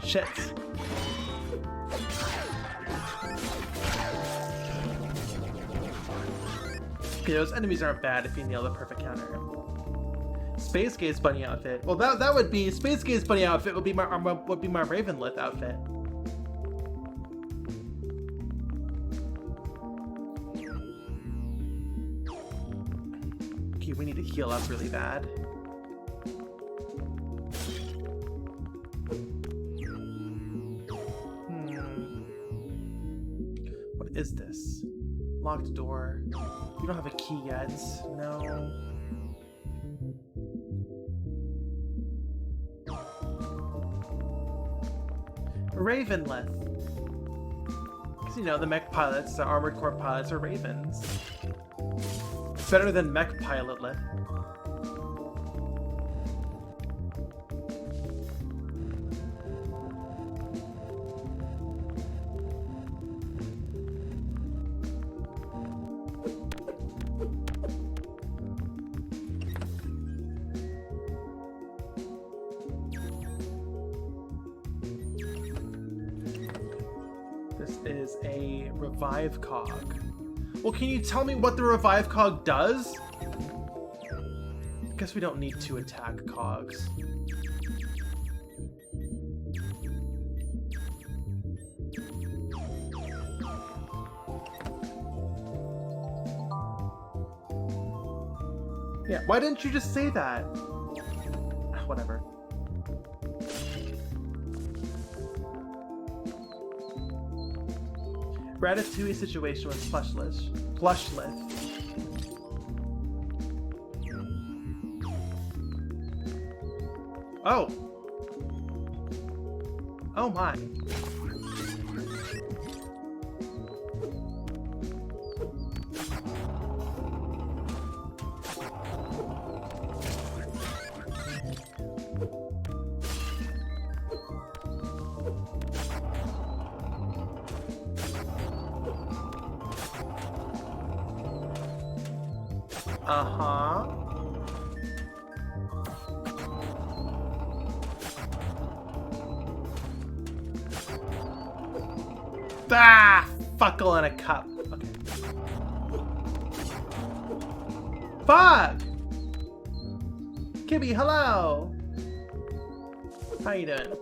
Speaker 1: shit. Okay, those enemies aren't bad if you nail the perfect counter. Space Gaze bunny outfit. Well, that would be Space Gaze bunny outfit would be my Ravenlith outfit. Okay, we need to heal up really bad. What is this? Locked door. You don't have a key yet. No. Ravenlith. Because, you know, the mech pilots, the armored core pilots are ravens. It's better than mech pilotlith. This is a revive cog. Well, can you tell me what the revive cog does? Guess we don't need to attack cogs. Yeah, why didn't you just say that? Whatever. Ratatouille situation with Plushlift. Oh! Oh my. Uh-huh. Ah! Fuckle in a cup. Okay. Fuck! Kibby, hello! How you doing?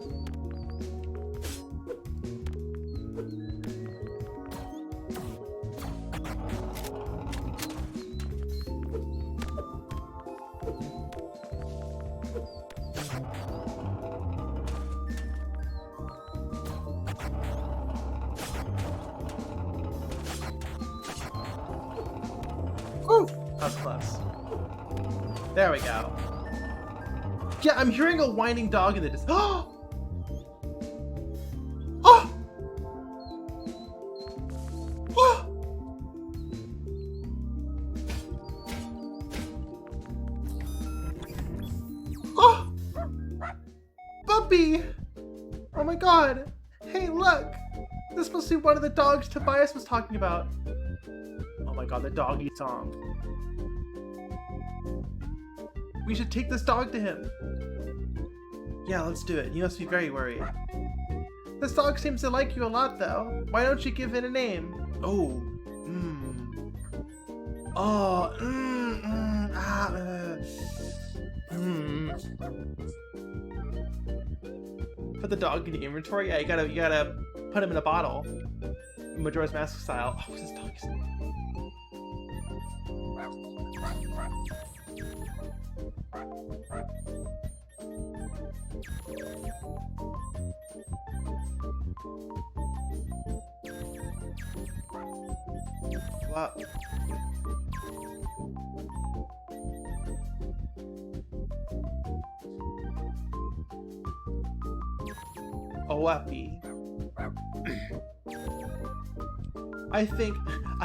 Speaker 1: Whew! That was close. There we go. Yeah, I'm hearing a whining dog in the distance. Oh! Oh! Oh! Oh! Puppy! Oh my god! Hey, look! This must be one of the dogs Tobias was talking about. Oh my god, the doggy song. We should take this dog to him. Yeah, let's do it. He must be very worried. This dog seems to like you a lot, though. Why don't you give it a name? Oh. Oh. Put the dog in the inventory? Yeah, you gotta put him in a bottle. Majora's Mask style. Oh, what's this dog's name? What? Owapi. I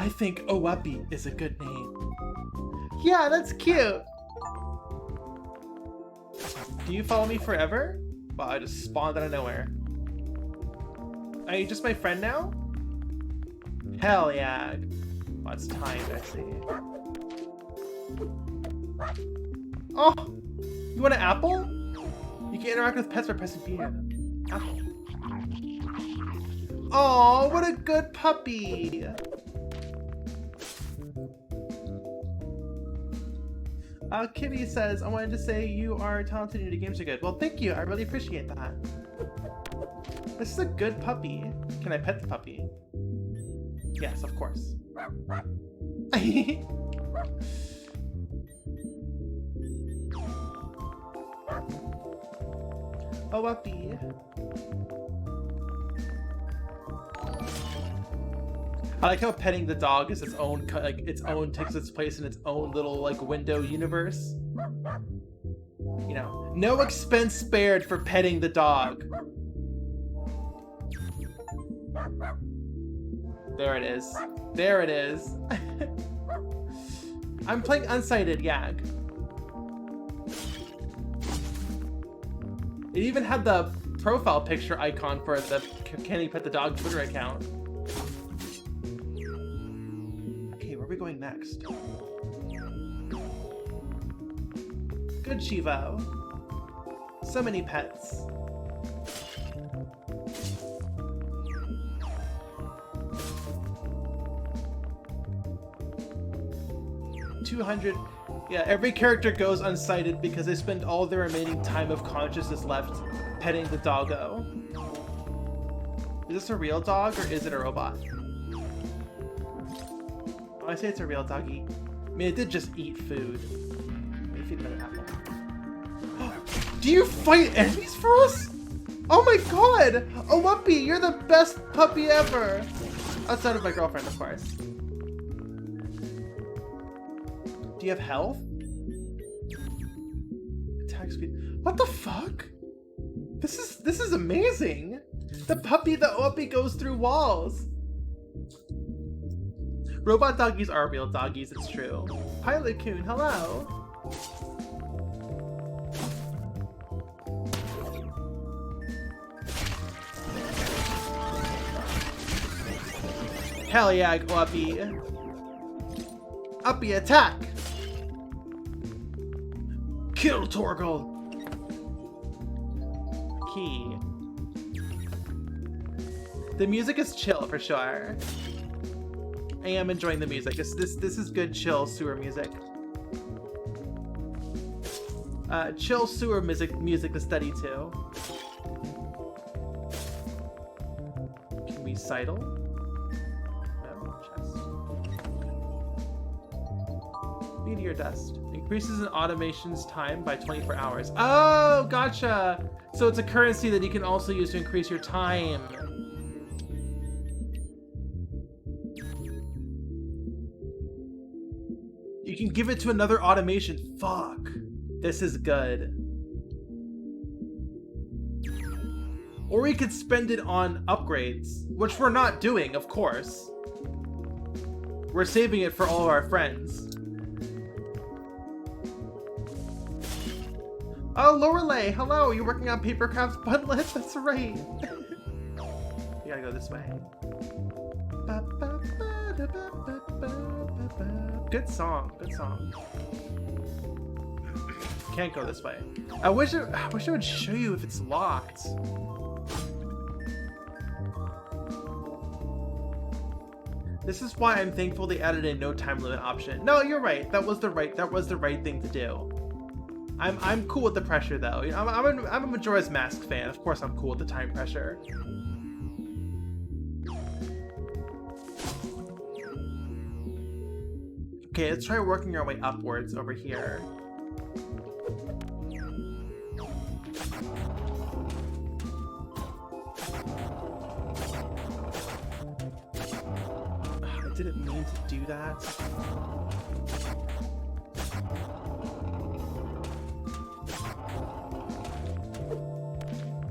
Speaker 1: think Owapi is a good name. Yeah, that's cute. Do you follow me forever? Wow, I just spawned out of nowhere. Are you just my friend now? Hell yeah. Oh, it's timed, I see. Oh! You want an apple? You can interact with pets by pressing B. Apple. Oh, what a good puppy! Kitty says, I wanted to say you are talented and your games are good. Well, thank you. I really appreciate that. This is a good puppy. Can I pet the puppy? Yes, of course. Oh, puppy. I like how petting the dog is its own, takes its place in its own little, window universe. You know, no expense spared for petting the dog. There it is. There it is. I'm playing Unsighted, Yag. It even had the profile picture icon for the Can You Pet the Dog Twitter account. Okay, where are we going next? Good Chivo. So many pets. $200. Yeah, every character goes unsighted because they spend all their remaining time of consciousness left petting the doggo. Is this a real dog or is it a robot? Oh, I say it's a real doggy. I mean, it did just eat food. Let me feed another apple. Do you fight enemies for us? Oh my god! Oh, Wuppy, you're the best puppy ever! Outside of my girlfriend, of course. Do you have health? Attack speed. What the fuck? This is amazing. The Wuppy goes through walls. Robot doggies are real doggies, it's true. Pilot Coon, hello. Hell yeah, Wuppy. Uppy attack! Kill Torgal! Key. The music is chill for sure. I am enjoying the music. This is good chill sewer music. Chill sewer music to study to. Can we sidle? No, chest. Meteor dust. Increases an automation's time by 24 hours. Oh, gotcha! So it's a currency that you can also use to increase your time. You can give it to another automation. Fuck. This is good. Or we could spend it on upgrades, which we're not doing, of course. We're saving it for all of our friends. Oh, Lorelei, hello. You're working on Papercraft's Bundlet? That's right. You gotta go this way. Good song. Good song. Can't go this way. I wish it would show you if it's locked. This is why I'm thankful they added a no time limit option. No, you're right. That was the right thing to do. I'm cool with the pressure though. You know, I'm a Majora's Mask fan. Of course, I'm cool with the time pressure. Okay, let's try working our way upwards over here. I didn't mean to do that.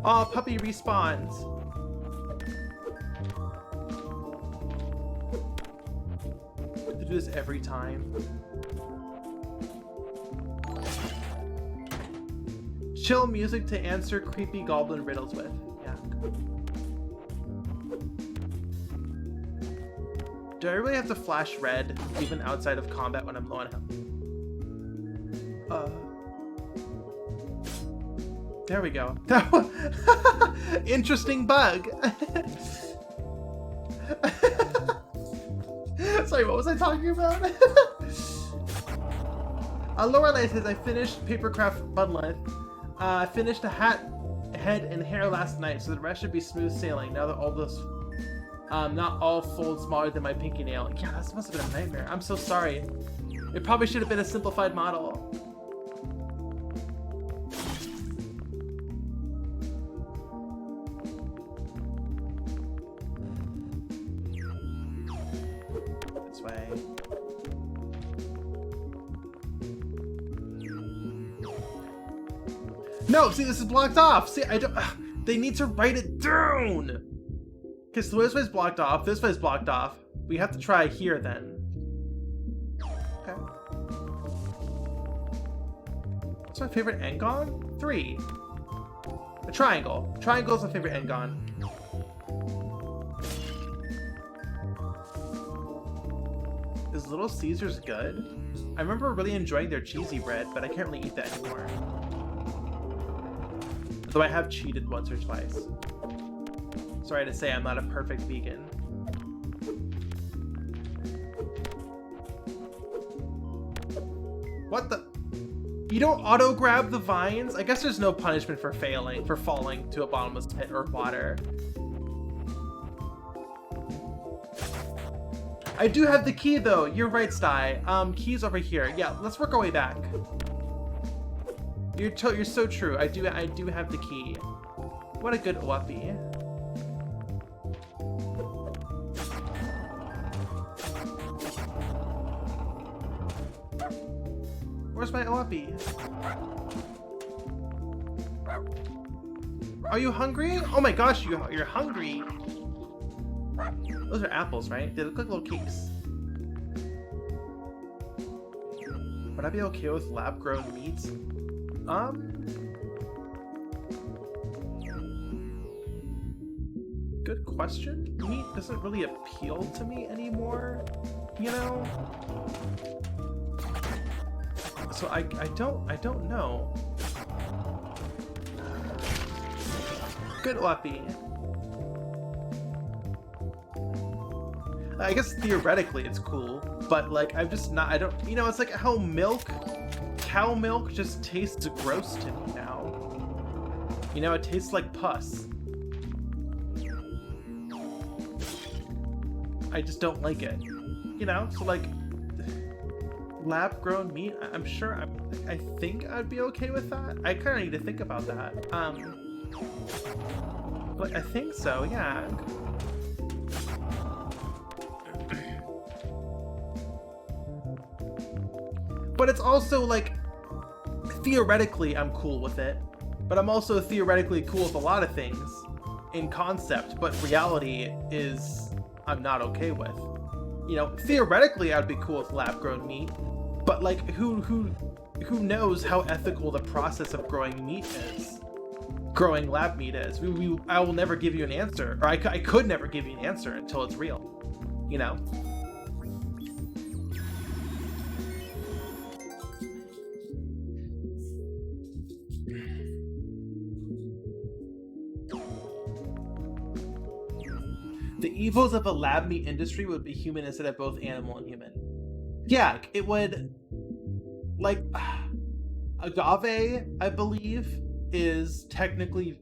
Speaker 1: Oh, puppy respawns. To do this every time. Chill music to answer creepy goblin riddles with. Yeah. Do I really have to flash red even outside of combat when I'm low on health? There we go. Interesting bug. Sorry, what was I talking about? Lorelei says, I finished Papercraft Bundlet. I finished a hat, head, and hair last night, so the rest should be smooth sailing now that all those, not all fold smaller than my pinky nail. Yeah, that must have been a nightmare. I'm so sorry. It probably should have been a simplified model. Way. No, see, this is blocked off. See, I don't. They need to write it down. Okay, so this way's blocked off. This way's blocked off. We have to try here then. Okay. What's my favorite Engon? 3. A triangle. Triangle's my favorite Engon. Is Little Caesars good? I remember really enjoying their cheesy bread, but I can't really eat that anymore. Though I have cheated once or twice. Sorry to say, I'm not a perfect vegan. What the? You don't auto-grab the vines? I guess there's no punishment for falling to a bottomless pit or water. I do have the key though. You're right, Sty. Key's over here. Yeah, let's work our way back. You're so true. I do have the key. What a good Oapi. Where's my Oapi? Are you hungry? Oh my gosh, you're hungry. Those are apples, right? They look like little cakes. Would I be okay with lab-grown meat? Good question. Meat doesn't really appeal to me anymore, you know? So I don't know. Good Wappy. I guess theoretically it's cool, but like I'm just not, you know, it's like how cow milk just tastes gross to me now. You know, it tastes like pus. I just don't like it. You know, so like lab-grown meat, I'm sure I think I'd be okay with that. I kind of need to think about that. But I think so, yeah. But it's also like, theoretically I'm cool with it, but I'm also theoretically cool with a lot of things in concept, but reality is I'm not okay with. You know, theoretically I'd be cool with lab-grown meat, but like who knows how ethical the process of growing meat is? Growing lab meat is. I will never give you an answer, or I could never give you an answer until it's real, you know? The evils of a lab meat industry would be human instead of both animal and human. Yeah, it would, like, agave, I believe, is technically,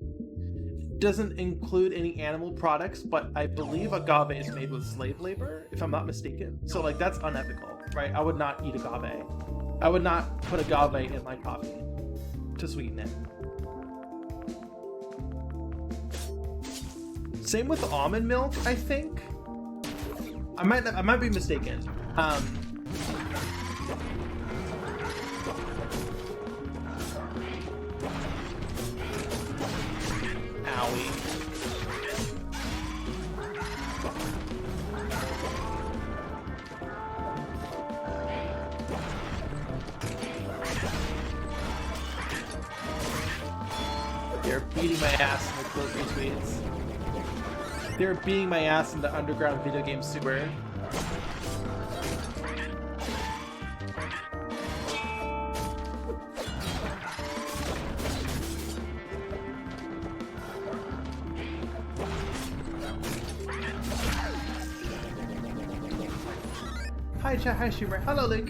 Speaker 1: doesn't include any animal products, but I believe agave is made with slave labor, if I'm not mistaken. So, like, that's unethical, right? I would not eat agave. I would not put agave in my coffee to sweeten it. Same with almond milk, I think. I might be mistaken. Owie. They're beating my ass in the close retweets. They're beating my ass in the underground video game sewer. Hi chat, hi Schumer. Hello Luke.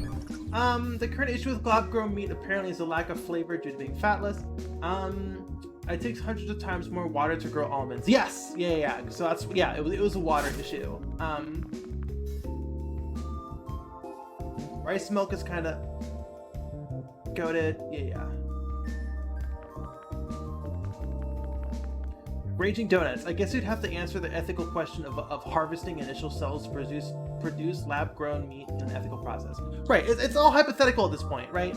Speaker 1: The current issue with lab-grown meat apparently is a lack of flavor due to being fatless. It takes hundreds of times more water to grow almonds. Yes! Yeah. So that's, yeah, it was a water issue. Rice milk is kind of goated. Yeah. Raging Donuts. I guess you'd have to answer the ethical question of harvesting initial cells to produce lab-grown meat in an ethical process. Right, it's all hypothetical at this point, right?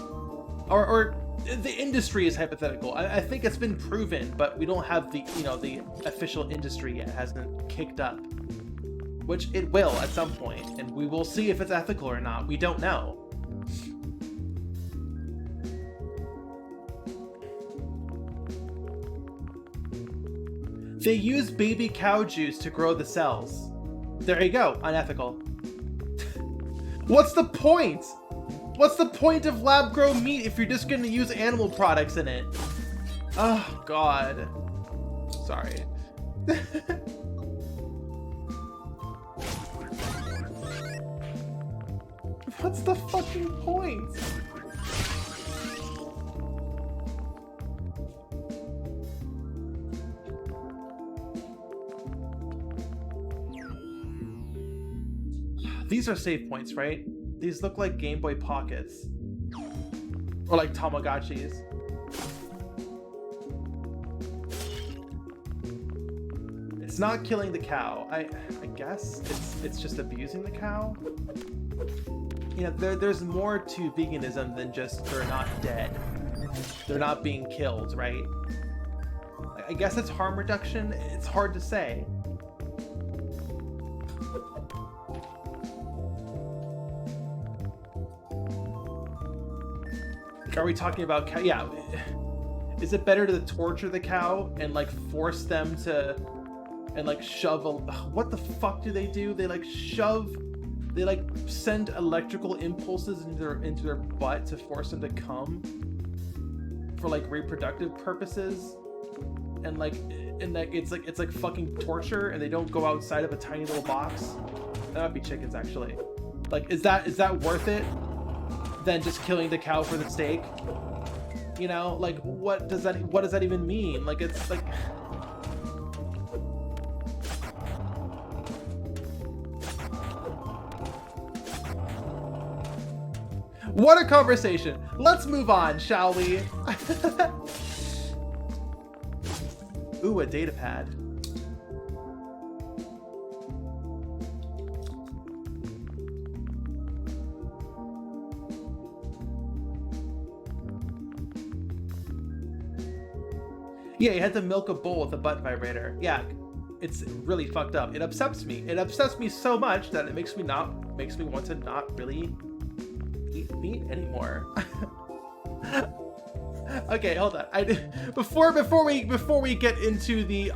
Speaker 1: Or the industry is hypothetical. I think it's been proven, but we don't have the, you know, the official industry yet. It hasn't kicked up, which it will at some point, and we will see if it's ethical or not. We don't know. They use baby cow juice to grow the cells. There you go, unethical. What's the point? What's the point of lab-grown meat if you're just gonna use animal products in it? Oh, God. Sorry. What's the fucking point? These are save points, right? These look like Game Boy Pockets. Or like Tamagotchis. It's not killing the cow. I guess it's just abusing the cow. Yeah, there's more to veganism than just they're not dead. They're not being killed, right? I guess it's harm reduction. It's hard to say. Are we talking about cow? Yeah. Is it better to torture the cow and like force them to and like shove a, what the fuck do they do? They like shove, they like send electrical impulses into their butt to force them to come for like reproductive purposes, and like it's like fucking torture, and they don't go outside of a tiny little box. That would be chickens, actually. Like, is that worth it than just killing the cow for the steak? You know, like what does that even mean? Like, it's like, what a conversation. Let's move on, shall we? Ooh, a data pad. Yeah, you had to milk a bull with a butt vibrator. Yeah, it's really fucked up. It upsets me. It upsets me so much that it makes me want to not really eat meat anymore. Okay, hold on. Before we get into the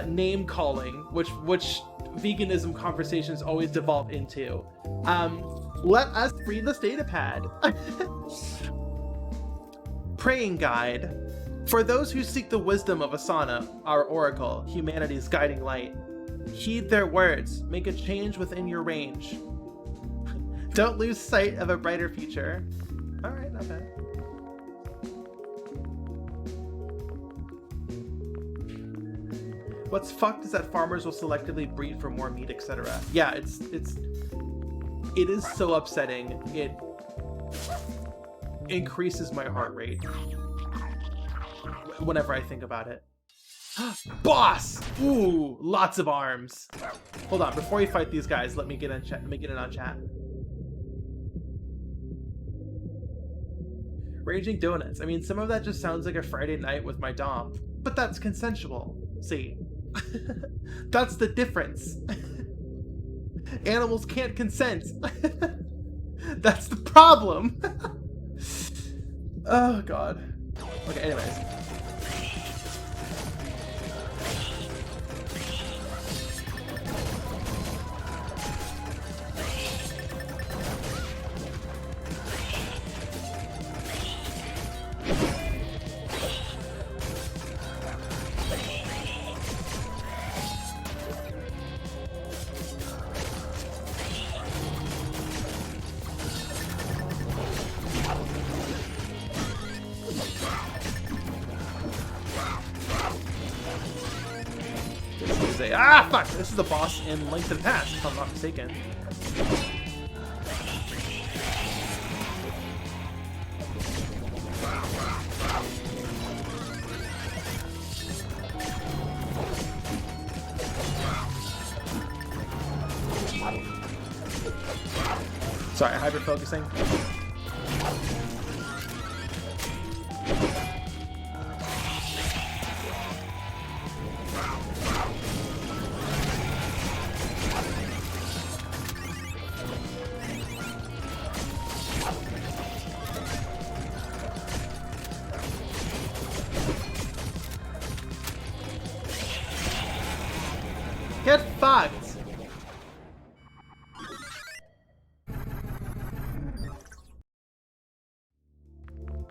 Speaker 1: name calling, which veganism conversations always devolve into, let us read this data pad. Praying guide. For those who seek the wisdom of Asana, our oracle, humanity's guiding light, heed their words, make a change within your range. Don't lose sight of a brighter future. Alright, not bad. What's fucked is that farmers will selectively breed for more meat, etc. Yeah, it is so upsetting. It increases my heart rate whenever I think about it. Boss! Ooh, lots of arms. Hold on, before we fight these guys, let me get in chat. Let me get in on chat. Raging Donuts. I mean, some of that just sounds like a Friday night with my dom, but that's consensual. See, that's the difference. Animals can't consent. That's the problem. Oh god. Okay, anyways. Ah, fuck! This is the boss in Link to the Past, if I'm not mistaken. Sorry, hyper focusing. Get fucked!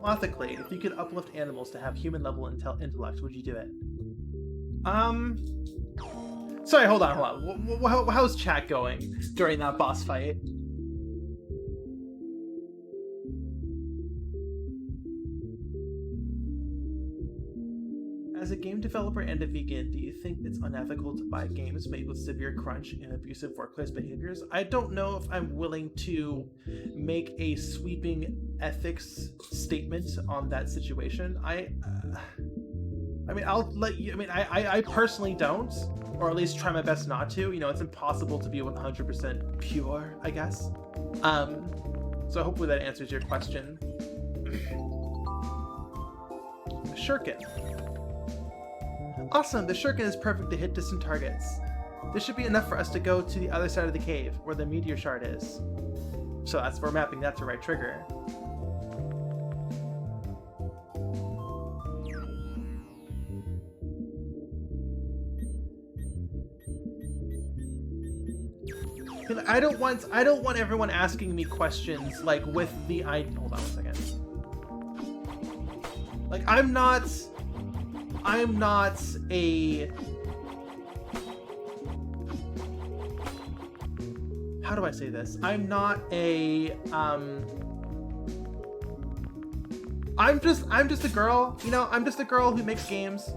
Speaker 1: Ethically, if you could uplift animals to have human-level intellect, would you do it? Sorry, hold on. How's chat going during that boss fight? As a game developer and a vegan, do you think it's unethical to buy games made with severe crunch and abusive workplace behaviors? I don't know if I'm willing to make a sweeping ethics statement on that situation. I mean, I'll let you. I mean, I personally don't, or at least try my best not to. You know, it's impossible to be 100% pure, I guess. So hopefully that answers your question. Shuriken. Awesome, the Shuriken is perfect to hit distant targets. This should be enough for us to go to the other side of the cave, where the meteor shard is. So that's we're mapping that to right trigger. I don't want everyone asking me questions like with the hold on 1 second. Like I'm not a, how do I say this? I'm not a I'm just a girl, you know, I'm just a girl who makes games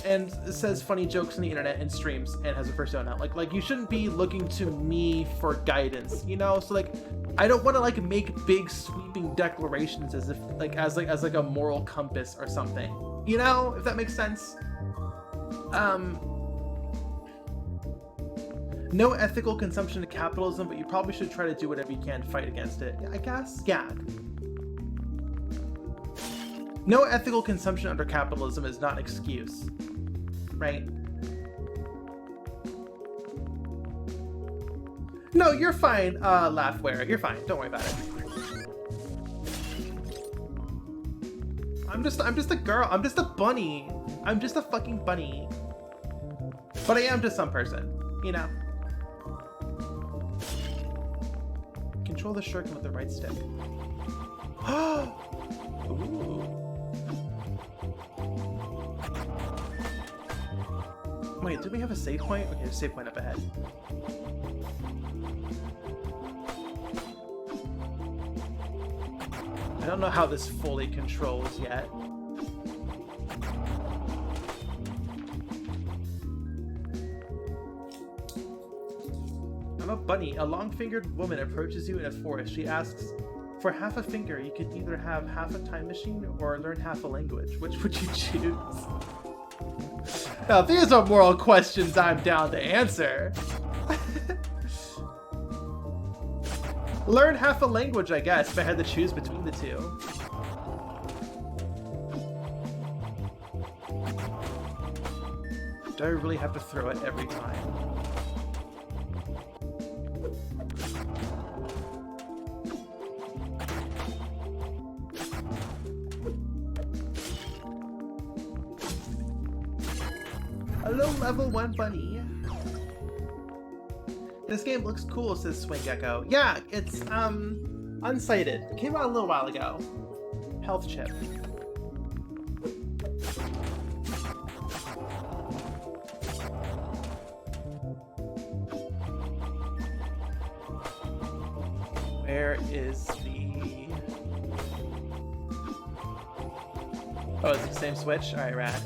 Speaker 1: and says funny jokes on the internet and streams and has a persona. Like you shouldn't be looking to me for guidance, you know? So like I don't want to like make big sweeping declarations as if as a moral compass or something. You know, if that makes sense. No ethical consumption of capitalism, but you probably should try to do whatever you can to fight against it. I guess? Yeah. No ethical consumption under capitalism is not an excuse. Right? No, you're fine, Laughware. You're fine. Don't worry about it. I'm just a girl. I'm just a bunny. I'm just a fucking bunny. But I am just some person, you know. Control the shuriken with the right stick. Ooh. Wait, do we have a save point? Okay, save point up ahead. I don't know how this fully controls yet. I'm a bunny. A long-fingered woman approaches you in a forest. She asks, for half a finger, you could either have half a time machine or learn half a language. Which would you choose? Now, these are moral questions I'm down to answer. Learn half a language, I guess, if I had to choose between the two. Do I really have to throw it every time? Hello, level 1 bunny. This game looks cool, says Swing Gecko. Yeah, it's, Unsighted. It came out a little while ago. Health chip. Where is the... Oh, is it the same Switch? Alright, rad.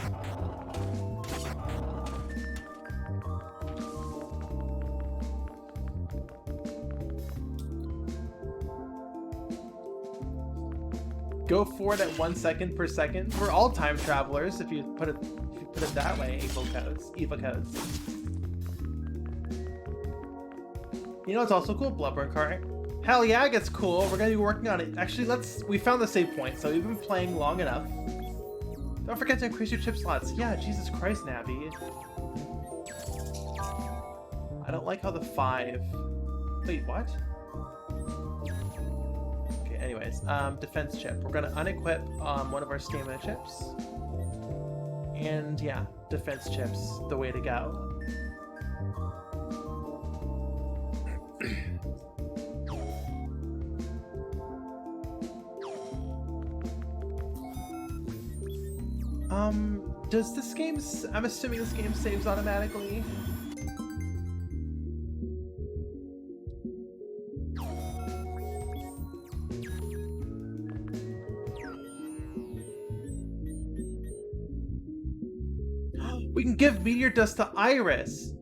Speaker 1: Go forward at 1 second per second. We're all time travelers if you put it that way. Evil codes. You know what's also cool? BBKart. Hell yeah, it gets cool. We're gonna be working on it. Actually, we found the save point, so we've been playing long enough. Don't forget to increase your chip slots. Yeah, Jesus Christ, Navi. I don't like how the 5... Wait, what? Okay, anyways, defense chip. We're gonna unequip one of our stamina chips. And yeah, defense chips, the way to go. Does this game... I'm assuming this game saves automatically. We can give meteor dust to Iris.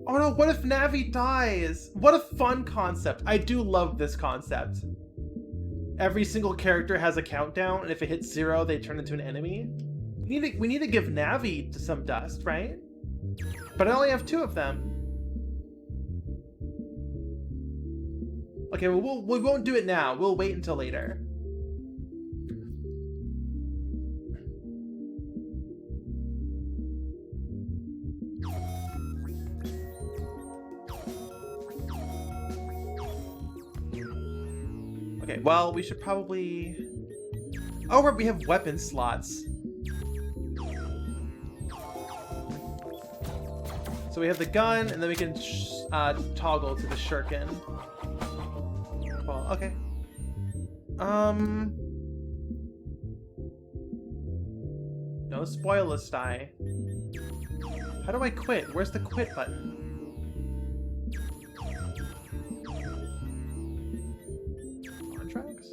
Speaker 1: Oh no, what if Navi dies? What a fun concept. I do love this concept. Every single character has a countdown, and if it hits 0, they turn into an enemy. We need to give Navi to some dust, right? But I only have 2 of them. Okay, well, we won't do it now. We'll wait until later. Okay, well, we should probably... Oh, we have weapon slots. So we have the gun, and then we can toggle to the shuriken. Well, okay. No spoilers die. How do I quit? Where's the quit button? Contracts?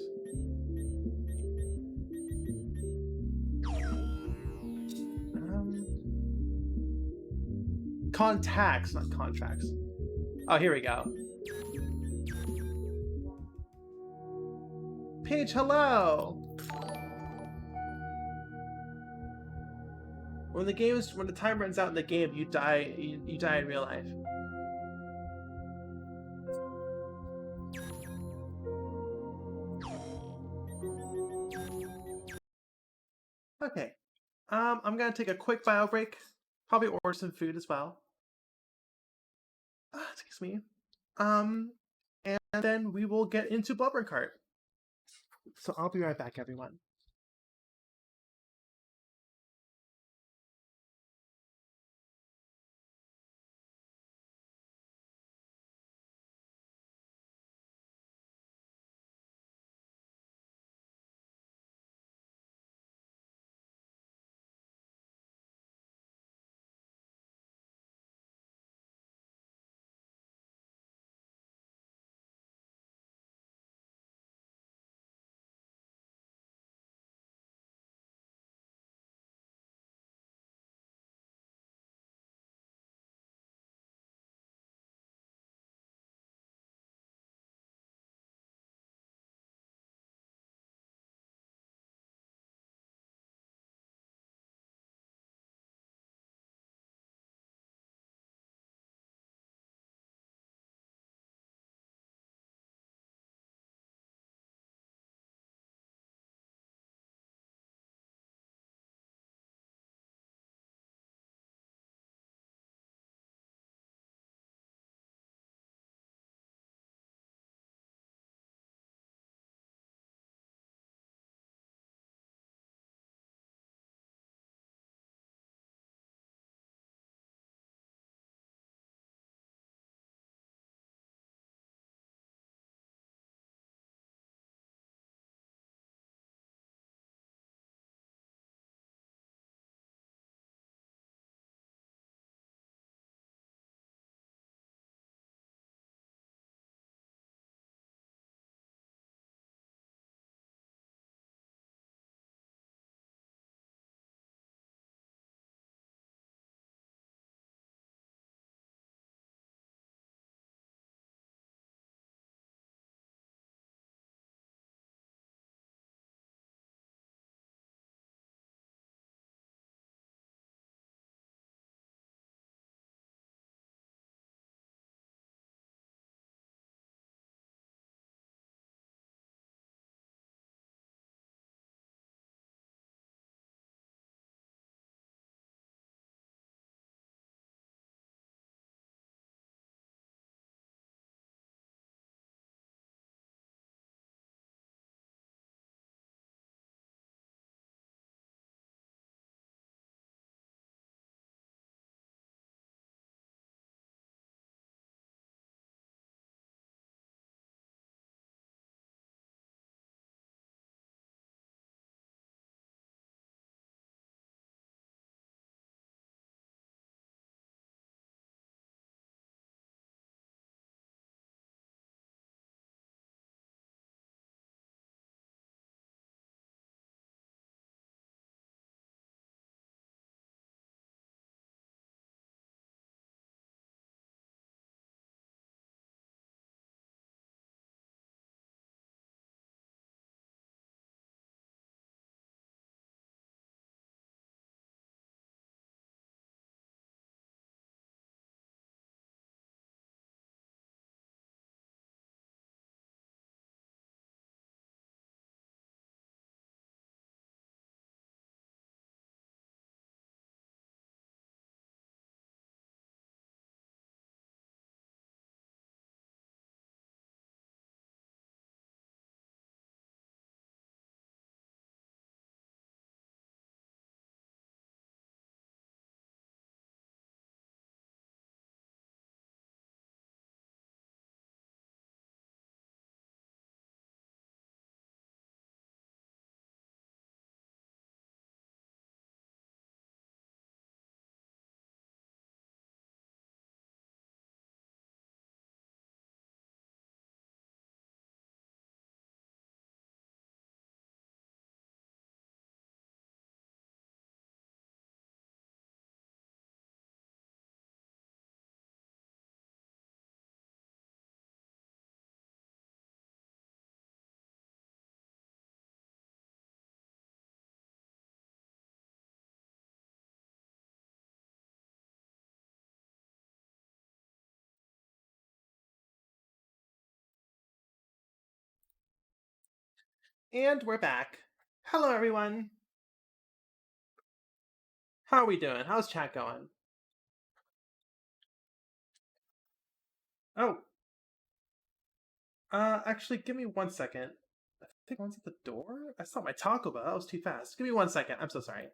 Speaker 1: Contacts, not contracts. Oh, here we go. Paige, hello! When the time runs out in the game, you die in real life. Okay. I'm gonna take a quick bio break. Probably order some food as well. Excuse me. And then we will get into BBKart. So I'll be right back, everyone. And we're back. Hello, everyone. How are we doing? How's chat going? Oh, actually, give me 1 second. I think one's at the door. I saw my Taco Bell. That was too fast. Give me 1 second. I'm so sorry.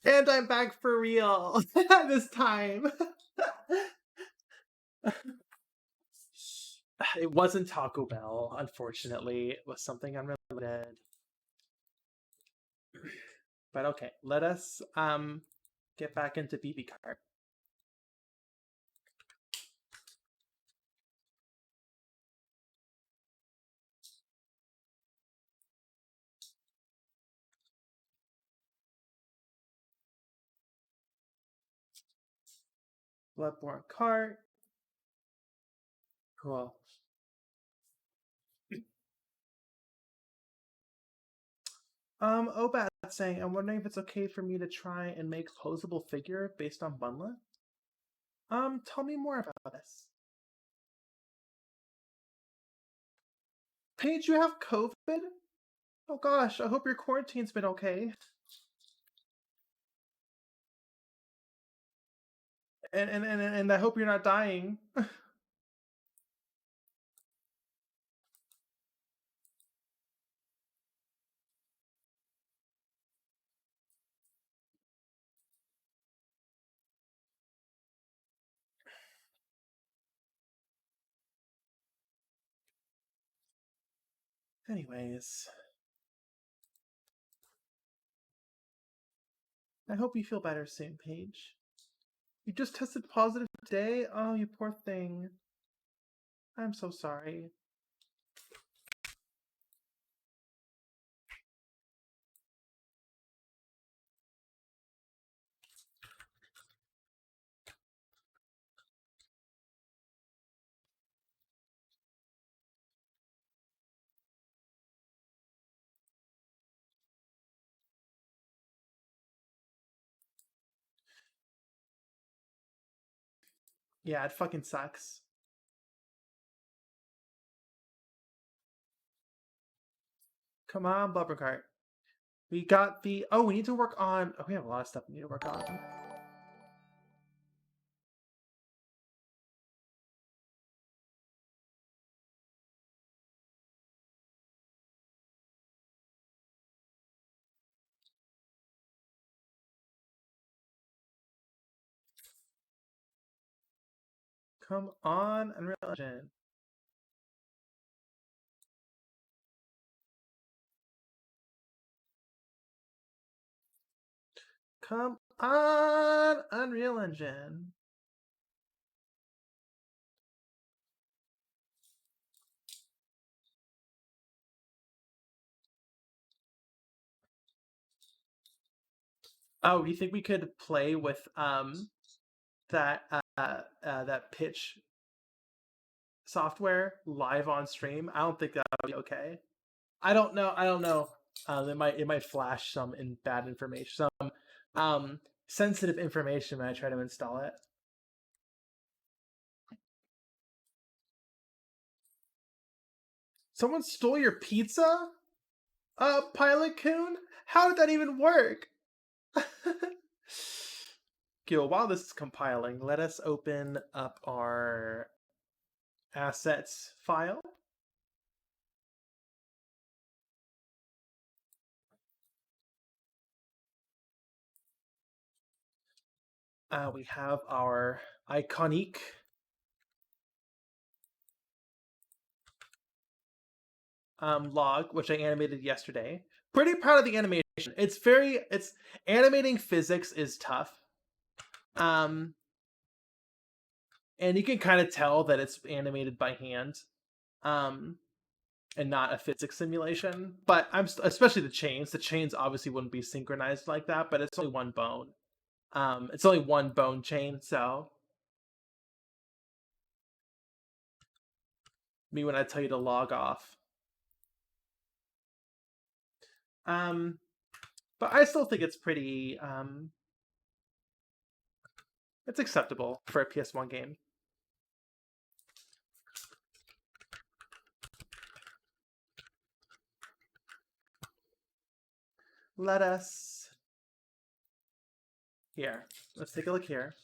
Speaker 1: And I'm back for real this time. It wasn't Taco Bell, unfortunately. It was something unrelated. But okay, let us get back into BBKart. Bloodborne cart. Cool. Obat saying, I'm wondering if it's okay for me to try and make a closable figure based on Bunlet. Tell me more about this. Paige, you have COVID? Oh gosh, I hope your quarantine's been okay. And I hope you're not dying. Anyways, I hope you feel better soon, Paige. You just tested positive today? Oh, you poor thing. I'm so sorry. Yeah, it fucking sucks. Come on, BBKart. We got the... Oh, we need to work on... Oh, we have a lot of stuff we need to work on. Come on, Unreal Engine. Come on, Unreal Engine. Oh, do you think we could play with that that pitch software live on stream? I don't think that would be okay. I don't know. I don't know. It might flash some bad information, some sensitive information when I try to install it. Someone stole your pizza? Pilot Coon? How did that even work? Gil, while this is compiling, let us open up our assets file. We have our iconic log, which I animated yesterday. Pretty proud of the animation. It's animating physics is tough. Um, and you can kind of tell that it's animated by hand. Um, and not a physics simulation. But especially the chains. The chains obviously wouldn't be synchronized like that, but it's only one bone. It's only one bone chain, so me when I tell you to log off. But I still think it's pretty it's acceptable for a PS1 game. Let us here. Let's take a look here.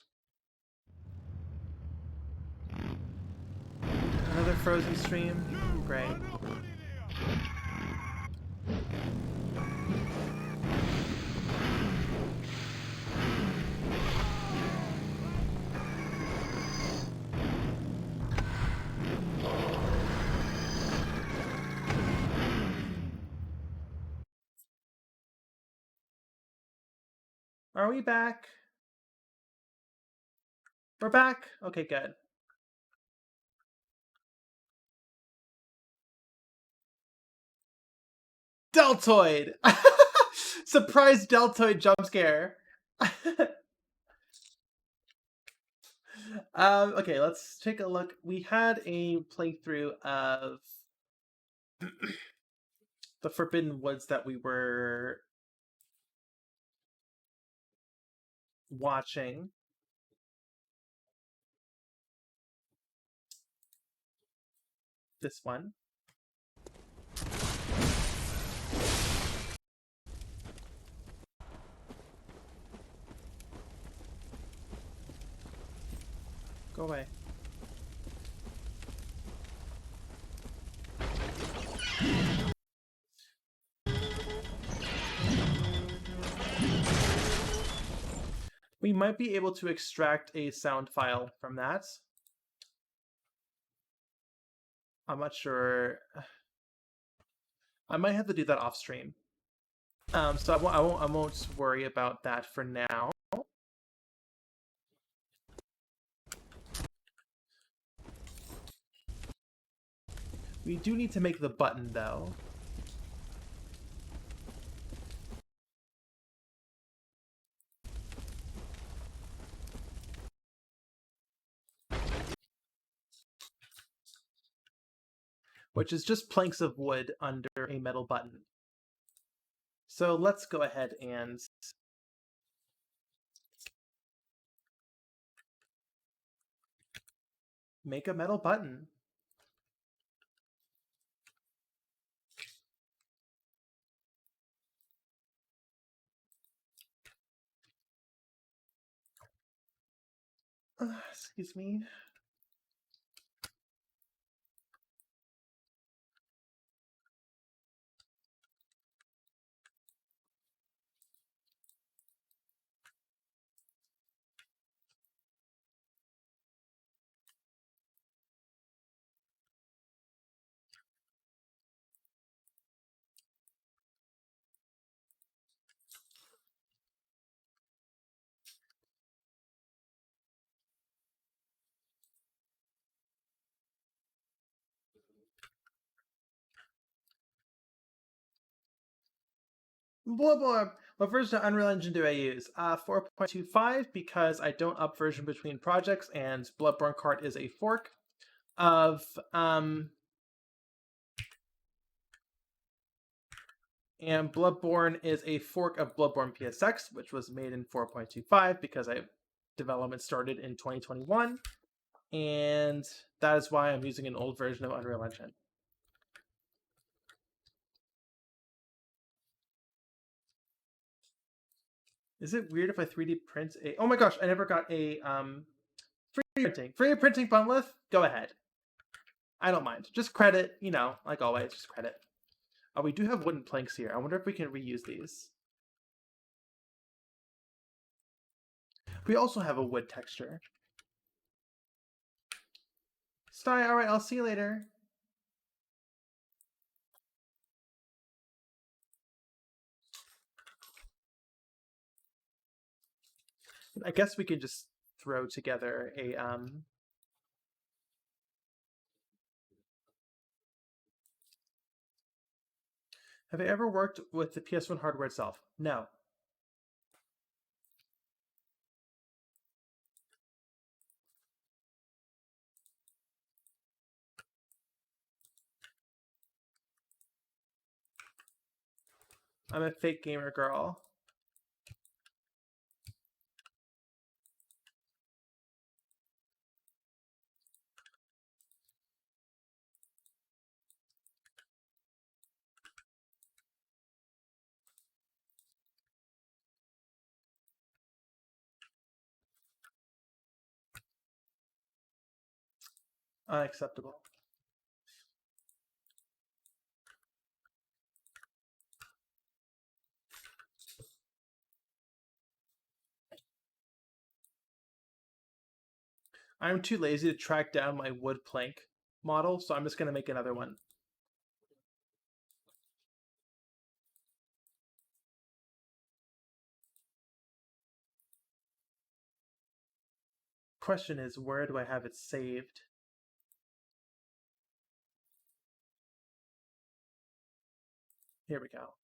Speaker 1: Another Frozen stream. Great. Are we back? We're back? Okay, good. Deltoid! Surprise Deltoid jump scare. Okay, let's take a look. We had a playthrough of the Forbidden Woods that we were watching. This one. Go away. We might be able to extract a sound file from that. I'm not sure. I might have to do that off stream. So I won't worry about that for now. We do need to make the button though. Which is just planks of wood under a metal button. So let's go ahead and make a metal button. Excuse me. Blah blah. What version of Unreal Engine do I use? 4.25 because I don't up version between projects, and BBKart is a fork of and Bloodborne is a fork of Bloodborne PSX, which was made in 4.25 because development started in 2021, and that is why I'm using an old version of Unreal Engine. Is it weird if I 3D print a... Oh my gosh, I never got a 3D printing. 3D printing Bunlith? Go ahead. I don't mind. Just credit, you know, like always, just credit. Oh, we do have wooden planks here. I wonder if we can reuse these. We also have a wood texture. Sty, alright, I'll see you later. I guess we could just throw together a Have I ever worked with the PS1 hardware itself? No. I'm a fake gamer girl. Unacceptable. I'm too lazy to track down my wood plank model, so I'm just going to make another one. Question is, where do I have it saved? Here we go.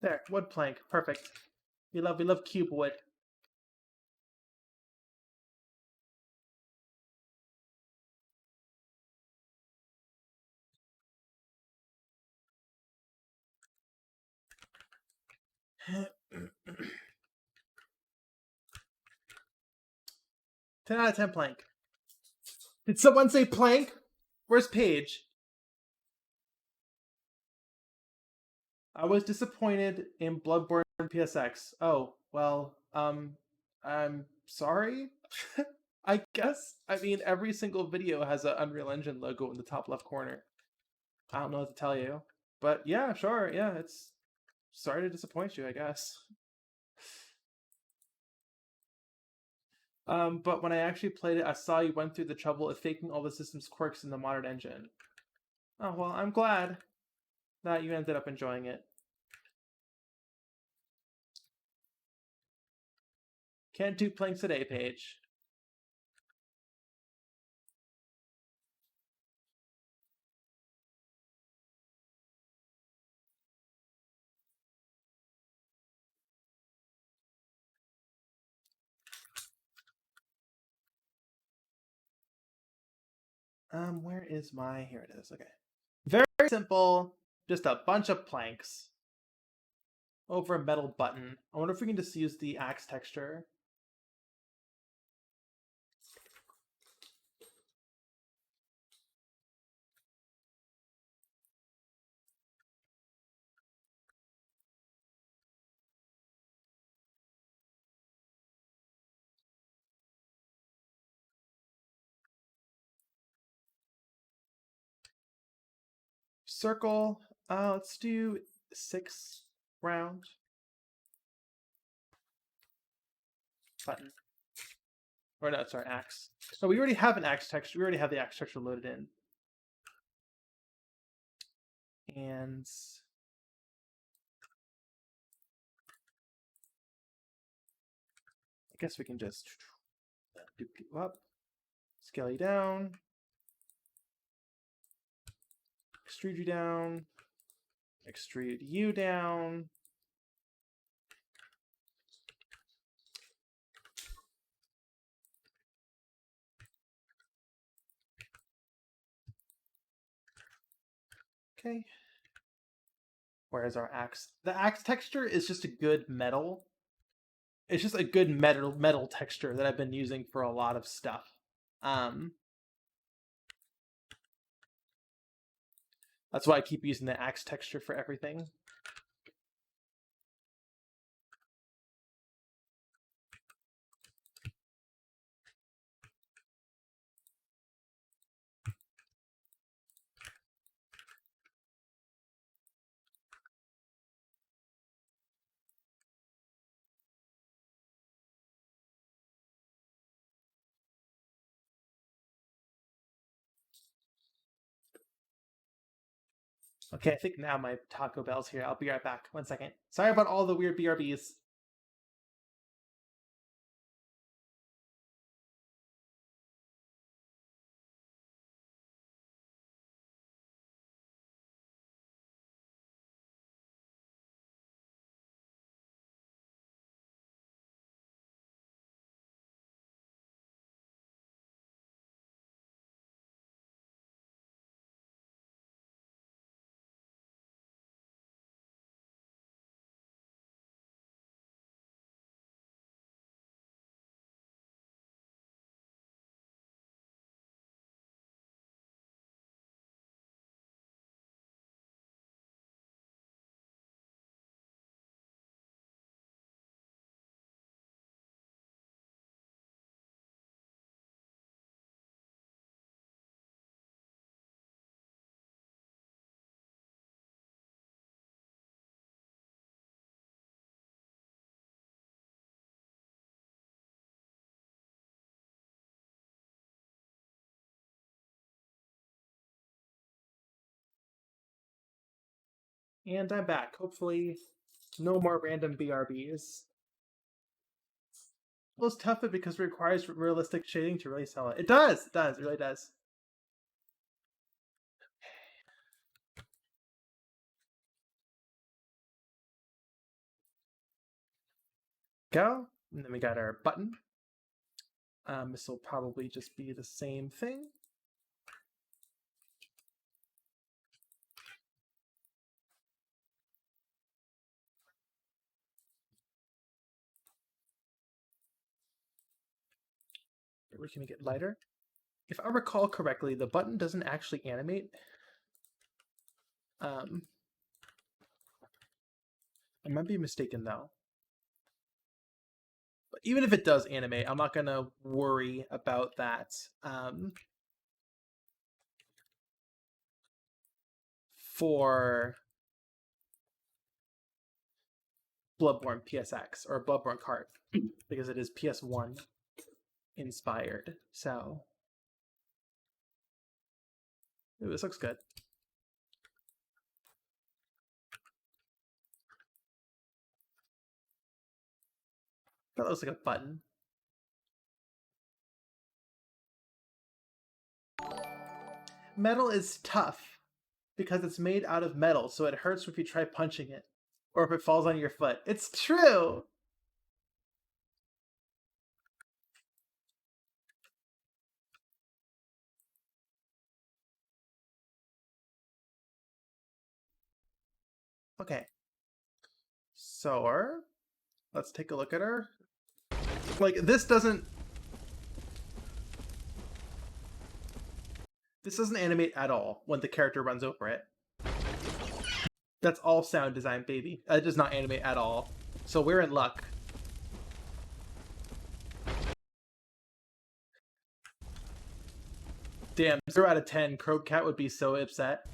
Speaker 1: There, wood plank, perfect. We love cube wood. Ten out of 10 plank. Did someone say plank? Where's Paige? I was disappointed in Bloodborne PSX. Oh, well, I'm sorry. I guess. I mean, every single video has an Unreal Engine logo in the top left corner. I don't know what to tell you. But yeah, sure. Yeah, it's sorry to disappoint you, I guess. But when I actually played it, I saw you went through the trouble of faking all the system's quirks in the modern engine. Oh, well, I'm glad that you ended up enjoying it. Can't do planks today, Paige. Where is my... Here it is. Okay. Very simple. Just a bunch of planks over a metal button. I wonder if we can just use the axe texture. Circle. Let's do 6 round. Button. Or no, sorry, axe. No, we already have an axe texture. We already have the axe texture loaded in. And I guess we can just duplicate you up, scale you down, extrude you down, extrude you down. Okay. Whereas our axe, the axe texture is just a good metal. It's just a good metal texture that I've been using for a lot of stuff. That's why I keep using the axe texture for everything. Okay, I think now my Taco Bell's here. I'll be right back. 1 second. Sorry about all the weird BRBs. And I'm back. Hopefully, no more random BRBs. Well, it's tougher because it requires realistic shading to really sell it. It does! It does. It really does. Go. And then we got our button. This will probably just be the same thing. We're going to get lighter. If I recall correctly, the button doesn't actually animate. I might be mistaken though. But even if it does animate, I'm not going to worry about that. For Bloodborne PSX or Bloodborne Kart, because it is PS1 inspired. So, ooh, this looks good. That looks like a button. Metal is tough because it's made out of metal, so it hurts if you try punching it or if it falls on your foot. It's true. Okay. So, let's take a look at her. Like, this doesn't animate at all when the character runs over it. That's all sound design, baby. It does not animate at all. So we're in luck. Damn, 0 out of 10. Croagcat would be so upset.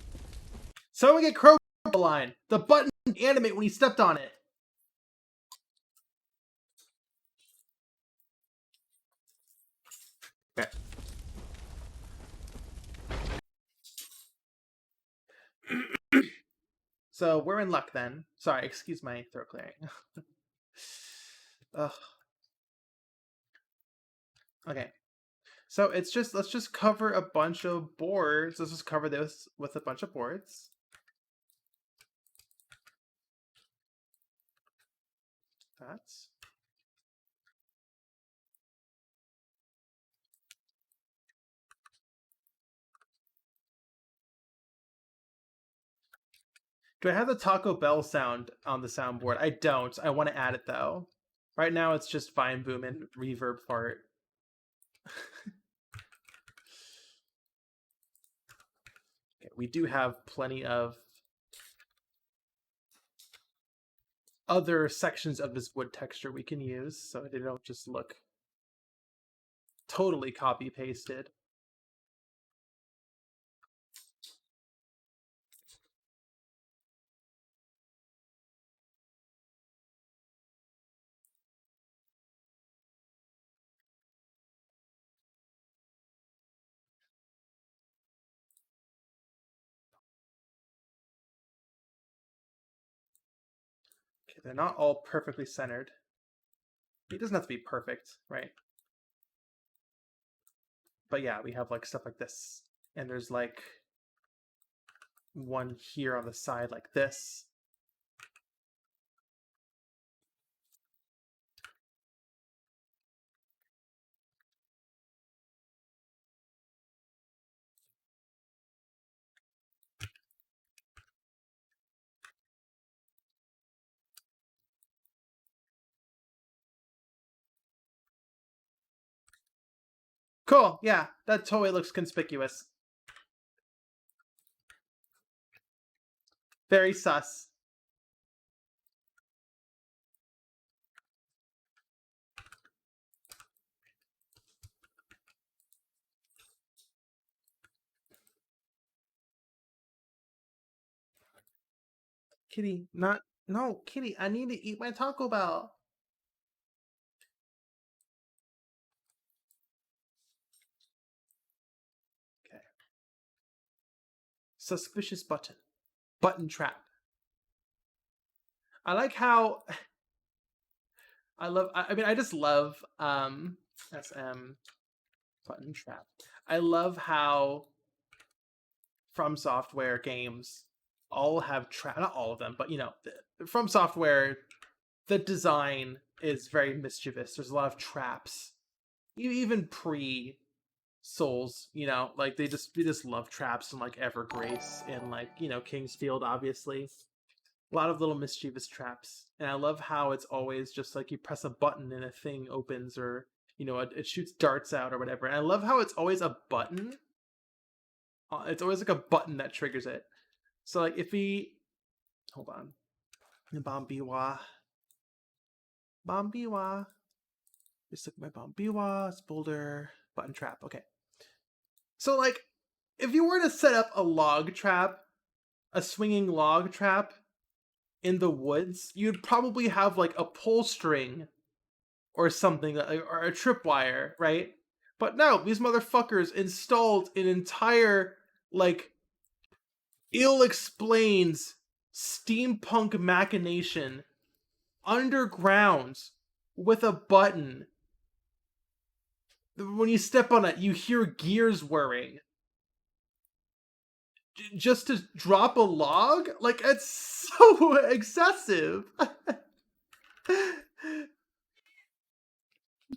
Speaker 1: Someone get Croagcat on the line. The button didn't animate when he stepped on it. Okay. So we're in luck then. Sorry, excuse my throat clearing. Ugh. Okay. So it's just, let's just cover a bunch of boards. Let's just cover this with a bunch of boards. That's. Do I have the Taco Bell sound on the soundboard? I don't. I want to add it though. Right now it's just Vine Boom and Reverb Fart. we do have plenty of other sections of this wood texture we can use, so they don't just look totally copy pasted. Okay, they're not all perfectly centered. It doesn't have to be perfect, right? But yeah, we have like stuff like this, and there's like one here on the side like this. Cool, yeah, that totally looks conspicuous. Very sus. Kitty, not no, Kitty, I need to eat my Taco Bell. Okay. Suspicious button. Button trap. I like how I just love SM button trap. I love how From Software games all have trap, not all of them, but you know, From Software, the design is very mischievous. There's a lot of traps. Even pre Souls, you know, like they just love traps and like Evergrace and like, you know, Kingsfield, obviously. A lot of little mischievous traps. And I love how it's always just like you press a button and a thing opens, or, you know, it shoots darts out or whatever. And I love how it's always a button. It's always like a button that triggers it. So like if we hold on. Bombiwa. Bombiwa. Just look at my Bombiwa, it's boulder, button trap. Okay. So like if you were to set up a log trap, a swinging log trap in the woods, you'd probably have like a pull string or something, or a tripwire, right? But no, these motherfuckers installed an entire, like, ill explains steampunk machination underground with a button. When you step on it, you hear gears whirring. Just to drop a log? Like, it's so excessive.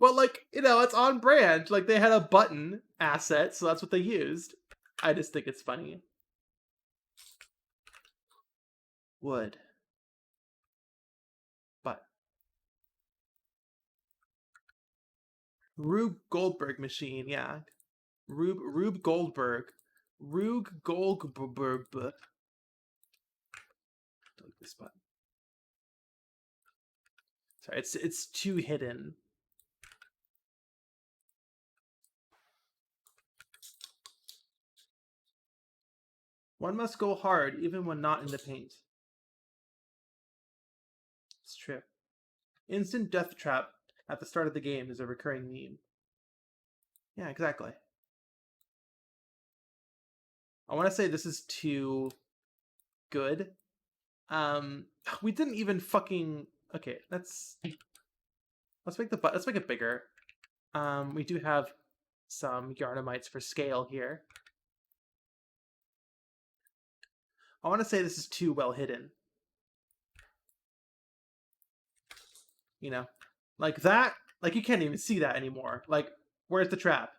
Speaker 1: But like, you know, it's on brand. Like they had a button asset, so that's what they used. I just think it's funny. Wood. But Rube Goldberg machine, yeah. Rube Goldberg. Rube Goldberg. Delete this button. Sorry, it's too hidden. One must go hard even when not in the paint. It's true. Instant death trap at the start of the game is a recurring meme. Yeah, exactly. I want to say this is too good. We didn't even fucking. Okay, let's make let's make it bigger. We do have some Yarnamites for scale here. I want to say this is too well hidden. You know, like that. Like you can't even see that anymore. Like, where's the trap?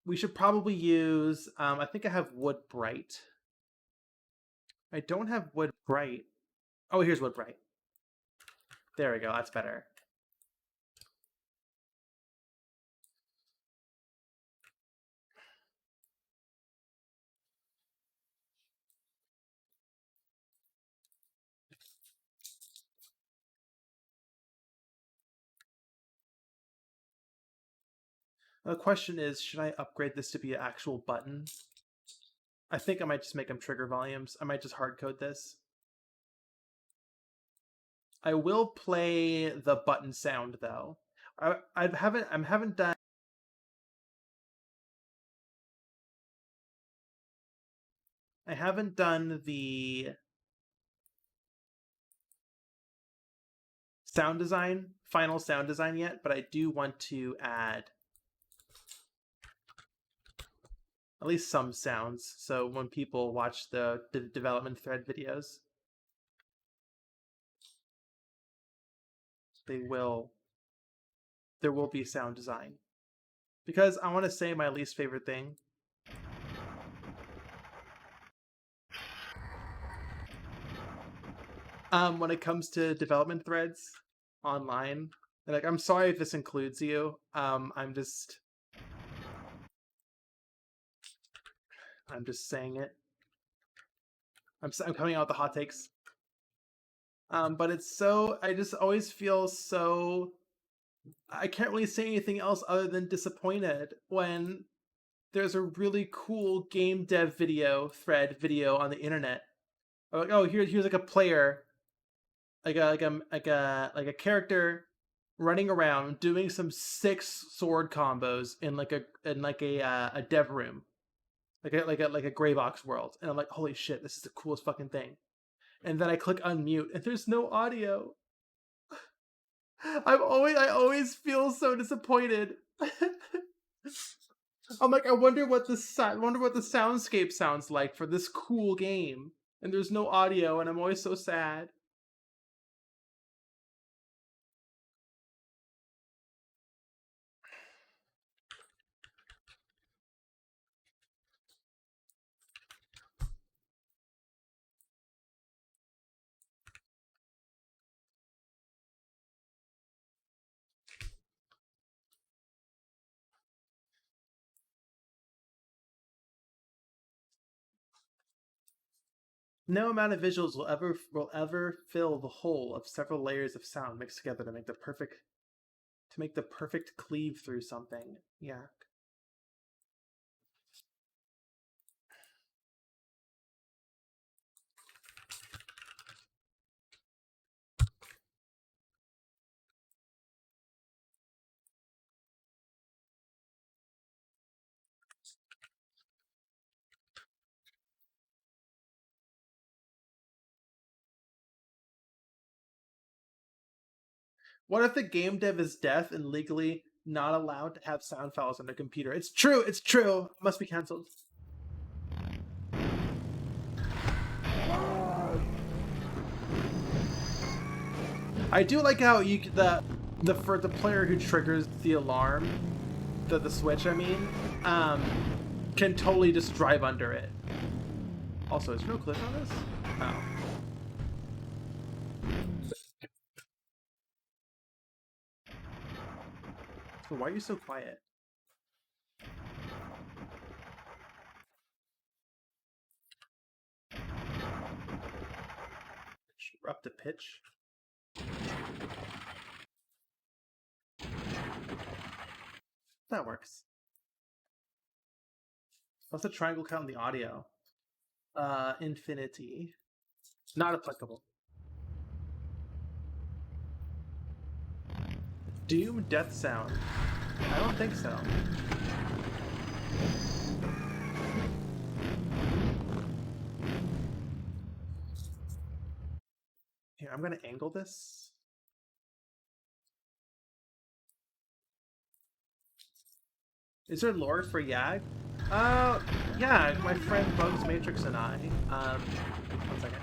Speaker 1: We should probably use. I think I have wood bright. I don't have wood bright. Oh, here's wood bright. There we go. That's better. The question is, should I upgrade this to be an actual button? I think I might just make them trigger volumes. I might just hard code this. I will play the button sound though. I haven't done the final sound design yet, but I do want to add at least some sounds. So when people watch the development thread videos, there will be sound design. Because I want to say my least favorite thing. When it comes to development threads online, like, I'm sorry if this includes you. I'm just saying it. I'm coming out with the hot takes. But it's so, I just always feel so, I can't really say anything else other than disappointed when there's a really cool game dev video on the internet. Like, oh, here's like a player, like a character running around doing some 6 sword combos in a dev room, like a gray box world, and I'm like, holy shit, this is the coolest fucking thing. And then I click unmute, and there's no audio. I always feel so disappointed. I'm like, I wonder what the soundscape sounds like for this cool game, and there's no audio, and I'm always so sad. No amount of visuals will ever fill the whole of several layers of sound mixed together to make the perfect cleave through something. Yeah. What if the game dev is deaf and legally not allowed to have sound files on their computer? It's true. It's true. Must be canceled. I do like how for the player who triggers the alarm, the switch, I mean, can totally just drive under it. Also, is there no clip on this? Oh. So why are you so quiet? We're up to pitch. That works. What's the triangle count in the audio? Infinity. Not applicable. Doom death sound. I don't think so. Here, I'm gonna angle this. Is there lore for Yag? Yeah, my friend Bugs Matrix and I. 1 second.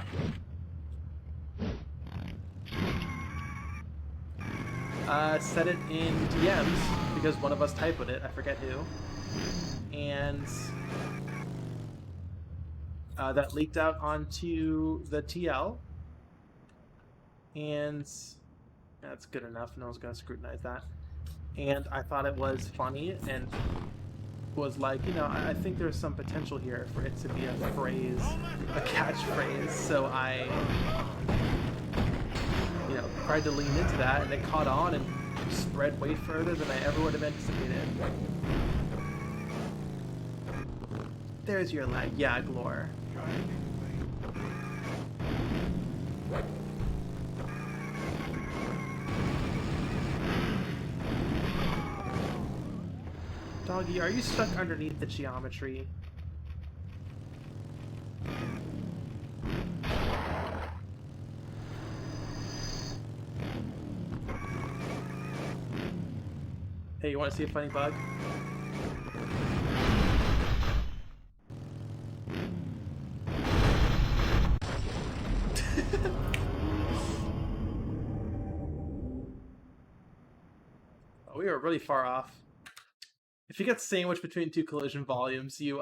Speaker 1: Set it in DMs because one of us typed it, I forget who. And that leaked out onto the TL. And that's good enough. No one's gonna scrutinize that. And I thought it was funny and was like, you know, I think there's some potential here for it to be a phrase, a catchphrase. So I, you know, tried to lean into that, and it caught on, and spread way further than I ever would have anticipated. There's your lag. Yeah, Glor. Doggy, are you stuck underneath the geometry? Hey, you want to see a funny bug? Oh, we were really far off. If you get sandwiched between two collision volumes, you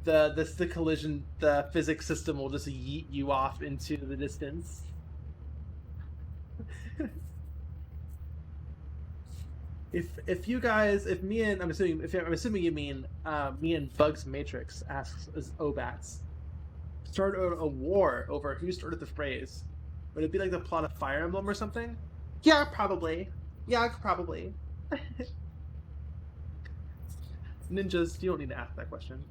Speaker 1: the collision, the physics system will just yeet you off into the distance. If you guys, if me and I'm assuming you mean me and Bugs Matrix asks as Obats start a war over who started the phrase, would it be like the plot of Fire Emblem or something? Yeah, probably. Yeah, probably. Ninjas, you don't need to ask that question.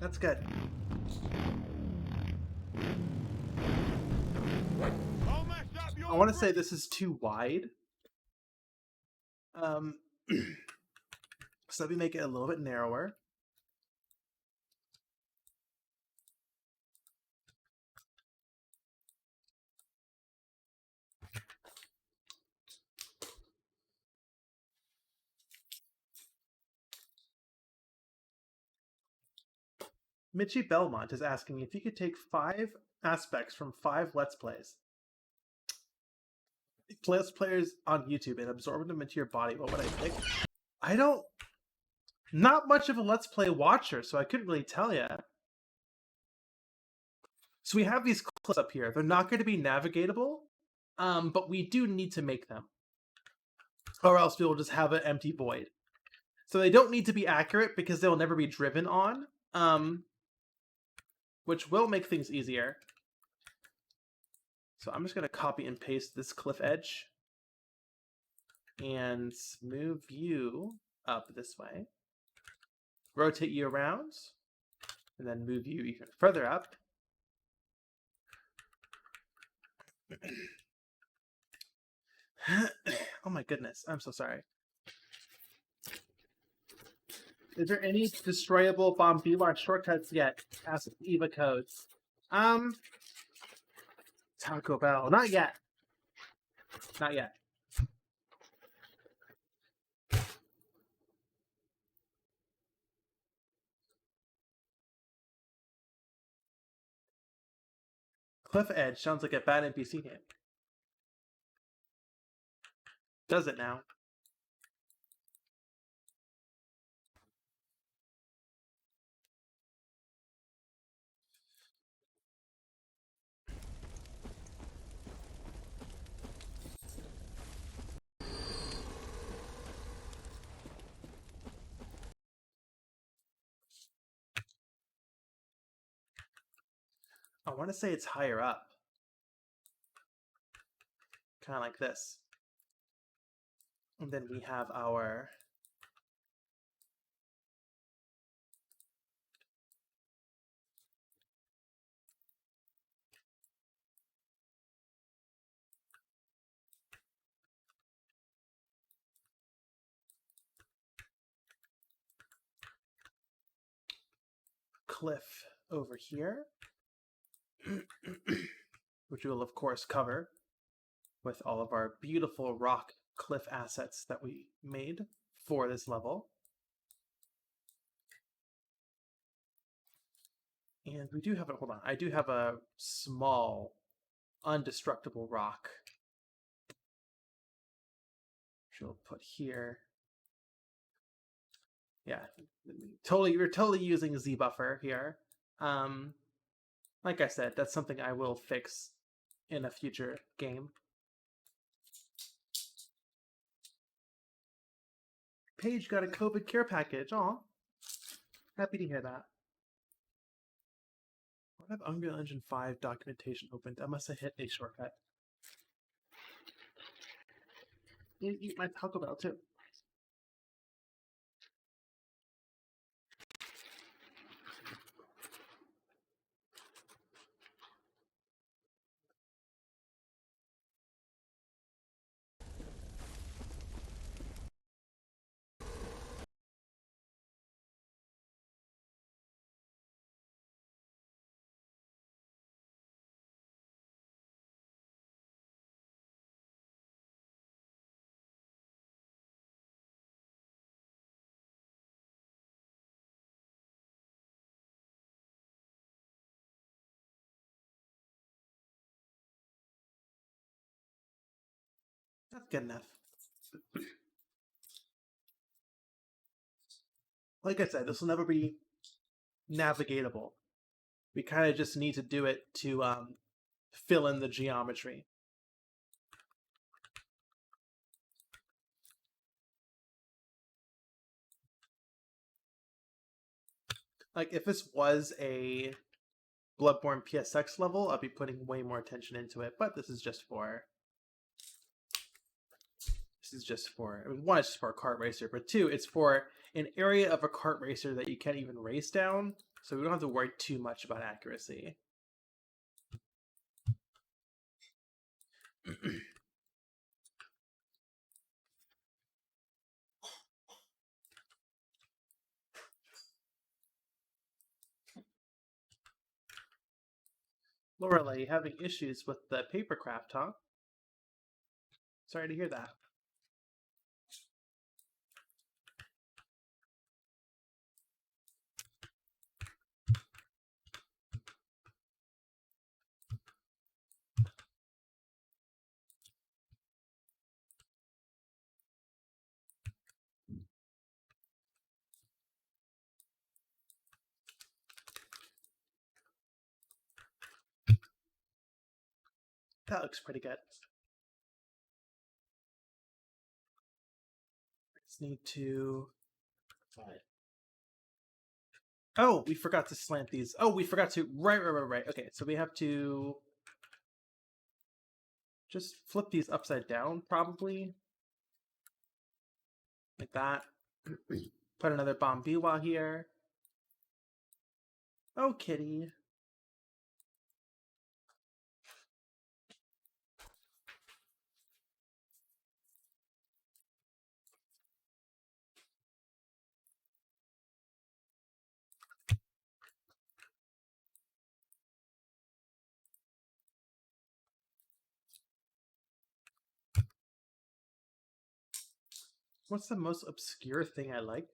Speaker 1: That's good. I want to say this is too wide. So let me make it a little bit narrower. Mitchie Belmont is asking if you could take 5 aspects from 5 Let's Plays. Let's Players on YouTube and absorb them into your body. What would I pick? I don't... Not much of a Let's Play watcher, so I couldn't really tell you. So we have these clips up here. They're not going to be navigatable, but we do need to make them. Or else we will just have an empty void. So they don't need to be accurate because they'll never be driven on, which will make things easier. So I'm just going to copy and paste this cliff edge and move you up this way. Rotate you around, and then move you even further up. Oh my goodness, I'm so sorry. Is there any destroyable bomb BBKart shortcuts yet? Ask Eva Codes. Taco Bell. Not yet. Not yet. Cliff Edge sounds like a bad NPC name. Does it now? I want to say it's higher up. Kind of like this. And then we have our... cliff over here, which we will of course cover with all of our beautiful rock cliff assets that we made for this level. And we do have hold on, I do have a small undestructible rock which we'll put here. Yeah, we're totally using Z buffer here. Like I said, that's something I will fix in a future game. Paige got a COVID care package. Aw. Happy to hear that. I have Unreal Engine 5 documentation opened. I must have hit a shortcut. You eat my Taco Bell too. That's good enough. Like I said, this will never be navigatable. We kind of just need to do it to fill in the geometry. Like, if this was a Bloodborne PSX level, I'd be putting way more attention into it, but this is just for... I mean, one, it's just for a kart racer, but two, it's for an area of a kart racer that you can't even race down, so we don't have to worry too much about accuracy. Lorelei, having issues with the paper craft, huh? Sorry to hear that. That looks pretty good. Just need to... Oh, we forgot to slant these. Oh, we forgot to... Right. Okay, so we have to... just flip these upside down, probably. Like that. Put another Bombiwa here. Oh, kitty. What's the most obscure thing I like?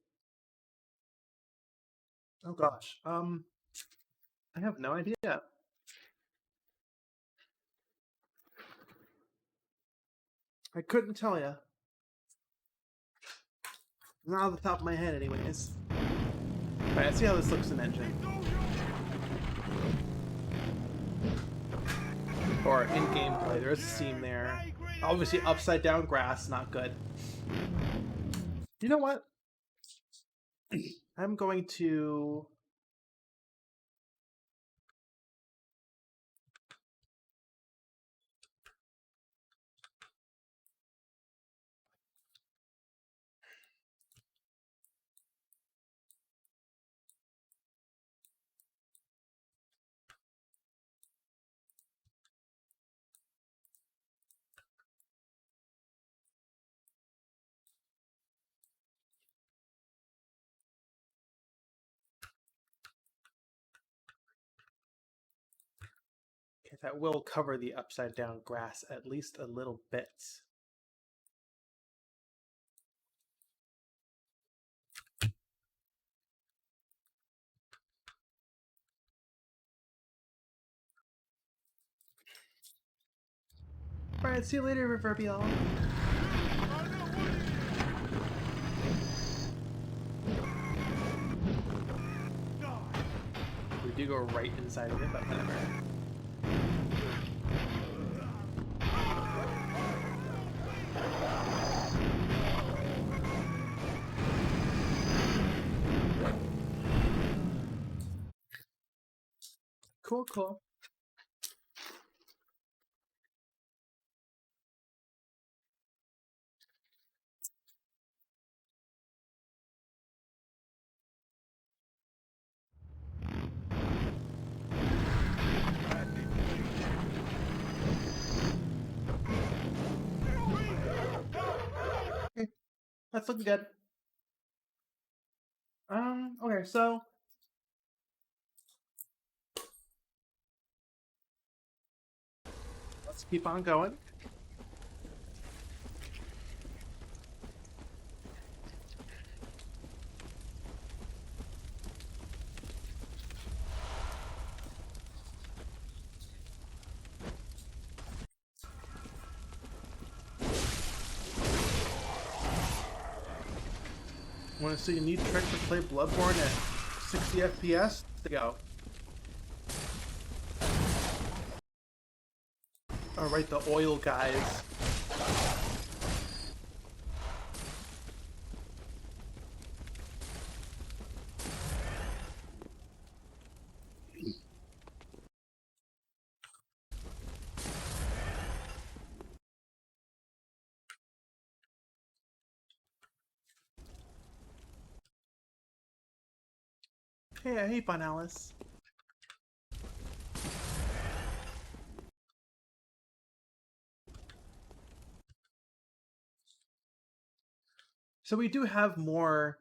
Speaker 1: Oh gosh. I have no idea. I couldn't tell you. Not off the top of my head, anyways. Alright, let's see how this looks in engine. Or in gameplay, there is a seam there. Obviously, upside down grass, not good. You know what? I'm going to... Okay, that will cover the upside down grass at least a little bit. Alright, see you later, Reverbial. We do go right inside of it, but whatever. Cool, cool. Okay, that's looking good. Okay, so let's keep on going. Want to see a neat trick to play Bloodborne at 60 FPS? To go. Alright, the oil guys. Hey, Fun Alice. So we do have more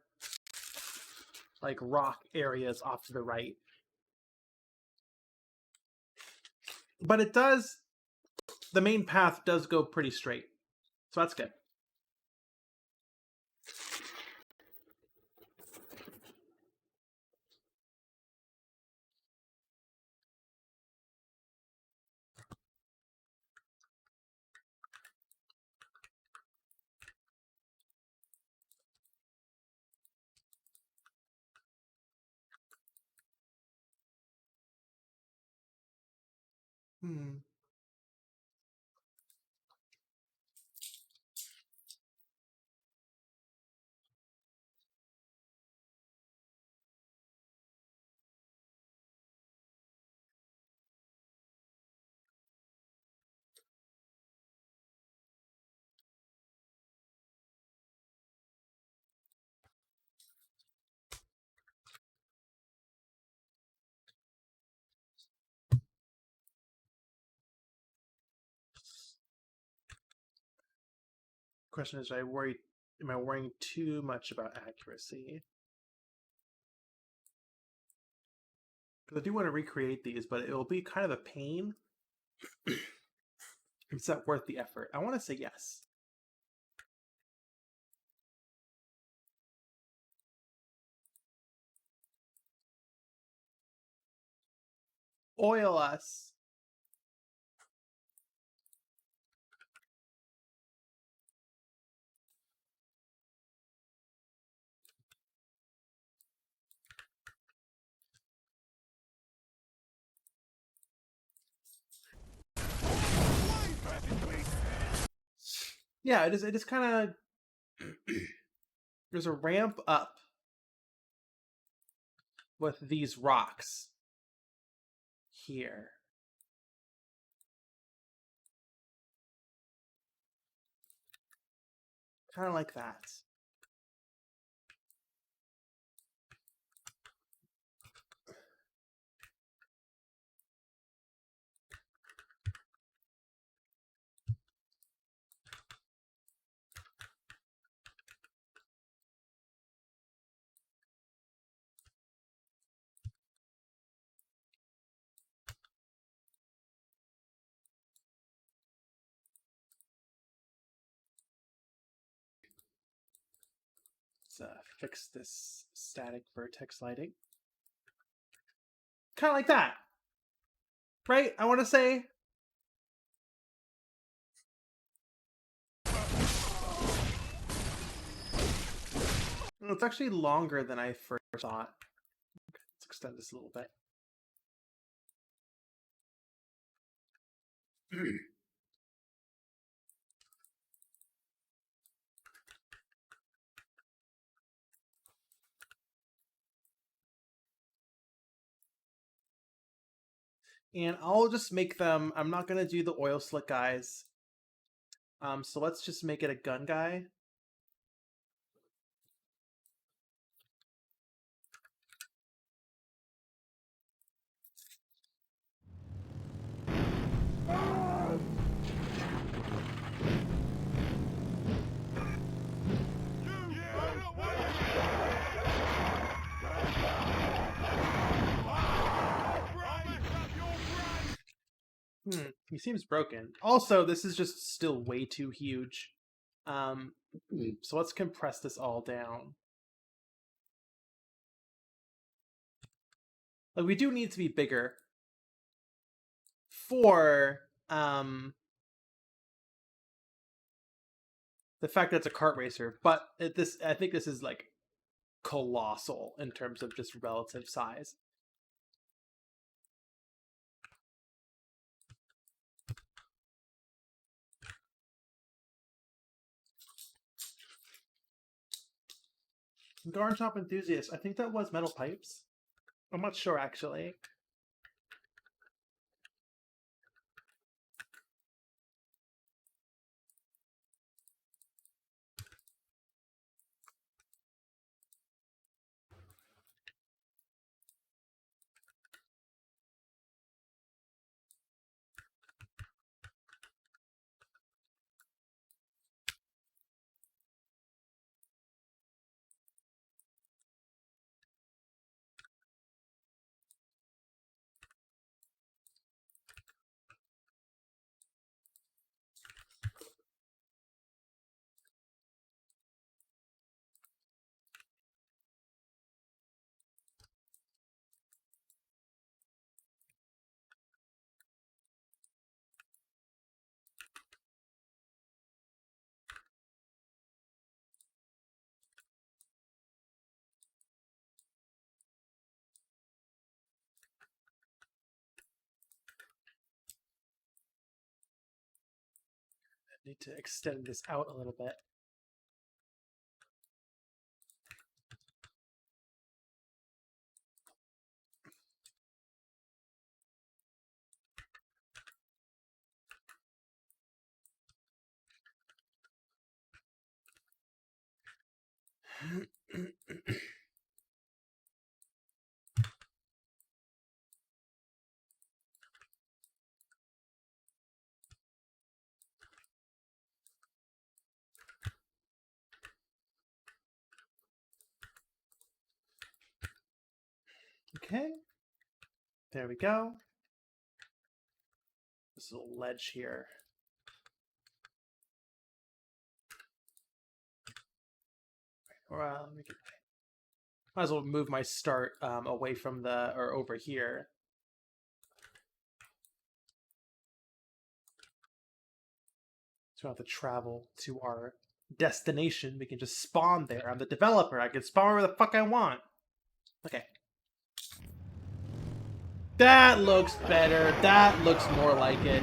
Speaker 1: like rock areas off to the right. But it does, the main path does go pretty straight. So that's good. Hmm. Question is, am I worrying too much about accuracy? Because I do want to recreate these, but it will be kind of a pain. Is that worth the effort? I want to say yes. Oil us. Yeah, it is kind of there's a ramp up with these rocks here. Kind of like that. Let's fix this static vertex lighting. Kind of like that. Right? I want to say. It's actually longer than I first thought. Let's extend this a little bit. And I'll just make them. I'm not gonna do the oil slick guys. So let's just make it a gun guy. He seems broken. Also, this is just still way too huge. So let's compress this all down. Like, we do need to be bigger for the fact that it's a kart racer, but I think this is like colossal in terms of just relative size. Garden shop enthusiast. I think that was metal pipes. I'm not sure actually. I need to extend this out a little bit. Okay. There we go. This little ledge here. Or might as well move my start away from or over here. So we don't have to travel to our destination. We can just spawn there. I'm the developer. I can spawn wherever the fuck I want. Okay. That looks better. That looks more like it.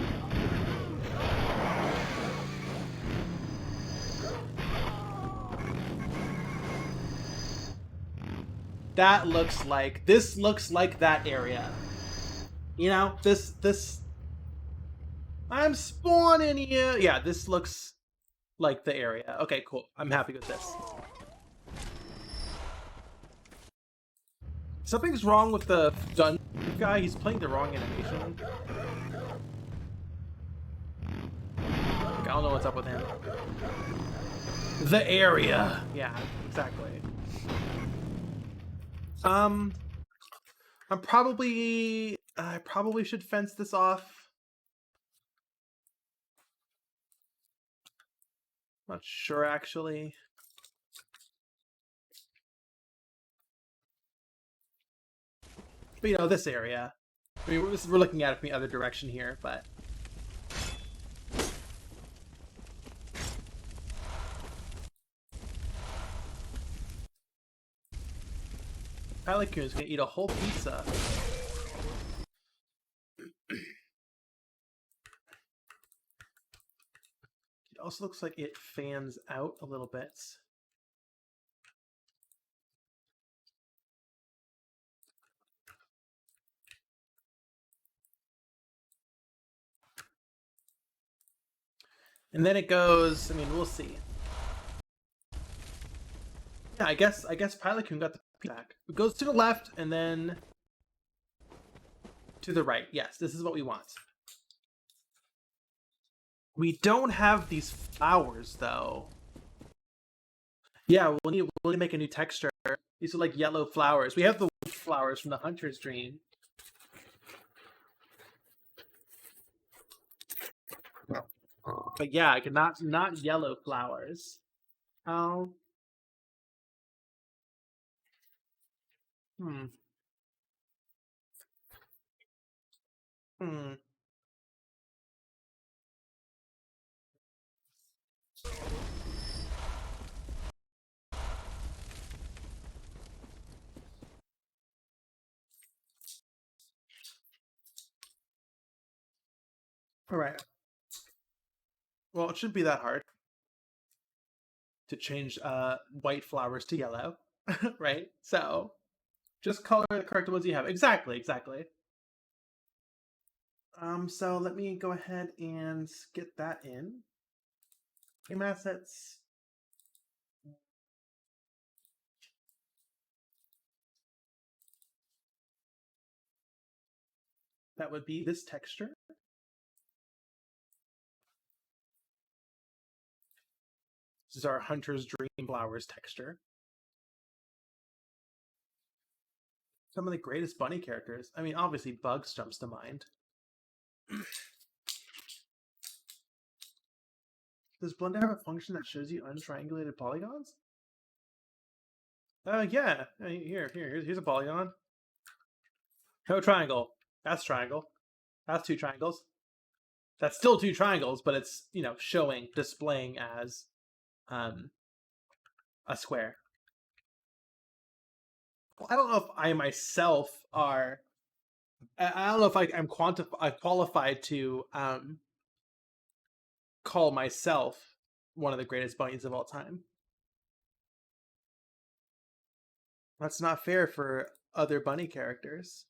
Speaker 1: That looks like... This looks like that area. You know, this... I'm spawning here. Yeah, this looks like the area. Okay, cool. I'm happy with this. Something's wrong with the gun guy. He's playing the wrong animation. I don't know what's up with him. The area. Yeah, exactly. I probably should fence this off. Not sure actually. But you know, this area. I mean, we're looking at it from the other direction here, but Pelican's gonna eat a whole pizza. It also looks like it fans out a little bit. And then it goes, I mean, we'll see. Yeah, I guess Pilot Kun got the piece back. It goes to the left and then to the right. Yes, this is what we want. We don't have these flowers though. Yeah, we'll need to make a new texture. These are like yellow flowers. We have the flowers from the Hunter's Dream. But yeah, I could not yellow flowers. Oh. Hmm. Hmm. All right. Well, it shouldn't be that hard to change white flowers to yellow, right? So just color the correct ones you have. Exactly, exactly. So let me go ahead and get that in. Game assets. That would be this texture. This is our Hunter's Dream Flowers texture. Some of the greatest bunny characters. I mean, obviously Bugs jumps to mind. Does Blender have a function that shows you untriangulated polygons? Yeah. Here's a polygon. No triangle. That's triangle. That's two triangles. That's still two triangles, but it's, you know, displaying as a square. Well, I don't know if I myself are. I don't know if I'm qualified to call myself one of the greatest bunnies of all time. That's not fair for other bunny characters.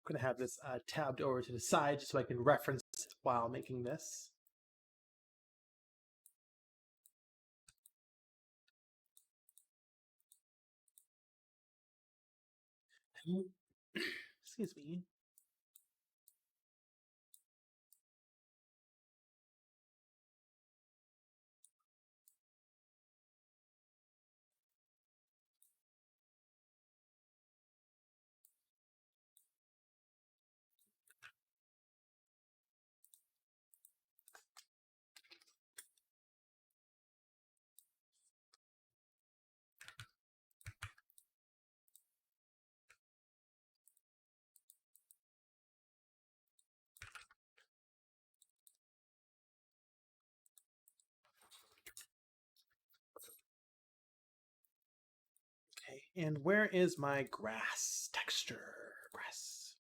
Speaker 1: I'm going to have this tabbed over to the side just so I can reference it while making this. Excuse me. Okay, and where is my grass texture? Grass.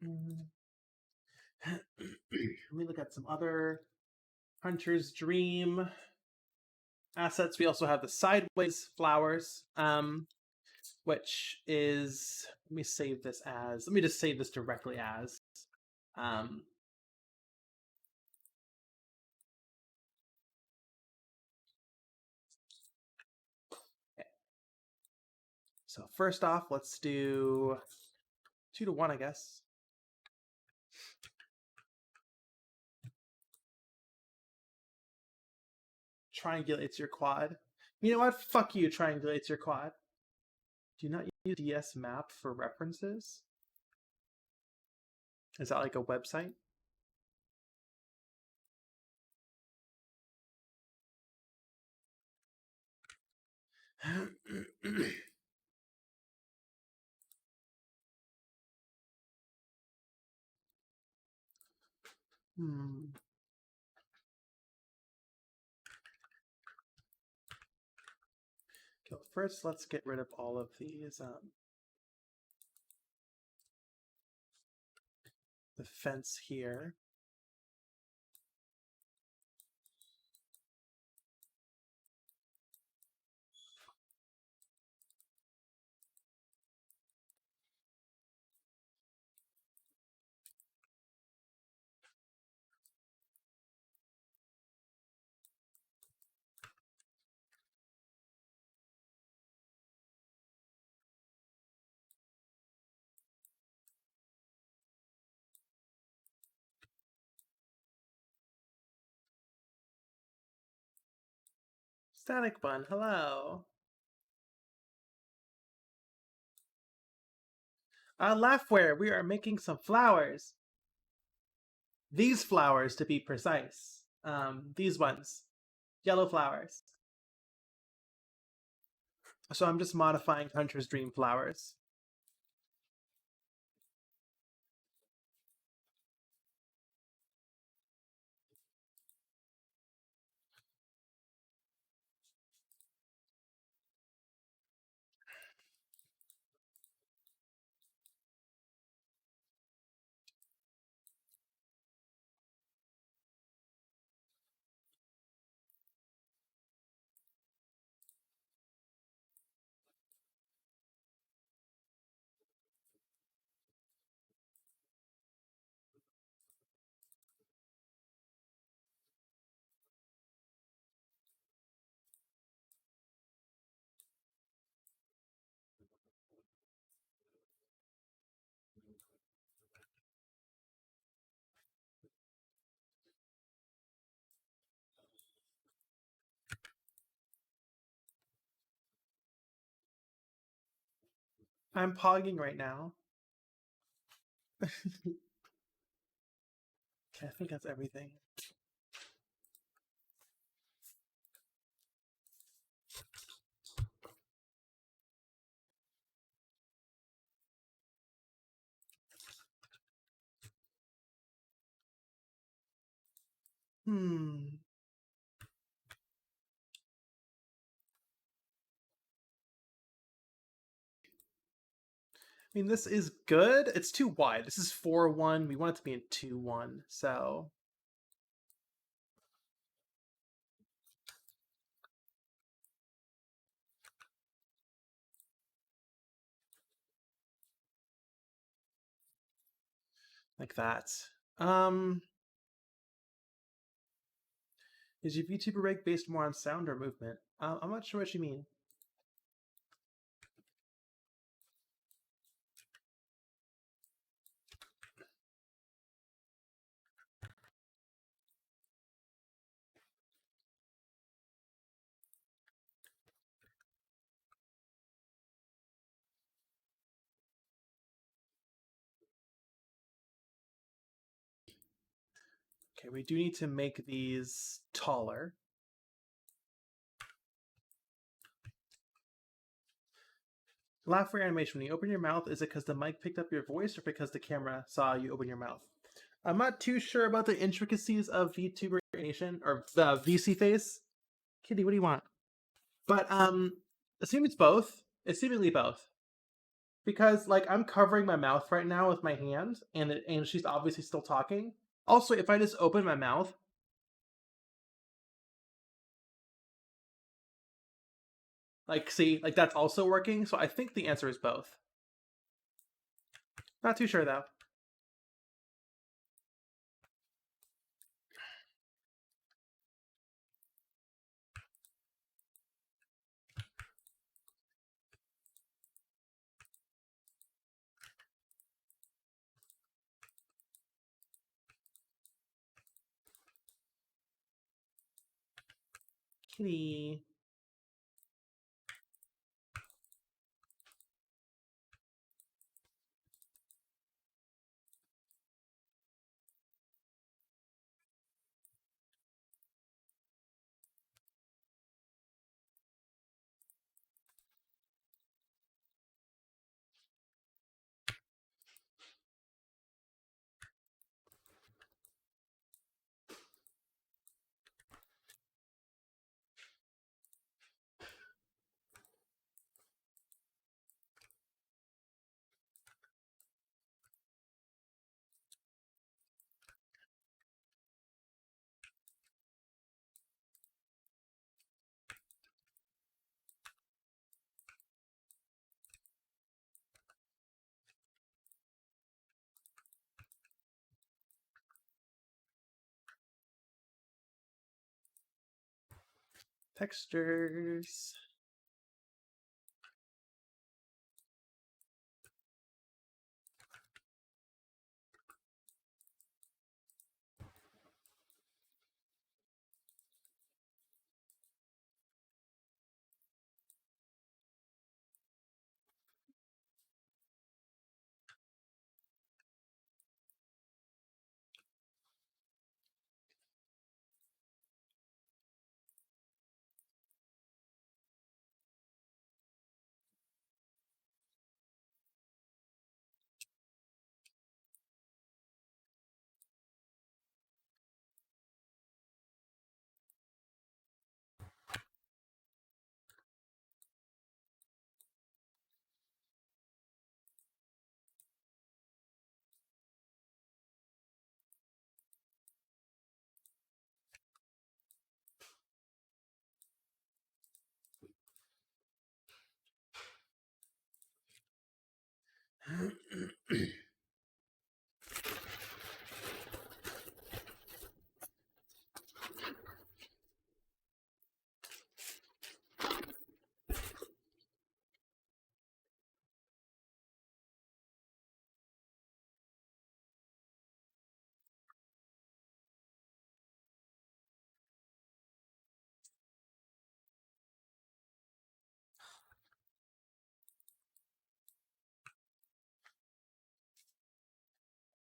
Speaker 1: Let me look at some other Hunter's Dream assets. We also have the sideways flowers, which is, let me just save this directly as um, okay. So first off, let's do 2 to 1, I guess. Triangulates your quad. You know what? Fuck you, triangulates your quad. Do you not use DS map for references? Is that like a website? Hmm. first let's get rid of all of these the fence here. Static Bun, hello. Laughware, we are making some flowers. These flowers, to be precise. These ones. Yellow flowers. So I'm just modifying Hunter's Dream flowers. I'm pogging right now. Okay, I think that's everything. Hmm. I mean, this is good. It's too wide. This is 4-1. We want it to be in 2-1, so... like that. Is your VTuber rig based more on sound or movement? I'm not sure what you mean. Okay, we do need to make these taller. Laugh for animation. When you open your mouth, is it because the mic picked up your voice or because the camera saw you open your mouth? I'm not too sure about the intricacies of VTuber animation or the VC face. Kitty, what do you want? But assume it's both. It's seemingly both. Because like I'm covering my mouth right now with my hand, and she's obviously still talking. Also, if I just open my mouth, like see, like that's also working. So I think the answer is both. Not too sure though. Kitty. Textures.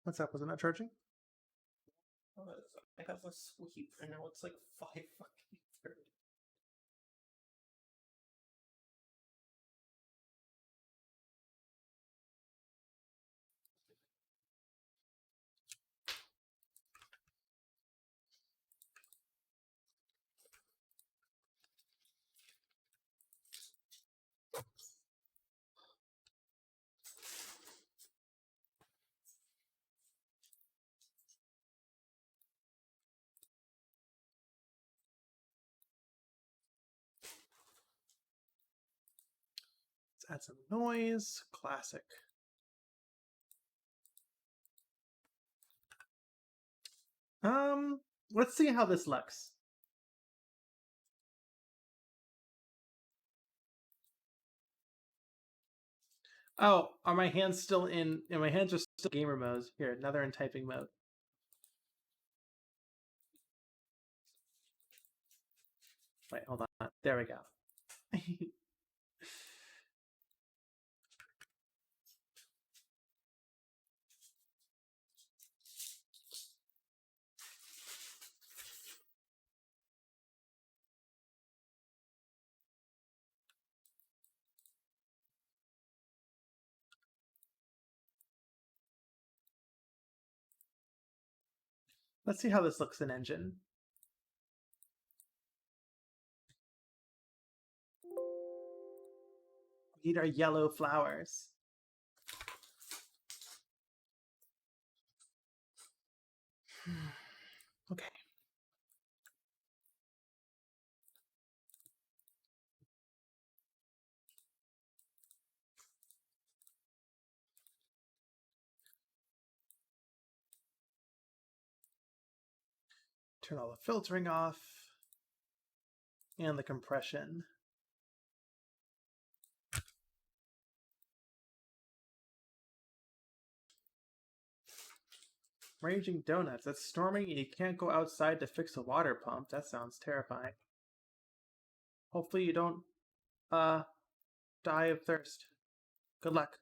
Speaker 1: What's up? Was it not charging? I have a sweep, and now it's like 5:30. Let's add some noise. Classic. Let's see how this looks. Oh, are my hands still in? And my hands are still gamer mode. Here, another in typing mode. Wait, hold on. There we go. Let's see how this looks in Engine. These are yellow flowers. Okay. Turn all the filtering off and the compression. Raging donuts. It's storming and you can't go outside to fix a water pump. That sounds terrifying. Hopefully you don't die of thirst. Good luck.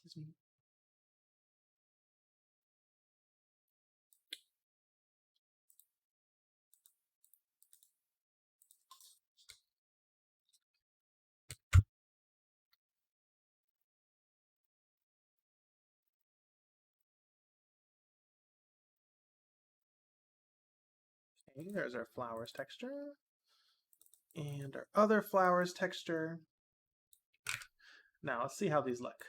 Speaker 1: Excuse me. Okay, there's our flowers texture. And our other flowers texture. Now let's see how these look.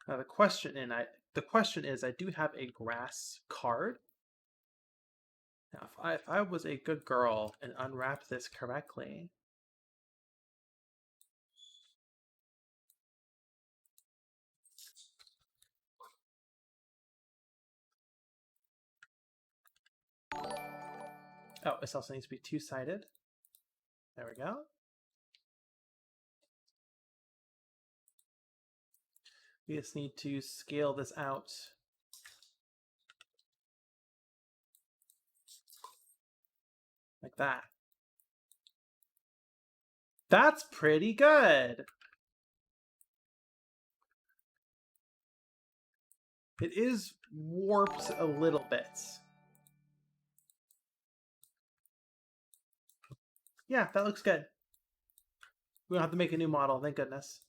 Speaker 1: Now the question is, I do have a grass card. Now, if I was a good girl and unwrapped this correctly, oh, this also needs to be two-sided. There we go. We just need to scale this out. Like that. That's pretty good. It is warped a little bit. Yeah, that looks good. We don't have to make a new model, thank goodness.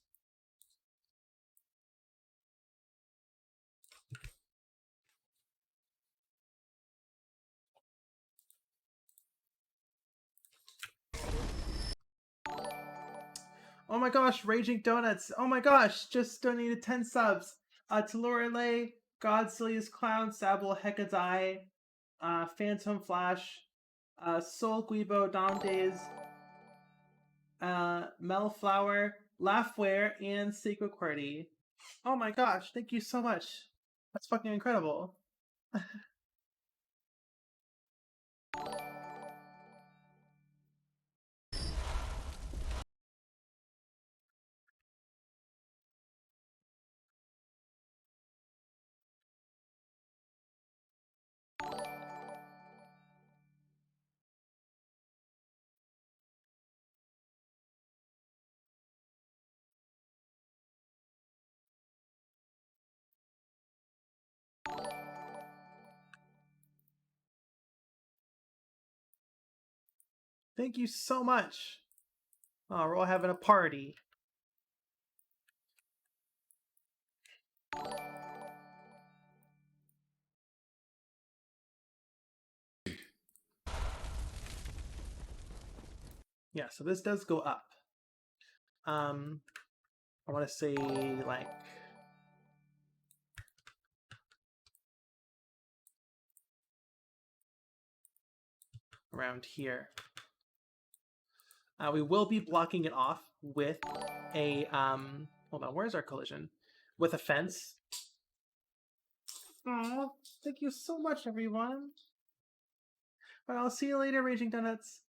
Speaker 1: Oh my gosh, Raging Donuts. Oh my gosh, just donated 10 subs. To Lorelei, Godsilius Clown, Sable Hekadai, Phantom Flash, Soul Guibo, Dom Days, Melflower, Laughware, and Sacred QWERTY. Oh my gosh, thank you so much. That's fucking incredible. Thank you so much. Oh, we're all having a party. Yeah, so this does go up. I want to say like around here. We will be blocking it off with a hold on, where's our collision? With a fence. Oh, thank you so much, everyone. Well, I'll see you later, Raging Donuts.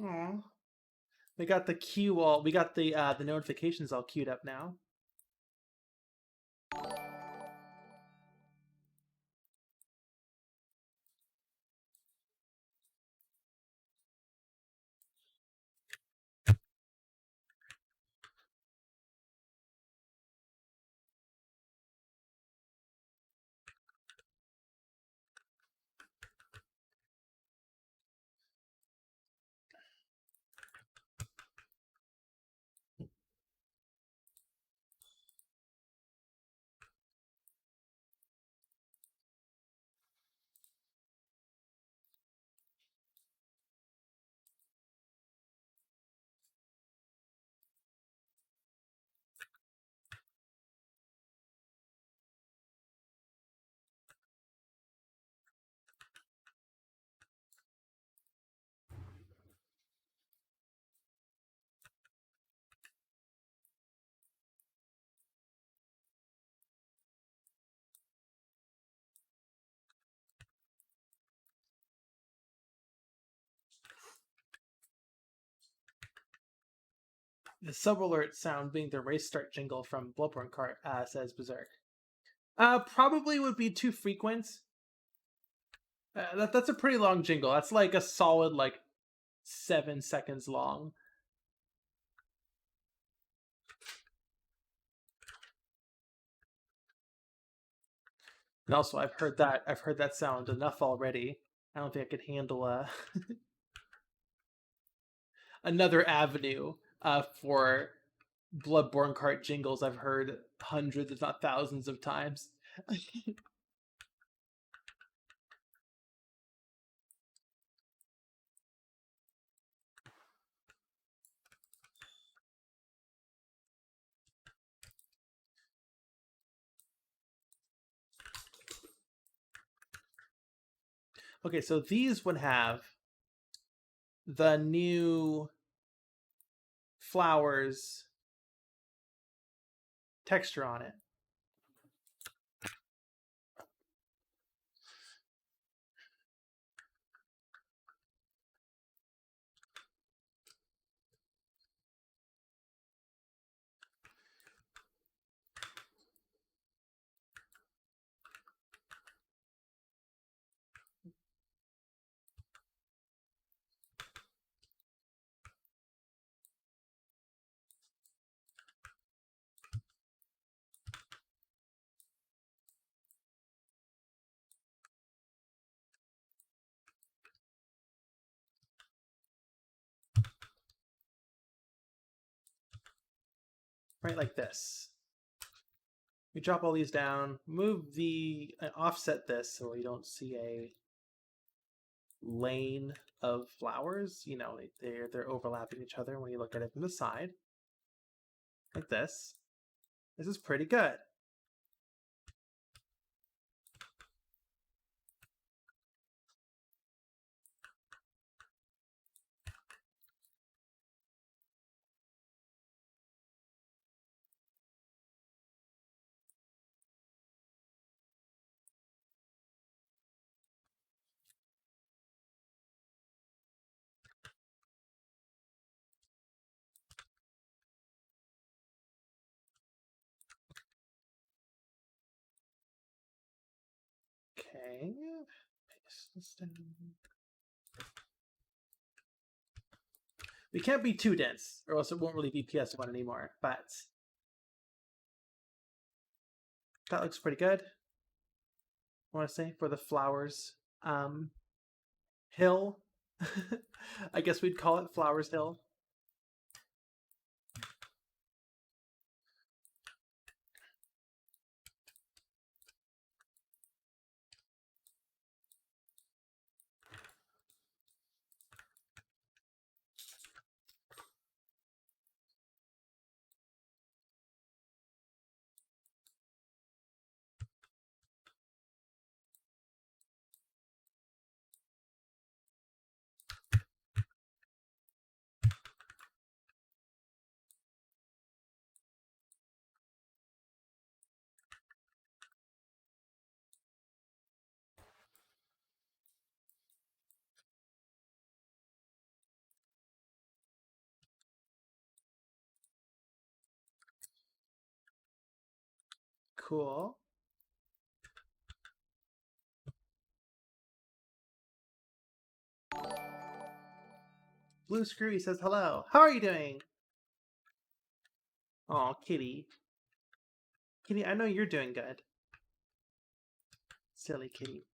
Speaker 1: Aw. We got the queue all. We got the notifications all queued up now. The sub alert sound being the race start jingle from BBKart, says Berserk. Probably would be too frequent. That's a pretty long jingle. That's like a solid 7 seconds long. And also, I've heard that sound enough already. I don't think I could handle another avenue for Bloodborne cart jingles I've heard hundreds, if not thousands, of times. Okay, so these would have the new flowers texture on it. Right, like this. We drop all these down, move the offset this so you don't see a lane of flowers. You know, they're overlapping each other when you look at it from the side, like this. This is pretty good. Okay. Paste this down. We can't be too dense, or else it won't really be PS1 anymore, but that looks pretty good. I want to say, for the flowers hill. I guess we'd call it Flowers Hill. Cool. Blue Screwy says hello. How are you doing? Oh, Kitty. Kitty, I know you're doing good. Silly kitty.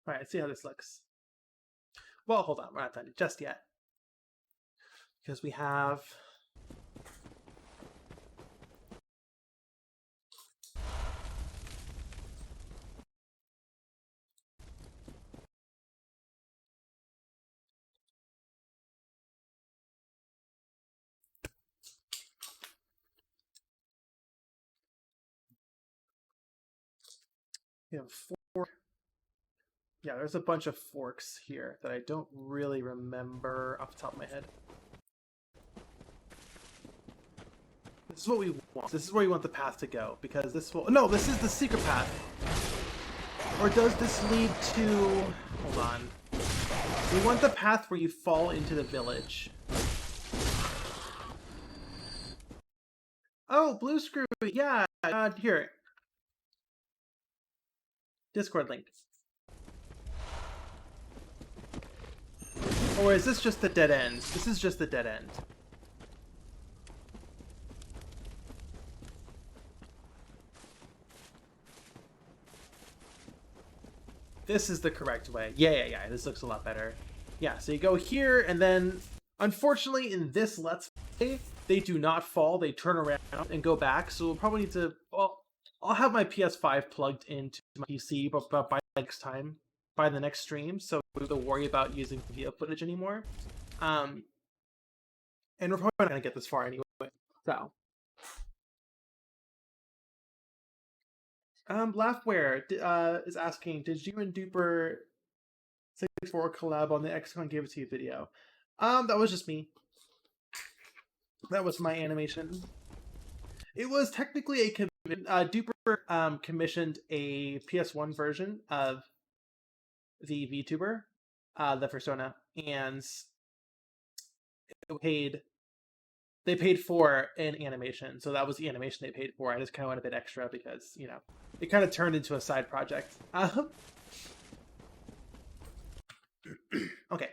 Speaker 1: All right, let's see how this looks. Well, hold on, we're not done just yet. Because we have four. Yeah, there's a bunch of forks here that I don't really remember off the top of my head. This is what we want. This is where we want the path to go, because this will... No, this is the secret path. Or does this lead to... Hold on. We want the path where you fall into the village. Oh, blue screw. Yeah. Here. Discord link. Or is this just the dead end? This is just the dead end. This is the correct way. Yeah. This looks a lot better. Yeah, so you go here, and then, unfortunately, in this Let's Play, they do not fall. They turn around and go back, so we'll probably need to... Well, I'll have my PS5 plugged into my PC, but by next time, by the next stream, so we don't have to worry about using video footage anymore. And we're probably not going to get this far anyway, so... Laughware is asking, did you and Duper 64 collab on the XCON Give It To You video? That was just me. That was my animation. It was technically a Duper commissioned a PS1 version of the VTuber, the Persona, and they paid for an animation, so that was the animation they paid for. I just kind of went a bit extra because, you know, it kind of turned into a side project. Okay.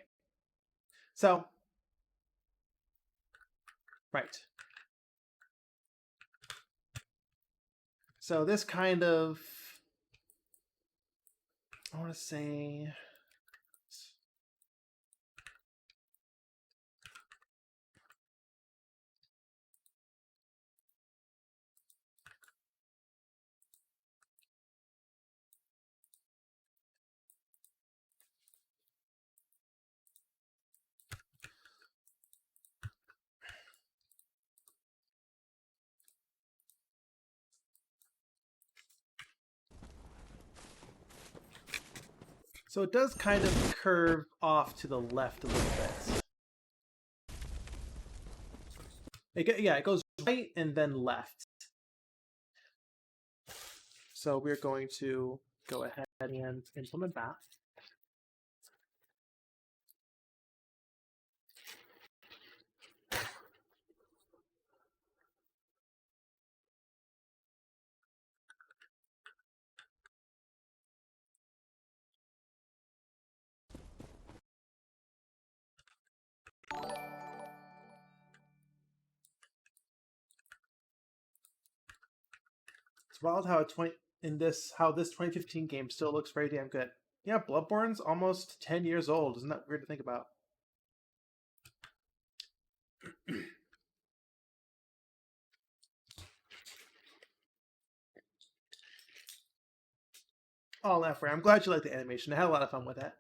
Speaker 1: So, right. So this kind of, I want to say... So it does kind of curve off to the left a little bit. It goes right and then left. So we're going to go ahead and implement that. It's wild how this 2015 game still looks very damn good. Yeah, Bloodborne's almost 10 years old. Isn't that weird to think about? Oh, Laughware, I'm glad you like the animation. I had a lot of fun with it.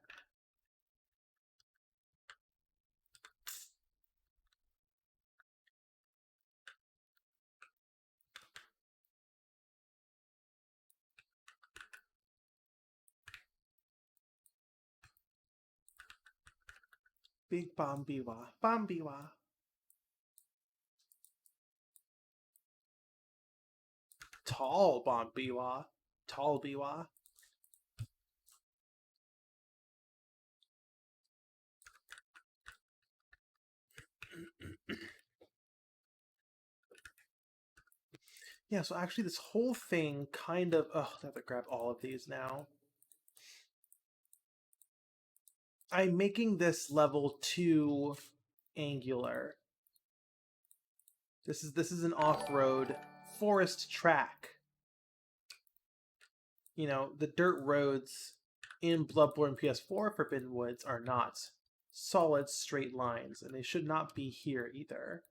Speaker 1: Big Bombiwa. Bombiwa. Tall Bombiwa. Tall Biwa. Yeah, so actually this whole thing kind of... Oh, I have to grab all of these now. I'm making this level too angular. This is an off-road forest track. You know, the dirt roads in Bloodborne PS4 Forbidden Woods are not solid straight lines, and they should not be here either.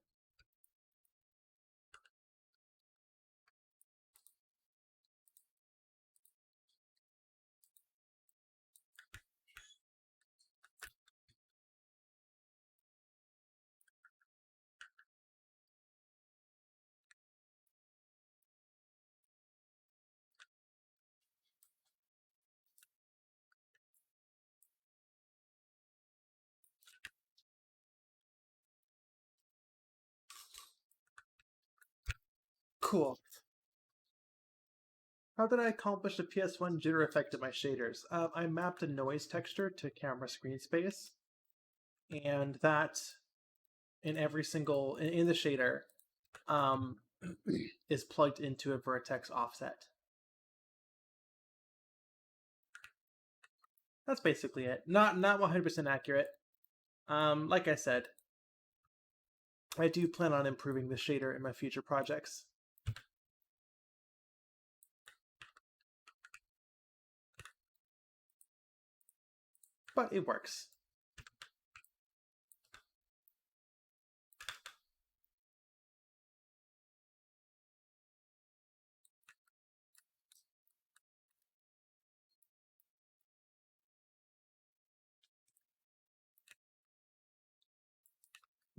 Speaker 1: Cool. How did I accomplish the PS1 jitter effect in my shaders? I mapped a noise texture to camera screen space, and that in every single in the shader is plugged into a vertex offset. That's basically it. Not 100% accurate. Like I said, I do plan on improving the shader in my future projects. But it works.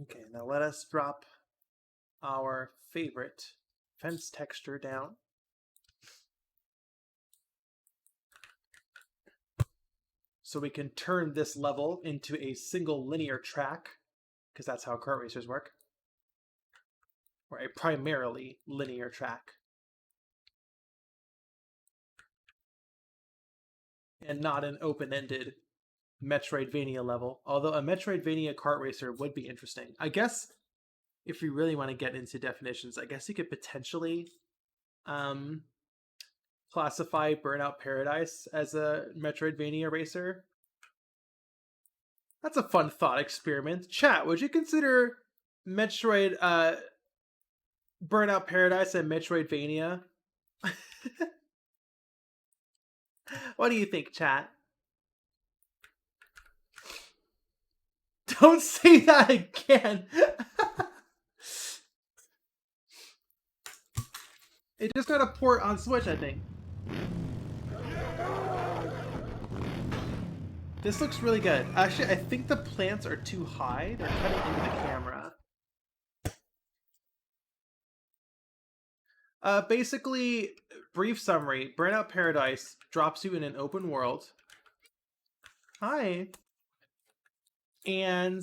Speaker 1: Okay, now let us drop our favorite fence texture down. So we can turn this level into a single linear track, because that's how kart racers work, or a primarily linear track. And not an open-ended Metroidvania level, although a Metroidvania kart racer would be interesting. I guess if you really want to get into definitions, I guess you could potentially classify Burnout Paradise as a Metroidvania racer. That's a fun thought experiment. Chat, would you consider Burnout Paradise a Metroidvania? What do you think, chat? Don't say that again. It just got a port on Switch, I think. This looks really good. Actually, I think the plants are too high. They're cutting into the camera. Basically, brief summary. Burnout Paradise drops you in an open world. Hi. And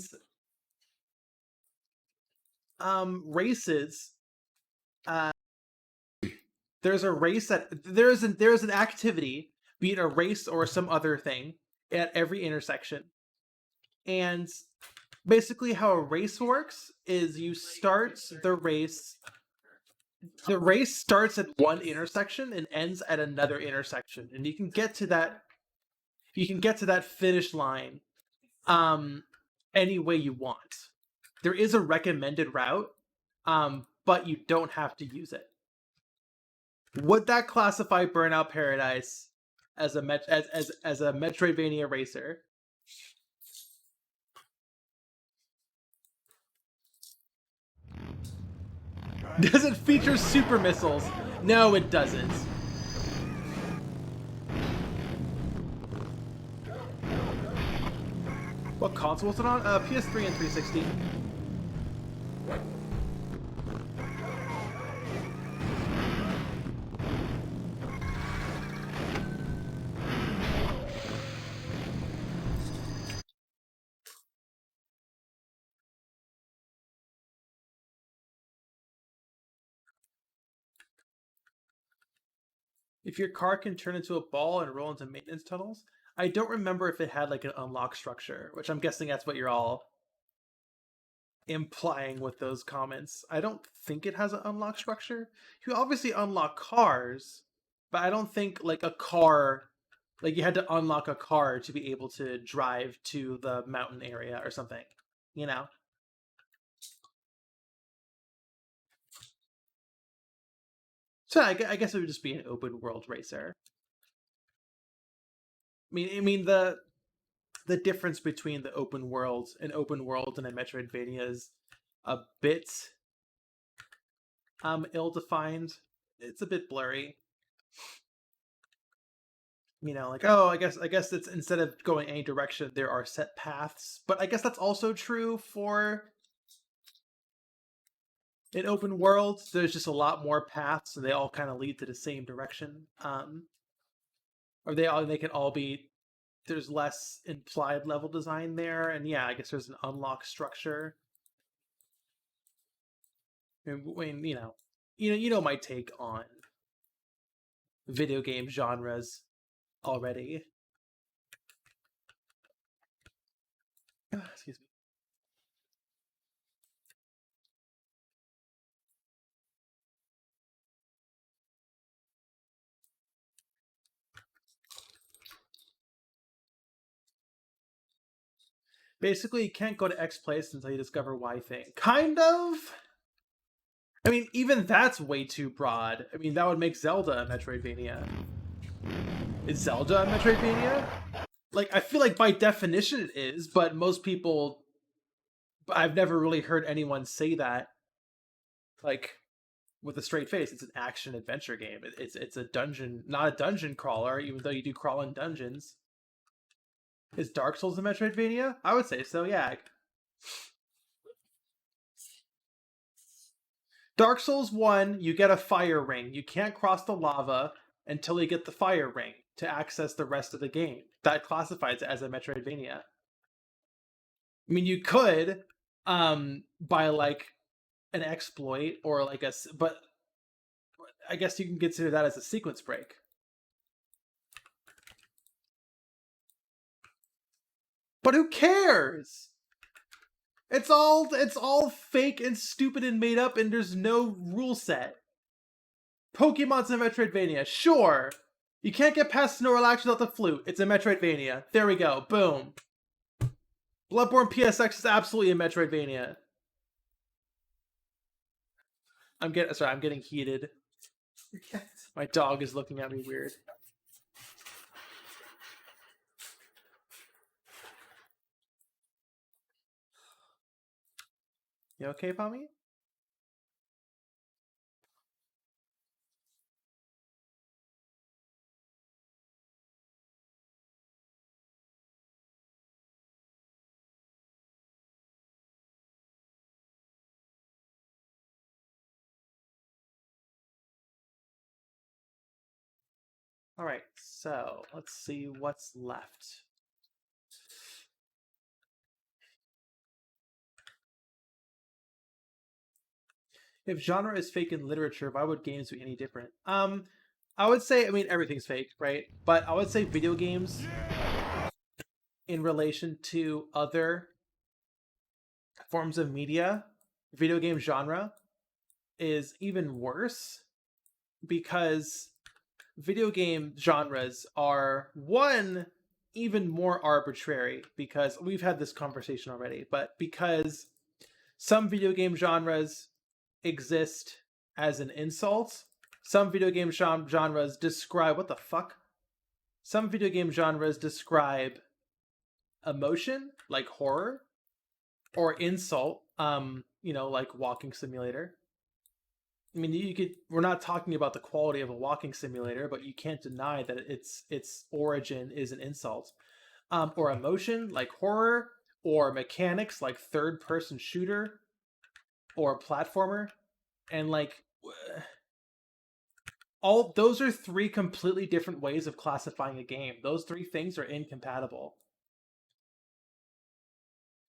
Speaker 1: races. There's a race that there's an activity, be it a race or some other thing, at every intersection. And basically how a race works is you start the race starts at one intersection and ends at another intersection, and you can get to that finish line any way you want. There is a recommended route, but you don't have to use it. Would that classify Burnout Paradise as a Metroidvania racer? Does it feature super missiles? No, it doesn't. What console was it on? PS3 and 360. If your car can turn into a ball and roll into maintenance tunnels, I don't remember if it had like an unlock structure, which I'm guessing that's what you're all implying with those comments. I don't think it has an unlock structure. You obviously unlock cars, but I don't think like a car, like you had to unlock a car to be able to drive to the mountain area or something, you know? So I guess it would just be an open world racer. I mean the difference between the open world and a Metroidvania is a bit ill-defined. It's a bit blurry. You know, like, oh, I guess it's instead of going any direction, there are set paths. But I guess that's also true for an open world. There's just a lot more paths, and they all kind of lead to the same direction. Or they can all be, there's less implied level design there, and yeah, I guess there's an unlock structure. When you know my take on video game genres already. Excuse me. Basically, you can't go to X place until you discover Y thing. Kind of. I mean, even that's way too broad. I mean, that would make Zelda a Metroidvania. Is Zelda a Metroidvania? Like, I feel like by definition it is, but most people, I've never really heard anyone say that, like, with a straight face. It's an action adventure game. It's a dungeon, not a dungeon crawler, even though you do crawl in dungeons. Is Dark Souls a Metroidvania? I would say so, yeah. Dark Souls 1, you get a fire ring. You can't cross the lava until you get the fire ring to access the rest of the game. That classifies it as a Metroidvania. I mean, you could by like an exploit or like but I guess you can consider that as a sequence break. But who cares? It's all fake and stupid and made up, and there's no rule set. Pokemon's a Metroidvania, sure. You can't get past Snorlax without the flute. It's a Metroidvania. There we go. Boom. Bloodborne PSX is absolutely a Metroidvania. I'm getting heated. My dog is looking at me weird. You okay, Pommy? Alright, so let's see what's left. If genre is fake in literature, why would games be any different? I would say, I mean, everything's fake, right? But I would say video games in relation to other forms of media, video game genre is even worse because video game genres are one even more arbitrary because we've had this conversation already, but because some video game genres exist as an insult, some video game genres describe what the fuck? Some video game genres describe emotion, like horror, or insult, like walking simulator. I mean, we're not talking about the quality of a walking simulator, but you can't deny that its origin is an insult. Or emotion, like horror, or mechanics, like third-person shooter, or platformer, and like all those are three completely different ways of classifying a game. Those three things are incompatible.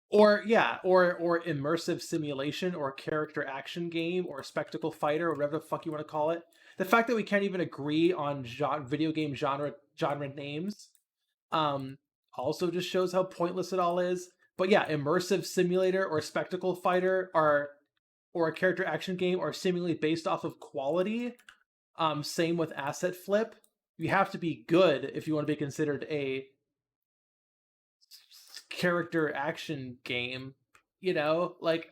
Speaker 1: Or yeah, or immersive simulation, or character action game, or spectacle fighter, or whatever the fuck you want to call it. The fact that we can't even agree on video game genre names, also just shows how pointless it all is. But yeah, immersive simulator or spectacle fighter or a character action game are seemingly based off of quality. Same with asset flip. You have to be good if you want to be considered a character action game, like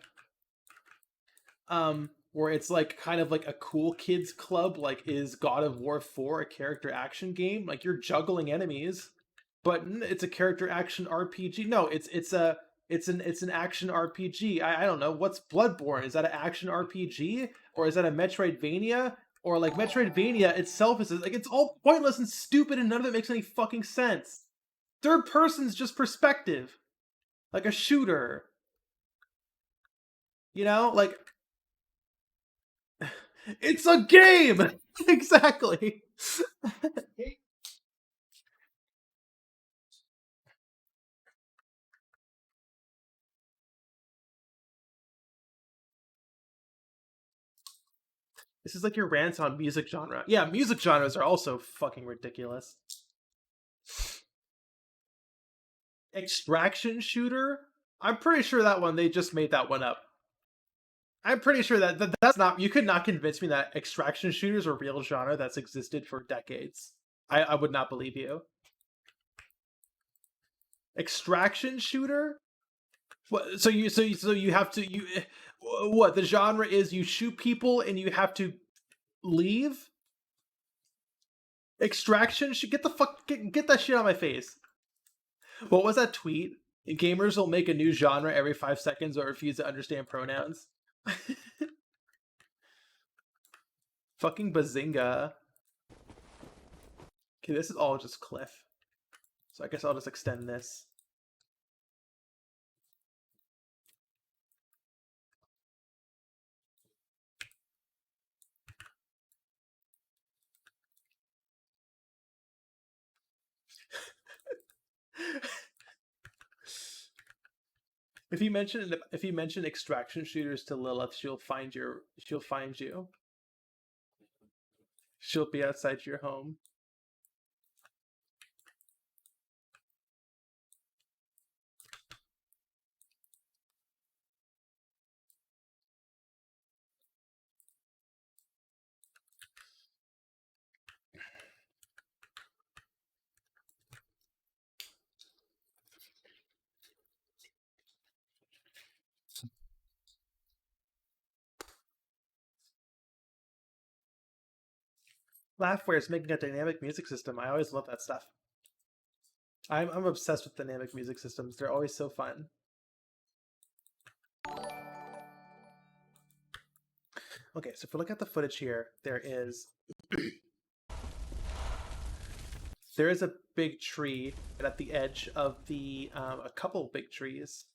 Speaker 1: where it's like kind of like a cool kids club. Like, is God of War 4 a character action game? Like, you're juggling enemies, but it's a character action RPG. No, it's an action RPG. I don't know, what's Bloodborne? Is that an action RPG, or is that a Metroidvania? Or like Metroidvania itself is like, it's all pointless and stupid and none of it makes any fucking sense. Third person's just perspective, like a shooter. Like it's a game. Exactly. This is like your rants on music genre. Yeah, music genres are also fucking ridiculous. Extraction shooter? I'm pretty sure that one, they just made that one up. I'm pretty sure that's not, you could not convince me that extraction shooters are a real genre that's existed for decades. I would not believe you. Extraction shooter? What? So you have to what the genre is? You shoot people and you have to leave. Extraction should get that shit on my face. What was that tweet? Gamers will make a new genre every 5 seconds or refuse to understand pronouns. Fucking bazinga. Okay, this is all just cliff. So I guess I'll just extend this. If you mention extraction shooters to Lilith, she'll find you. She'll be outside your home. Laughware is making a dynamic music system. I always love that stuff. I'm obsessed with dynamic music systems. They're always so fun. Okay, so if we look at the footage here, there is a big tree at the edge of the a couple big trees.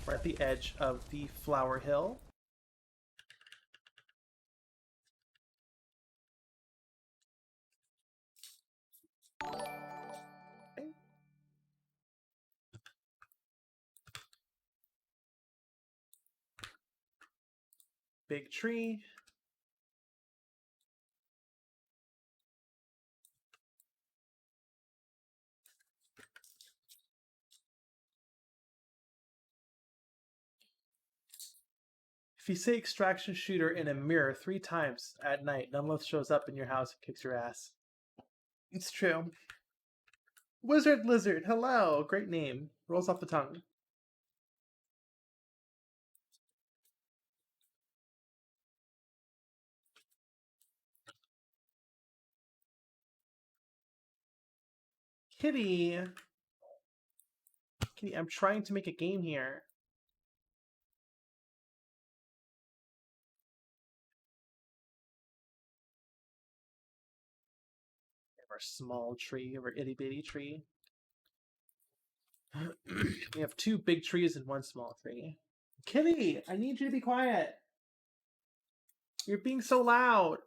Speaker 1: We're at the edge of the flower hill. Okay. Big tree. If you say extraction shooter in a mirror 3 times at night, Nunlith shows up in your house and kicks your ass. It's true. Wizard Lizard, hello! Great name. Rolls off the tongue. Kitty! Kitty, I'm trying to make a game here. Our small tree, our itty bitty tree. We have 2 big trees and 1 small tree. Kitty, I need you to be quiet. You're being so loud.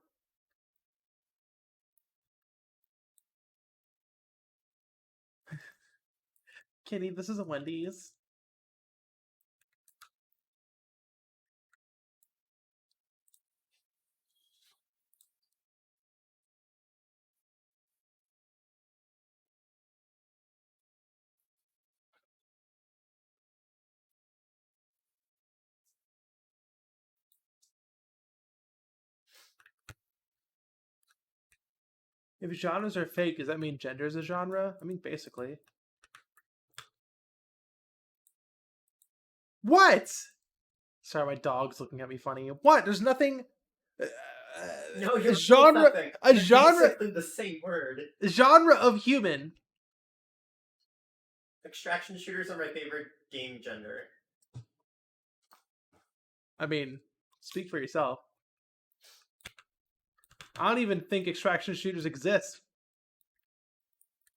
Speaker 1: Kitty, this is a Wendy's. If genres are fake, does that mean gender is a genre? I mean, basically. What? Sorry, my dog's looking at me funny. What? There's nothing.
Speaker 3: No, you're
Speaker 1: genre.
Speaker 3: nothing.
Speaker 1: A
Speaker 3: They're
Speaker 1: genre.
Speaker 3: basically the same word.
Speaker 1: Genre of human.
Speaker 3: Extraction shooters are my favorite game gender.
Speaker 1: I mean, speak for yourself. I don't even think extraction shooters exist.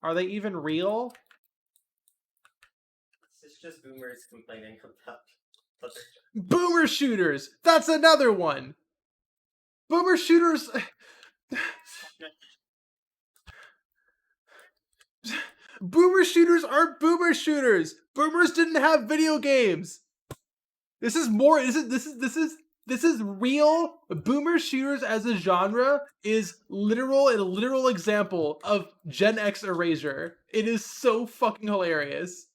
Speaker 1: Are they even real?
Speaker 3: It's just boomers complaining about other.
Speaker 1: Boomer shooters! That's another one! Boomer shooters... Boomer shooters aren't boomer shooters! Boomers didn't have video games! This is real. Boomer shooters as a genre is a literal example of Gen X erasure. It is so fucking hilarious.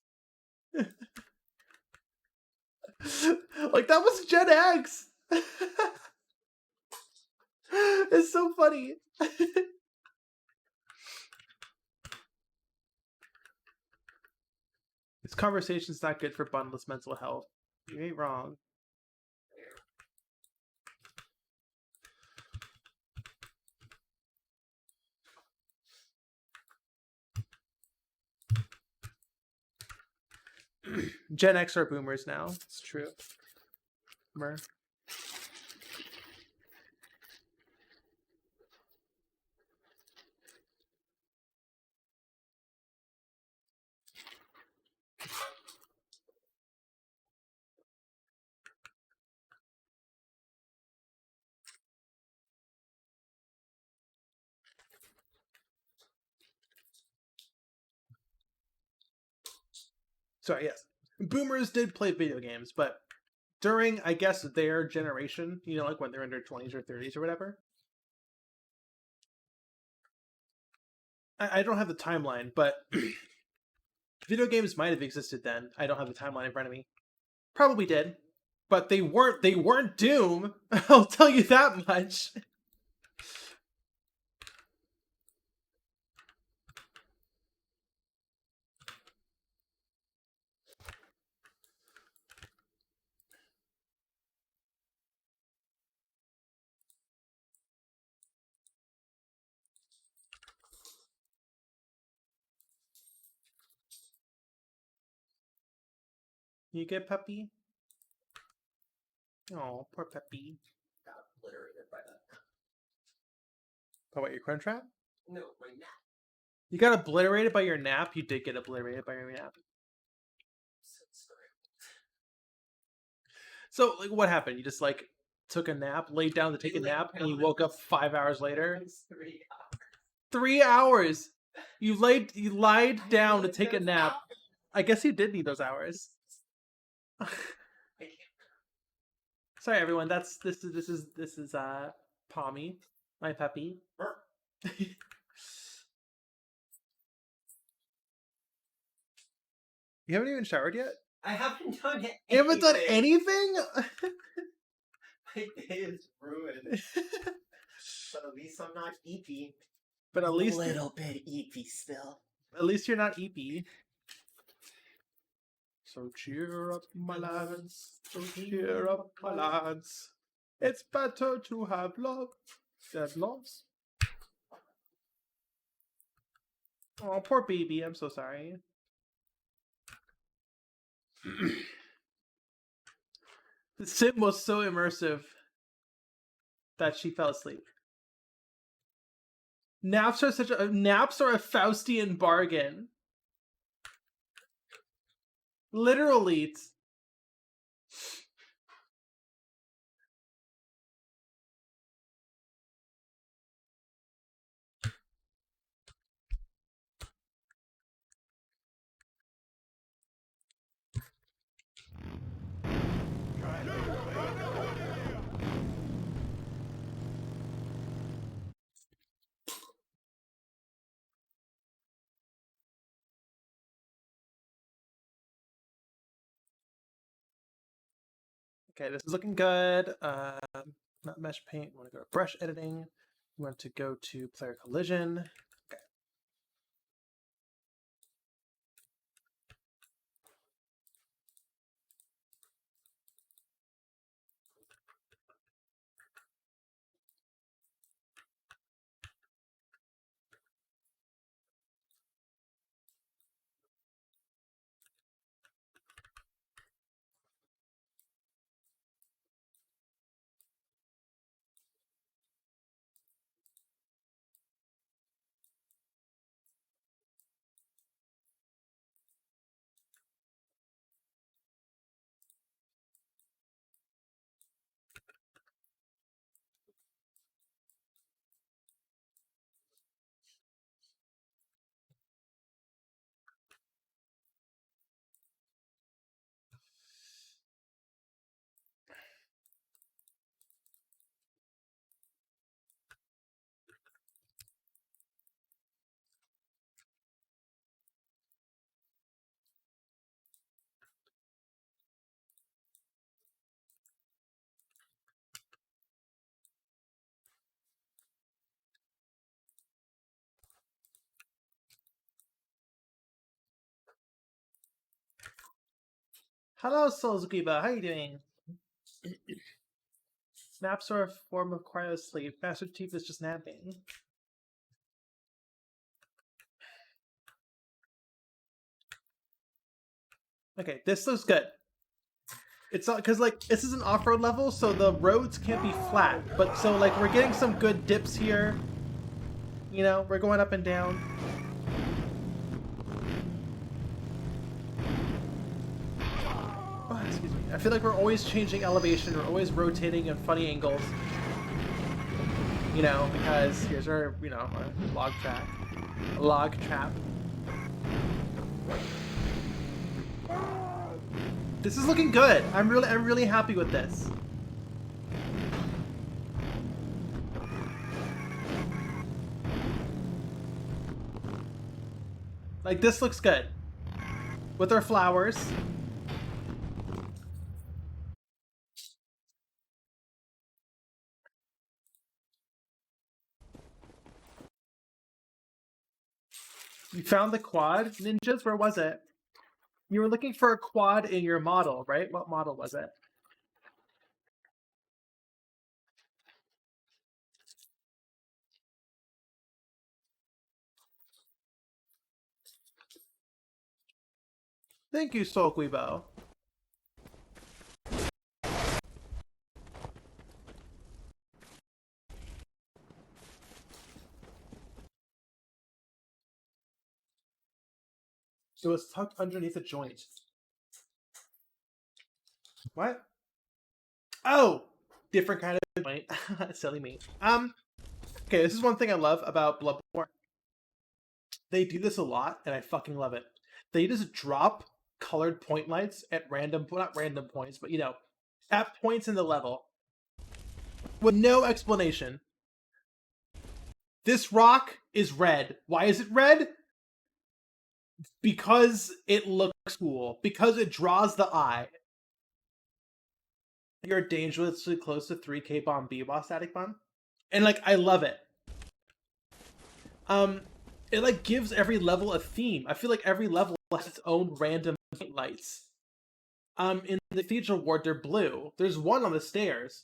Speaker 1: Like, that was Gen X. It's so funny. This conversation's not good for bundless mental health. You ain't wrong. Gen X are boomers now. It's true. Boomer. Sorry, yes. Boomers did play video games, but during, I guess, their generation, you know, like when they're in their 20s or 30s or whatever. I don't have the timeline, but video games might have existed then. I don't have the timeline in front of me. Probably did, but they weren't Doom. I'll tell you that much. You get Peppy? Oh, poor Peppy.
Speaker 3: Got obliterated by that.
Speaker 1: By what, your crunch trap?
Speaker 3: No, my nap.
Speaker 1: You got obliterated by your nap? You did get obliterated by your nap.
Speaker 3: So sorry.
Speaker 1: So, like, what happened? You just, like, took a nap, laid down to take a nap, and you woke up 5 hours later?
Speaker 3: It was 3 hours.
Speaker 1: 3 hours! You lied down to take a nap. I guess you did need those hours. Sorry, everyone. This is Pommy, my puppy. You haven't even showered yet?
Speaker 3: I haven't done anything.
Speaker 1: You haven't done anything?
Speaker 3: My day is ruined. But at least I'm not eepy.
Speaker 1: But at least
Speaker 3: a little bit eepy still.
Speaker 1: At least you're not eepy. So cheer up, my lads. So cheer up, my lads. It's better to have love than loss. Oh, poor baby. I'm so sorry. The sim was so immersive that she fell asleep. Naps are a Faustian bargain. Literally. Okay, this is looking good. Not mesh paint. We want to go to brush editing. We want to go to player collision. Okay. Hello, Soulsgiba. How you doing? Naps are a form of cryo sleep. Master Chief is just napping. Okay, this looks good. It's not because like this is an off-road level, so the roads can't be flat. But so like we're getting some good dips here. You know, we're going up and down. Oh, excuse me. I feel like we're always changing elevation. We're always rotating at funny angles. You know, because here's our, you know, our log track. Log trap. This is looking good. I'm really happy with this. Like, this looks good. With our flowers. You found the quad, ninjas? Where was it? You were looking for a quad in your model, right? What model was it? Thank you, Soulquibo. It was tucked underneath a joint. What? Oh! Different kind of joint. Silly me. Okay, this is one thing I love about Bloodborne. They do this a lot, and I fucking love it. They just drop colored point lights at random, well, not random points, but you know, at points in the level. With no explanation. This rock is red. Why is it red? Because it looks cool. Because it draws the eye. You're dangerously close to 3K bomb B-Boss static bomb. And like, I love it. It like gives every level a theme. I feel like every level has its own random lights. In the Cathedral Ward, they're blue. There's one on the stairs.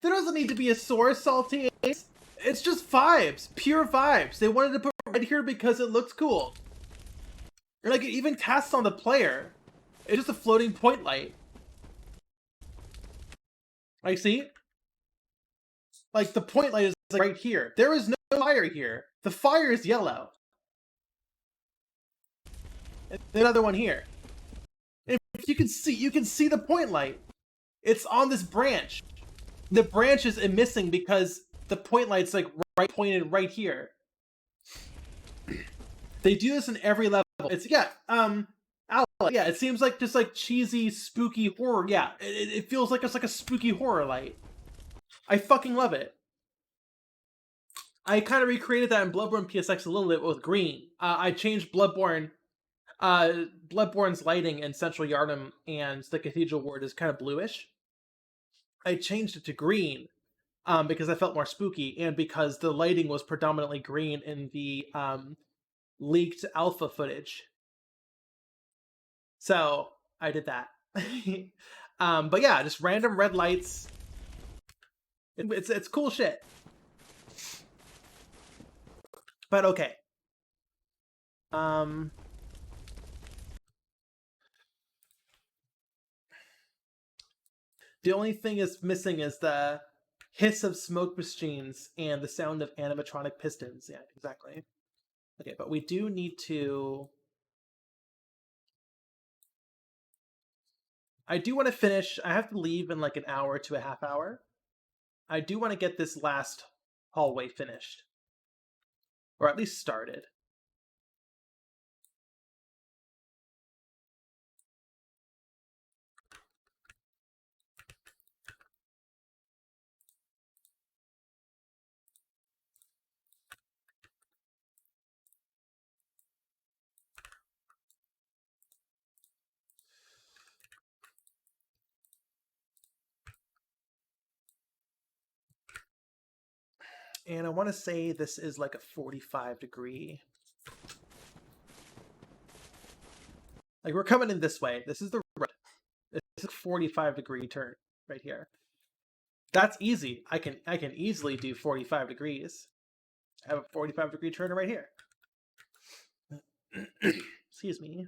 Speaker 1: There doesn't need to be a source, Salty. It's just vibes. Pure vibes. They wanted to put red here because it looks cool. Or like, it even casts on the player. It's just a floating point light. Like, see? Like, the point light is like right here. There is no fire here. The fire is yellow. And another one here. If you can see the point light. It's on this branch. The branch is missing because the point light's like pointed right here. They do this in every level. It's yeah, yeah. It seems like just like cheesy, spooky horror. Yeah, it feels like it's like a spooky horror light. I fucking love it. I kind of recreated that in Bloodborne PSX a little bit with green. I changed Bloodborne's lighting in Central Yharnam and the Cathedral Ward is kind of bluish. I changed it to green because I felt more spooky and because the lighting was predominantly green in the leaked alpha footage. So I did that. But yeah, just random red lights. It's cool shit. But okay. The only thing is missing is the hiss of smoke machines and the sound of animatronic pistons. Yeah, exactly. Okay, but we do need to... I do want to finish. I have to leave in like an hour to a half hour. I do want to get this last hallway finished. Or at least started. And I want to say this is like a 45-degree. Like, we're coming in this way. This is the road. It's a 45-degree turn right here. That's easy. I can easily do 45 degrees. I have a 45-degree turn right here. Excuse me.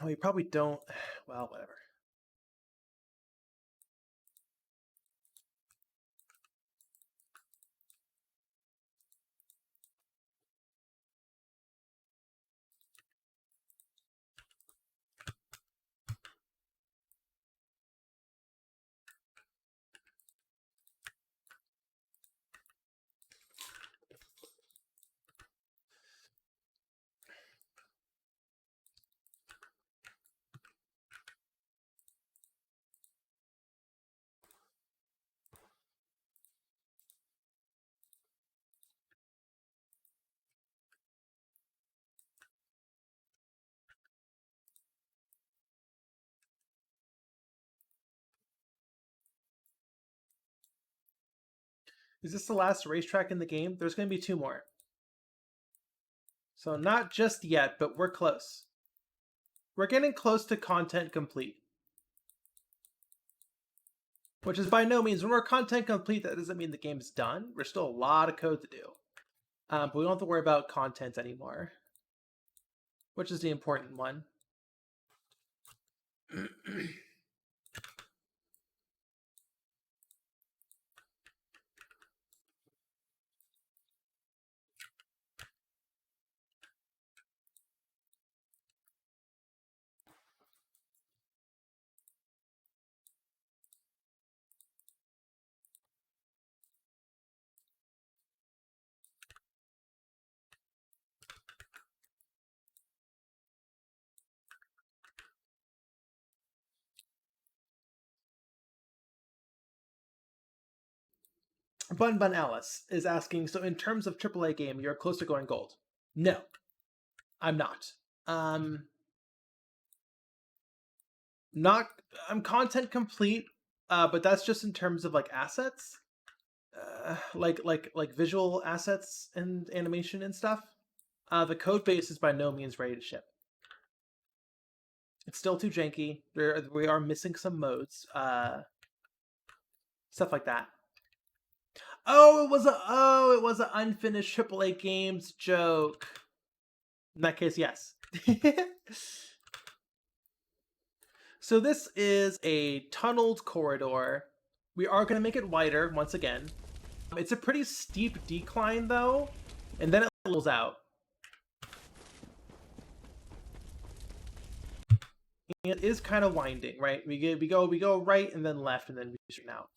Speaker 1: No, you probably don't. Well, whatever. Is this the last racetrack in the game? There's going to be 2 more. So not just yet, but we're close. We're getting close to content complete. Which is by no means, when we're content complete, that doesn't mean the game's done. There's still a lot of code to do. But we don't have to worry about content anymore. Which is the important one. Bun Alice is asking, so in terms of AAA game, you're close to going gold. No, I'm not. Not I'm content complete, but that's just in terms of like assets, like visual assets and animation and stuff. The code base is by no means ready to ship. It's still too janky. We are missing some modes, stuff like that. Oh, it was an unfinished AAA games joke. In that case, yes. So this is a tunneled corridor. We are going to make it wider once again. It's a pretty steep decline though, and then it levels out. And it is kind of winding, right? We go right and then left and then we straighten out.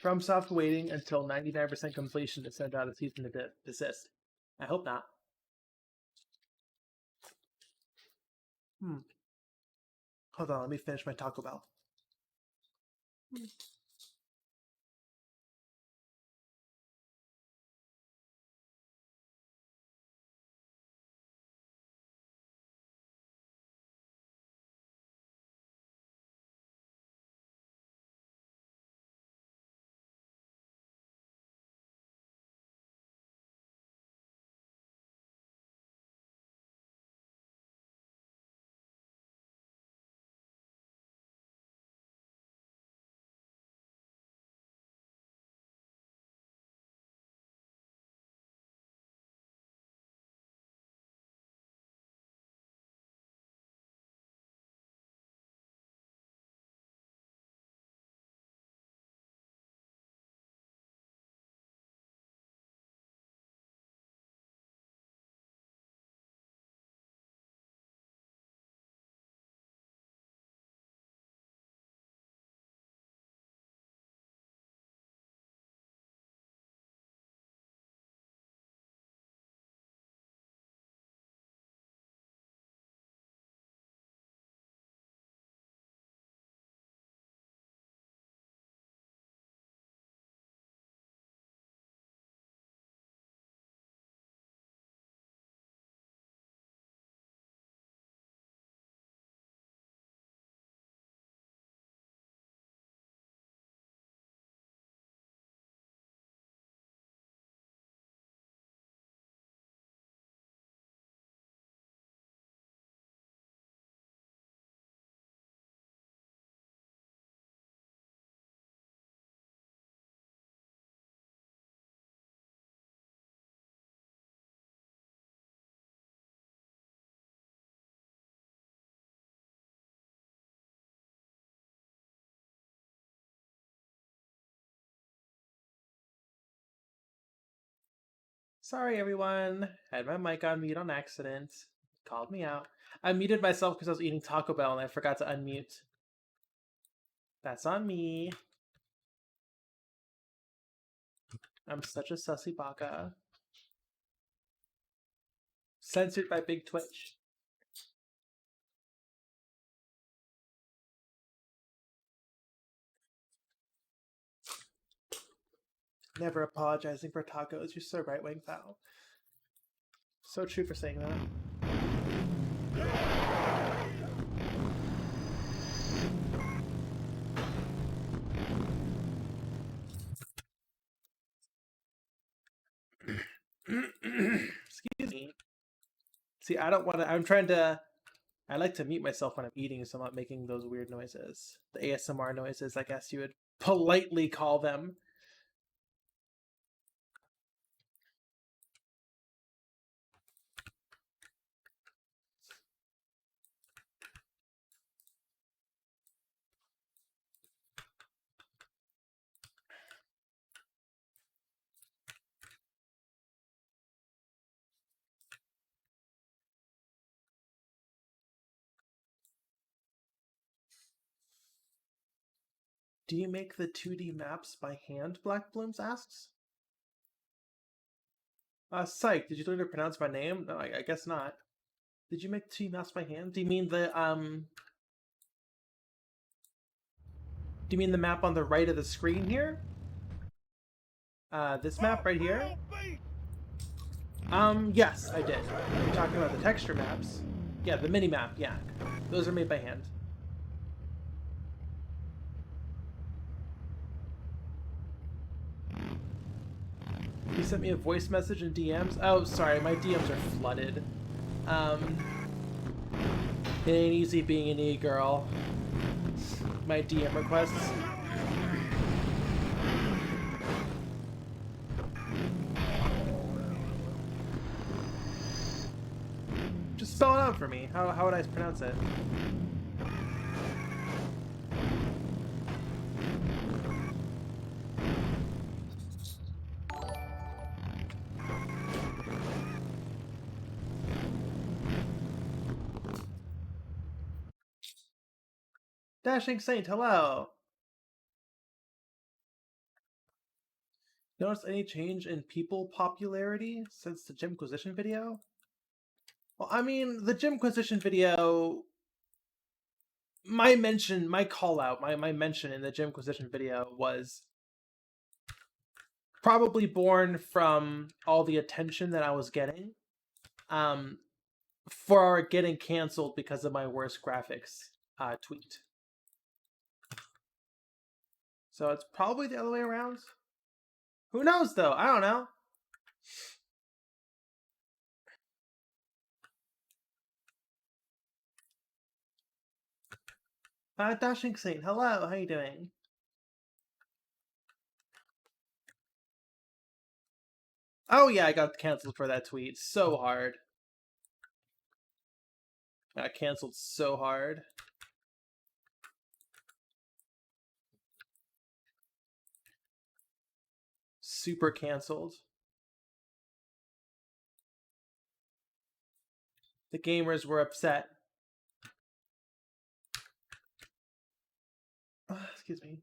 Speaker 1: FromSoft waiting until 99% completion to send out a cease and desist. I hope not. Hold on, let me finish my Taco Bell. Sorry, everyone. Had my mic on mute on accident. Called me out. I muted myself because I was eating Taco Bell and I forgot to unmute. That's on me. I'm such a sussy baka. Censored by Big Twitch. Never apologizing for tacos. You're so right, Wang Fao. So true for saying that. Excuse me. See, I don't want to. I like to mute myself when I'm eating, so I'm not making those weird noises. The ASMR noises, I guess you would politely call them. Do you make the 2D maps by hand, Black Blooms asks? Psych, did you learn to pronounce my name? No, I guess not. Did you make 2D maps by hand? Do you mean the map on the right of the screen here? This map right here? Yes, I did. You're talking about the texture maps. Yeah, the mini-map, yeah. Those are made by hand. He sent me a voice message in DMs. Oh, sorry, my DMs are flooded. It ain't easy being an e-girl. My DM requests. Just spell it out for me. How would I pronounce it? Dashing Saint, hello! Notice any change in people popularity since the Gymquisition video? Well, I mean, the Gymquisition video... My mention in the Gymquisition video was probably born from all the attention that I was getting. For getting canceled because of my worst graphics tweet. So it's probably the other way around. Who knows, though? I don't know. Dashing Saint, hello, how you doing? Oh yeah, I got canceled for that tweet. So hard. I got canceled so hard. Super canceled. The gamers were upset. Excuse me.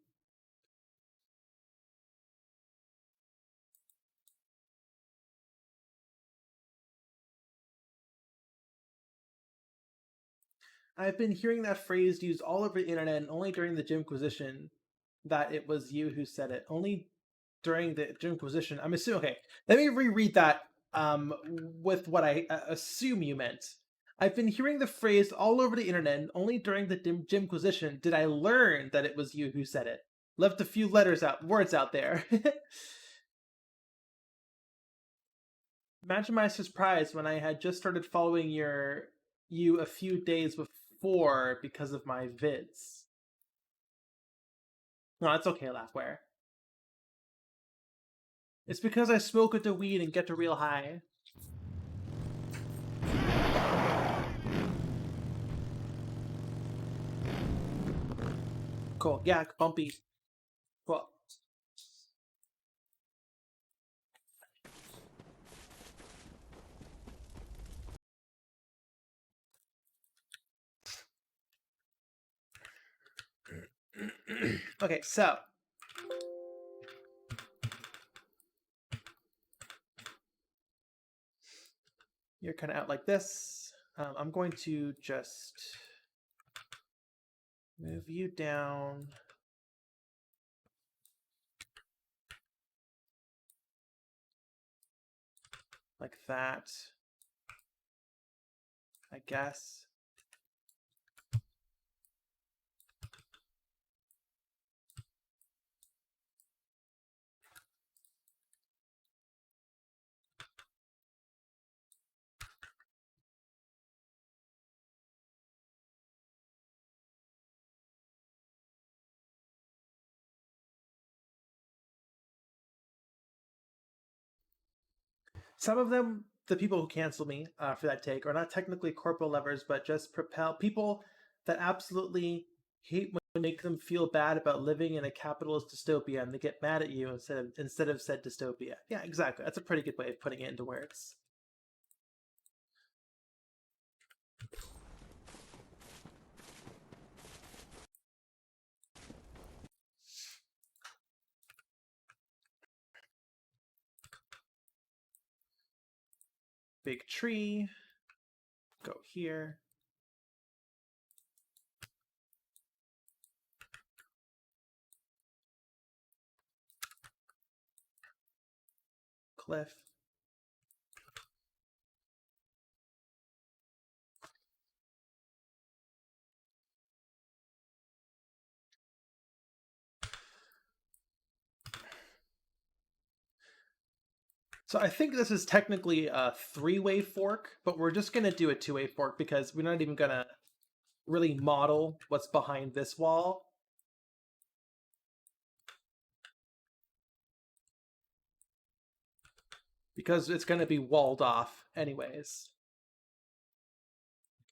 Speaker 1: I've been hearing that phrase used all over the internet and only during the Gymquisition that it was you who said it. Only during the Gymquisition. I'm assuming. Okay, let me reread that with what I assume you meant. I've been hearing the phrase all over the internet and only during the Gymquisition did I learn that it was you who said it. Left a few words out there. Imagine my surprise when I had just started following you a few days before because of my vids. No, it's okay, Laughware. It's because I smoke with the weed and get to real high. Cool. Yeah, bumpy. Cool. Okay, so you're kind of out like this. I'm going to just move you down like that, I guess. Some of them, the people who cancel me for that take, are not technically corporal lovers, but just propel people that absolutely hate when make them feel bad about living in a capitalist dystopia, and they get mad at you instead of said dystopia. Yeah, exactly. That's a pretty good way of putting it into words. Big tree. Go here. Cliff. So I think this is technically a three-way fork, but we're just going to do a two-way fork because we're not even going to really model what's behind this wall. Because it's going to be walled off anyways.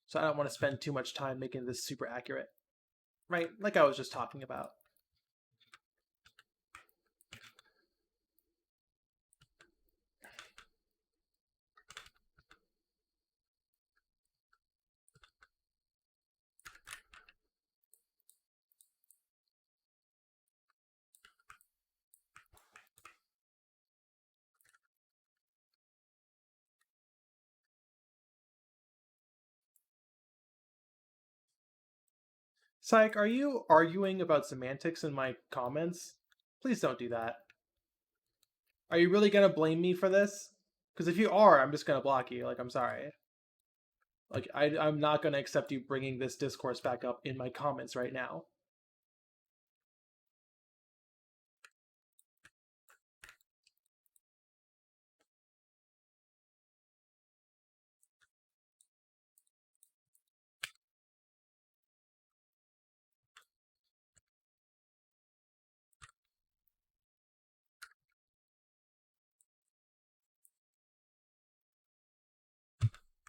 Speaker 1: So I don't want to spend too much time making this super accurate. Right? Like I was just talking about. Psych, are you arguing about semantics in my comments? Please don't do that. Are you really going to blame me for this? Because if you are, I'm just going to block you. Like, I'm sorry. Like, I'm not going to accept you bringing this discourse back up in my comments right now.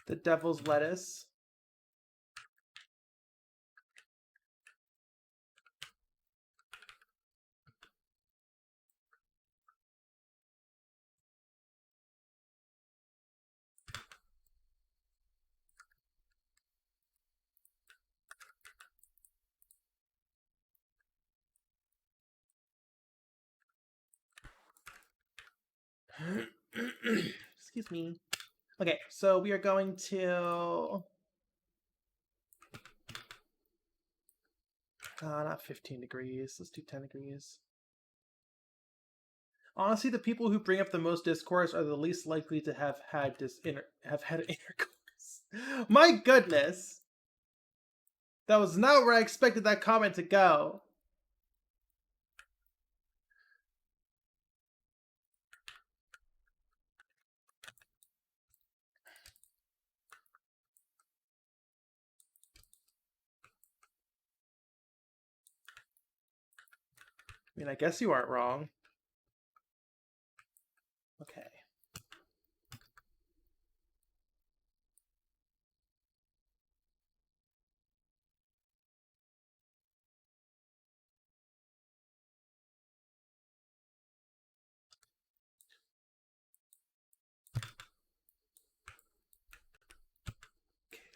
Speaker 1: The devil's lettuce. Excuse me. Okay, so we are going to... not 15 degrees. Let's do 10 degrees. Honestly, the people who bring up the most discourse are the least likely to have had intercourse. My goodness! That was not where I expected that comment to go. I mean, I guess you aren't wrong. Okay.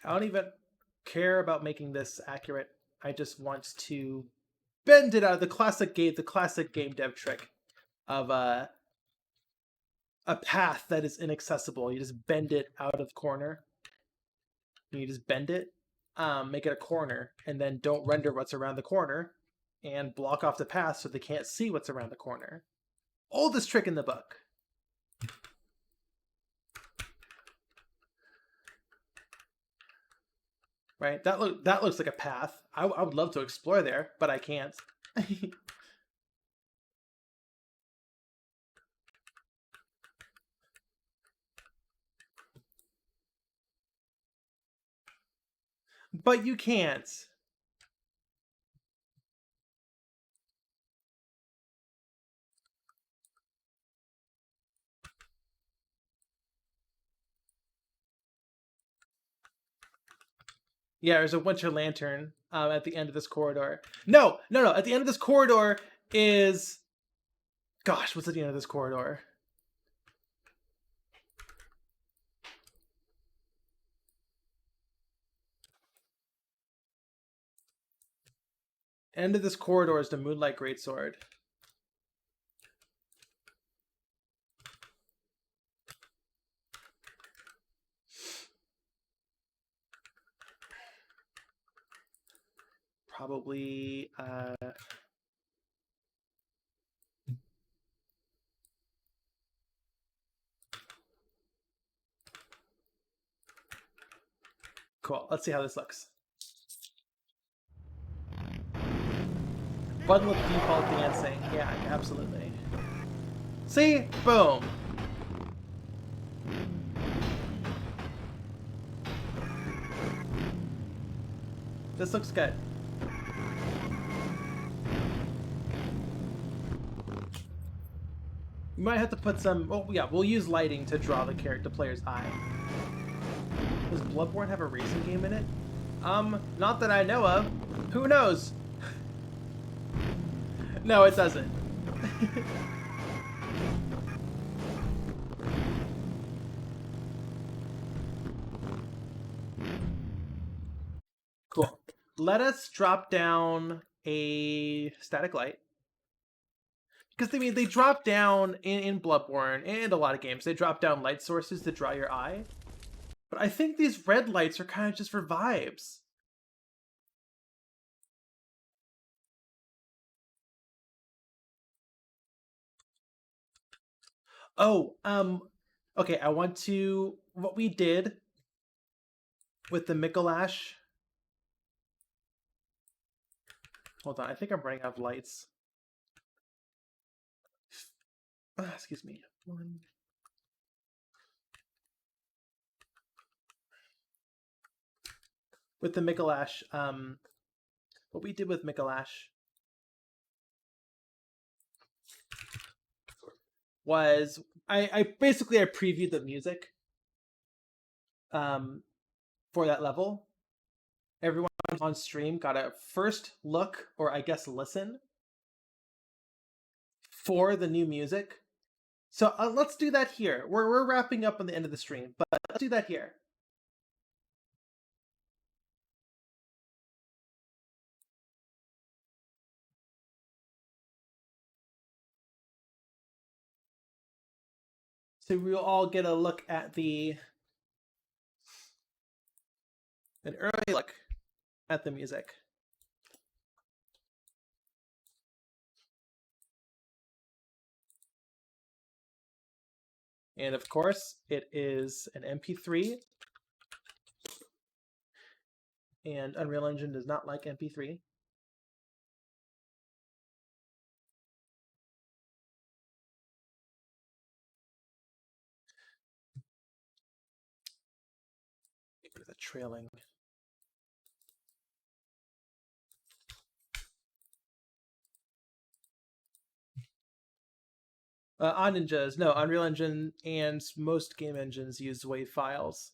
Speaker 1: I don't even care about making this accurate. I just want to bend it out. The classic game dev trick of a path that is inaccessible. You just bend it out of the corner. And you just bend it, make it a corner, and then don't render what's around the corner, and block off the path so they can't see what's around the corner. Oldest trick in the book. Right? That looks like a path. I would love to explore there, but I can't. But you can't. Yeah, there's a winter lantern at the end of this corridor. No. At the end of this corridor is... Gosh, what's at the end of this corridor? End of this corridor is the Moonlight Greatsword. Probably... Cool. Let's see how this looks. Button with default dancing. Yeah, absolutely. See? Boom. This looks good. You might have to put some... Oh, yeah, we'll use lighting to draw the player's eye. Does Bloodborne have a racing game in it? Not that I know of. Who knows? No, it doesn't. Cool. Let us drop down a static light. Because they drop down in Bloodborne and a lot of games. They drop down light sources to draw your eye. But I think these red lights are kind of just for vibes. Oh, okay, I want to... What we did with the Mikolash... Hold on, I think I'm running out of lights. Excuse me. One... With the Mikolash, what we did with Mikolash was I basically previewed the music for that level. Everyone on stream got a first look, or I guess listen, for the new music. So let's do that here. We're wrapping up on the end of the stream, but let's do that here. So we'll all get a look at an early look at the music. And of course, it is an MP3. And Unreal Engine does not like MP3. Maybe the trailing. On Ninjas, no, Unreal Engine and most game engines use WAV files.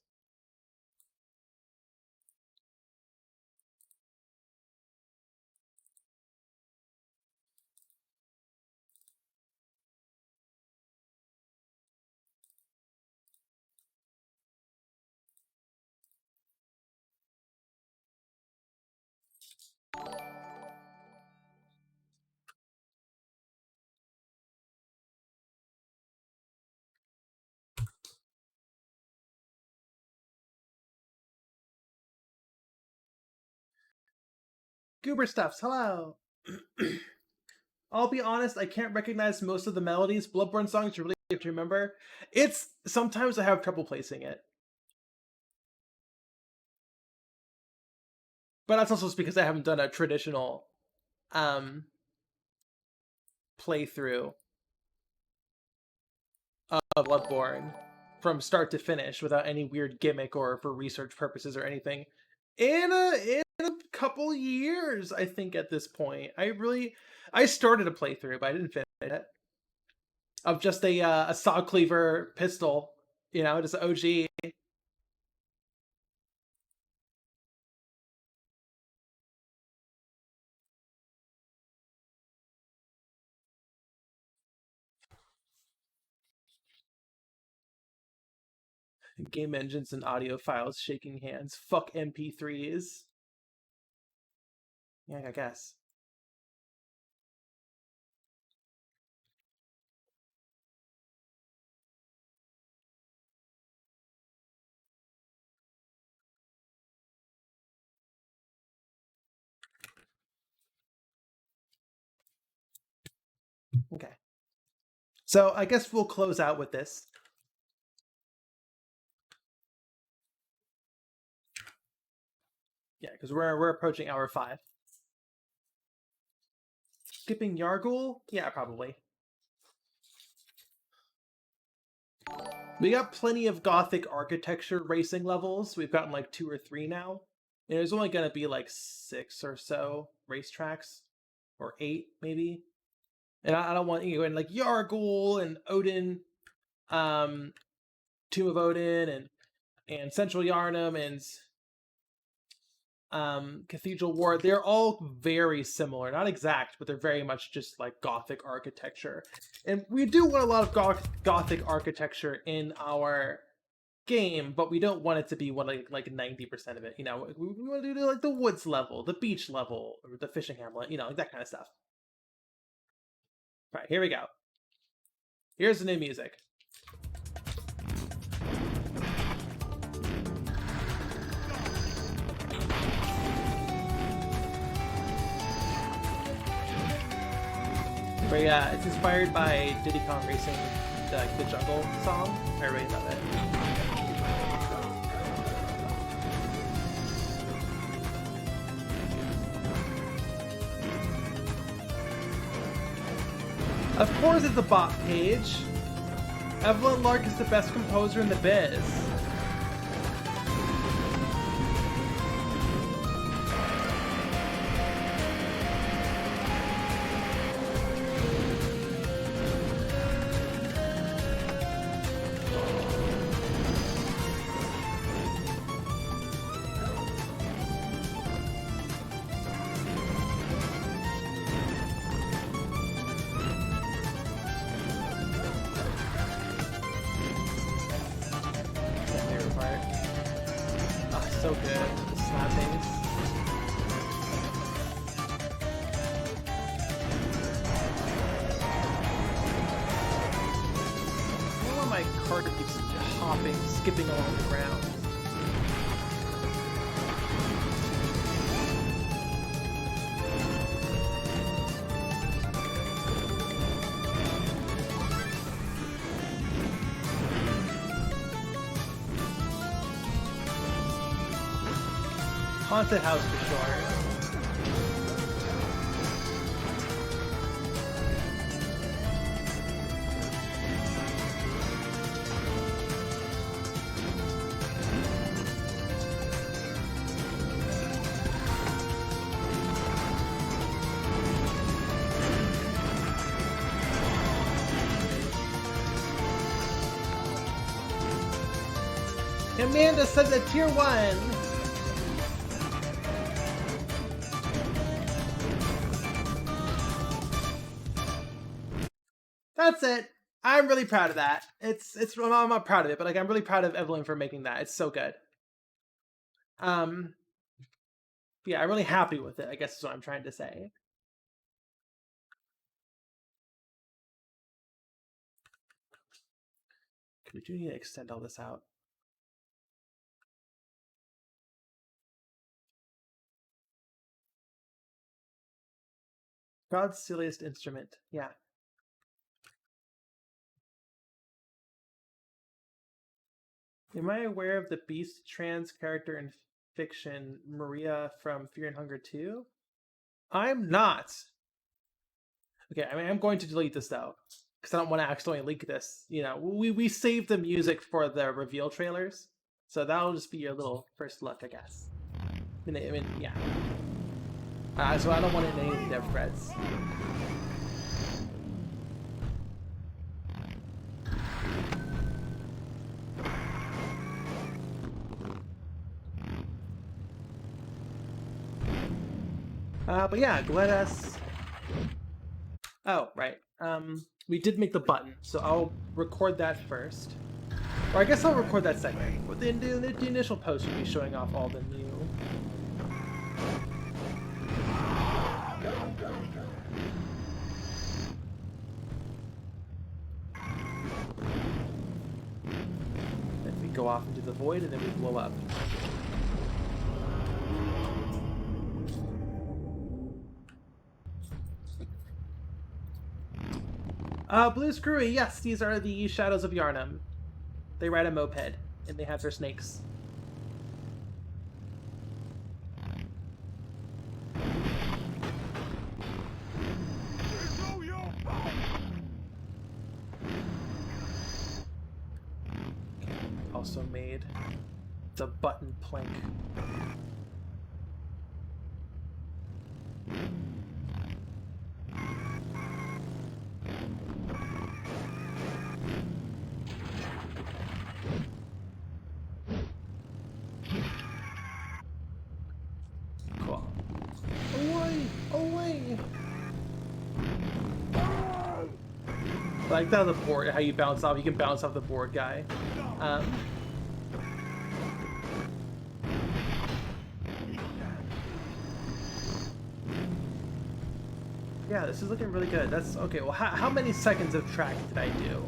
Speaker 1: Goober Stuffs, hello. I'll be honest, I can't recognize most of the melodies. Bloodborne songs are really hard to remember. It's sometimes I have trouble placing it. But that's also just because I haven't done a traditional playthrough of Bloodborne from start to finish without any weird gimmick or for research purposes or anything. In a couple years, I think at this point. I started a playthrough, but I didn't finish it. Of just a saw cleaver pistol, just OG. Game engines and audio files shaking hands. Fuck MP3s. Yeah, I guess. Okay. So I guess we'll close out with this. Yeah, because we're approaching hour 5. Skipping Yargul? Yeah, probably. We got plenty of Gothic architecture racing levels. We've gotten like 2 or 3 now. And there's only going to be like 6 or so racetracks. Or 8, maybe. And I don't want you in like Yargul and Odin, Tomb of Odin, and Central Yarnum and Cathedral Ward. They're all very similar, not exact, but they're very much just like Gothic architecture. And we do want a lot of Gothic architecture in our game, but we don't want it to be like 90% of it. We want to do like the woods level, the beach level, or the fishing hamlet, like that kind of stuff. All right, here we go. Here's the new music. It's inspired by Diddy Kong Racing, the Jungle song. I really love it. Of course it's a bot page. Evelyn Lark is the best composer in the biz. So good. The snappings. I don't want my cart keeps hopping, skipping along the ground. Haunted house for sure. Amanda says at tier 1. That's it. I'm really proud of that. I'm not proud of it, but like I'm really proud of Evelyn for making that. It's so good. Yeah, I'm really happy with it, I guess is what I'm trying to say. We do need to extend all this out. God's silliest instrument. Yeah. Am I aware of the Beast trans character in fiction, Maria from Fear and Hunger 2? I'm not. Okay, I mean, I'm going to delete this though, because I don't want to accidentally leak this. You know, we saved the music for the reveal trailers, so that'll just be your little first look, I guess. I mean yeah. So I don't want it in any of the dev threads. But yeah, let us. Oh, right. We did make the button, so I'll record that first. Or I guess I'll record that segment. The initial post will be showing off all the new. Then we go off into the void, and then we blow up. Blue Screwy, yes, these are the Shadows of Yarnum. They ride a moped, and they have their snakes. Also made the button plank. Cool. Away! Away! I like that on the board, how you bounce off. You can bounce off the board guy. Yeah, this is looking really good. That's okay. Well, how many seconds of track did I do?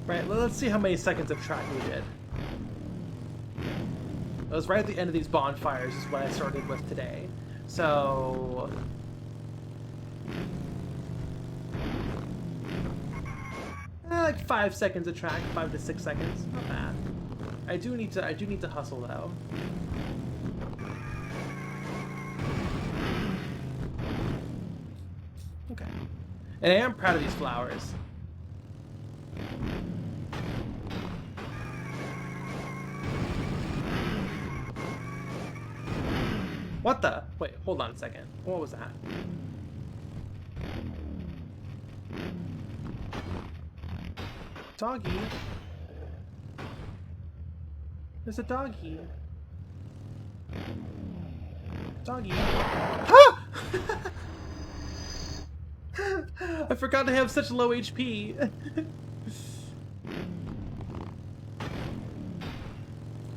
Speaker 1: Right, let's see how many seconds of track we did. It was right at the end of these bonfires is what I started with today. So... like 5 seconds of track, 5 to 6 seconds. Not bad. I do need to hustle though. Okay. And I am proud of these flowers. What the? Wait, hold on a second. What was that? Doggy? There's a doggy. Doggy. Ah! I forgot to have such low HP.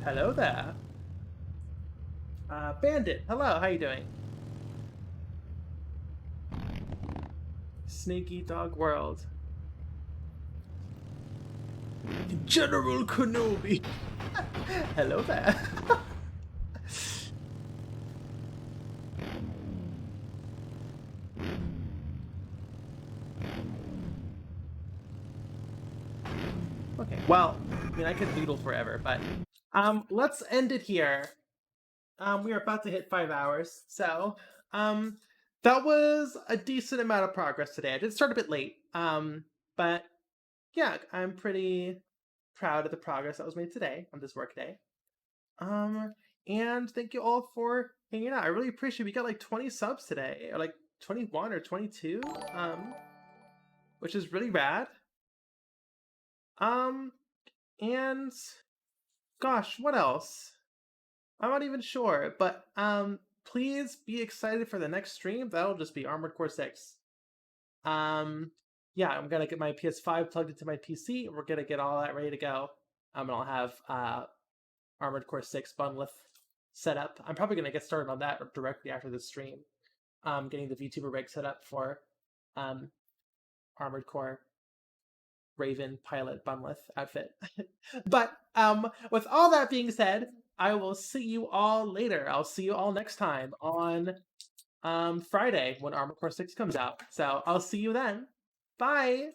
Speaker 1: Hello there. Bandit, hello, how you doing? Snaky Dog World. General Kenobi. Hello there. Okay, well, I mean, I could doodle forever, but let's end it here. We are about to hit 5 hours, so that was a decent amount of progress today. I did start a bit late, but yeah, I'm pretty proud of the progress that was made today on this work day. And thank you all for hanging out. I really appreciate we got like 20 subs today, or like 21 or 22, which is really rad. And gosh, what else? I'm not even sure, but please be excited for the next stream. That'll just be Armored Core 6. Yeah, I'm gonna get my PS5 plugged into my PC. We're gonna get all that ready to go. And I'll have Armored Core 6 Bunlith set up. I'm probably gonna get started on that directly after the stream. Getting the VTuber rig set up for Armored Core Raven Pilot Bunlith outfit. But with all that being said, I will see you all later. I'll see you all next time on Friday when Armor Core 6 comes out. So I'll see you then. Bye.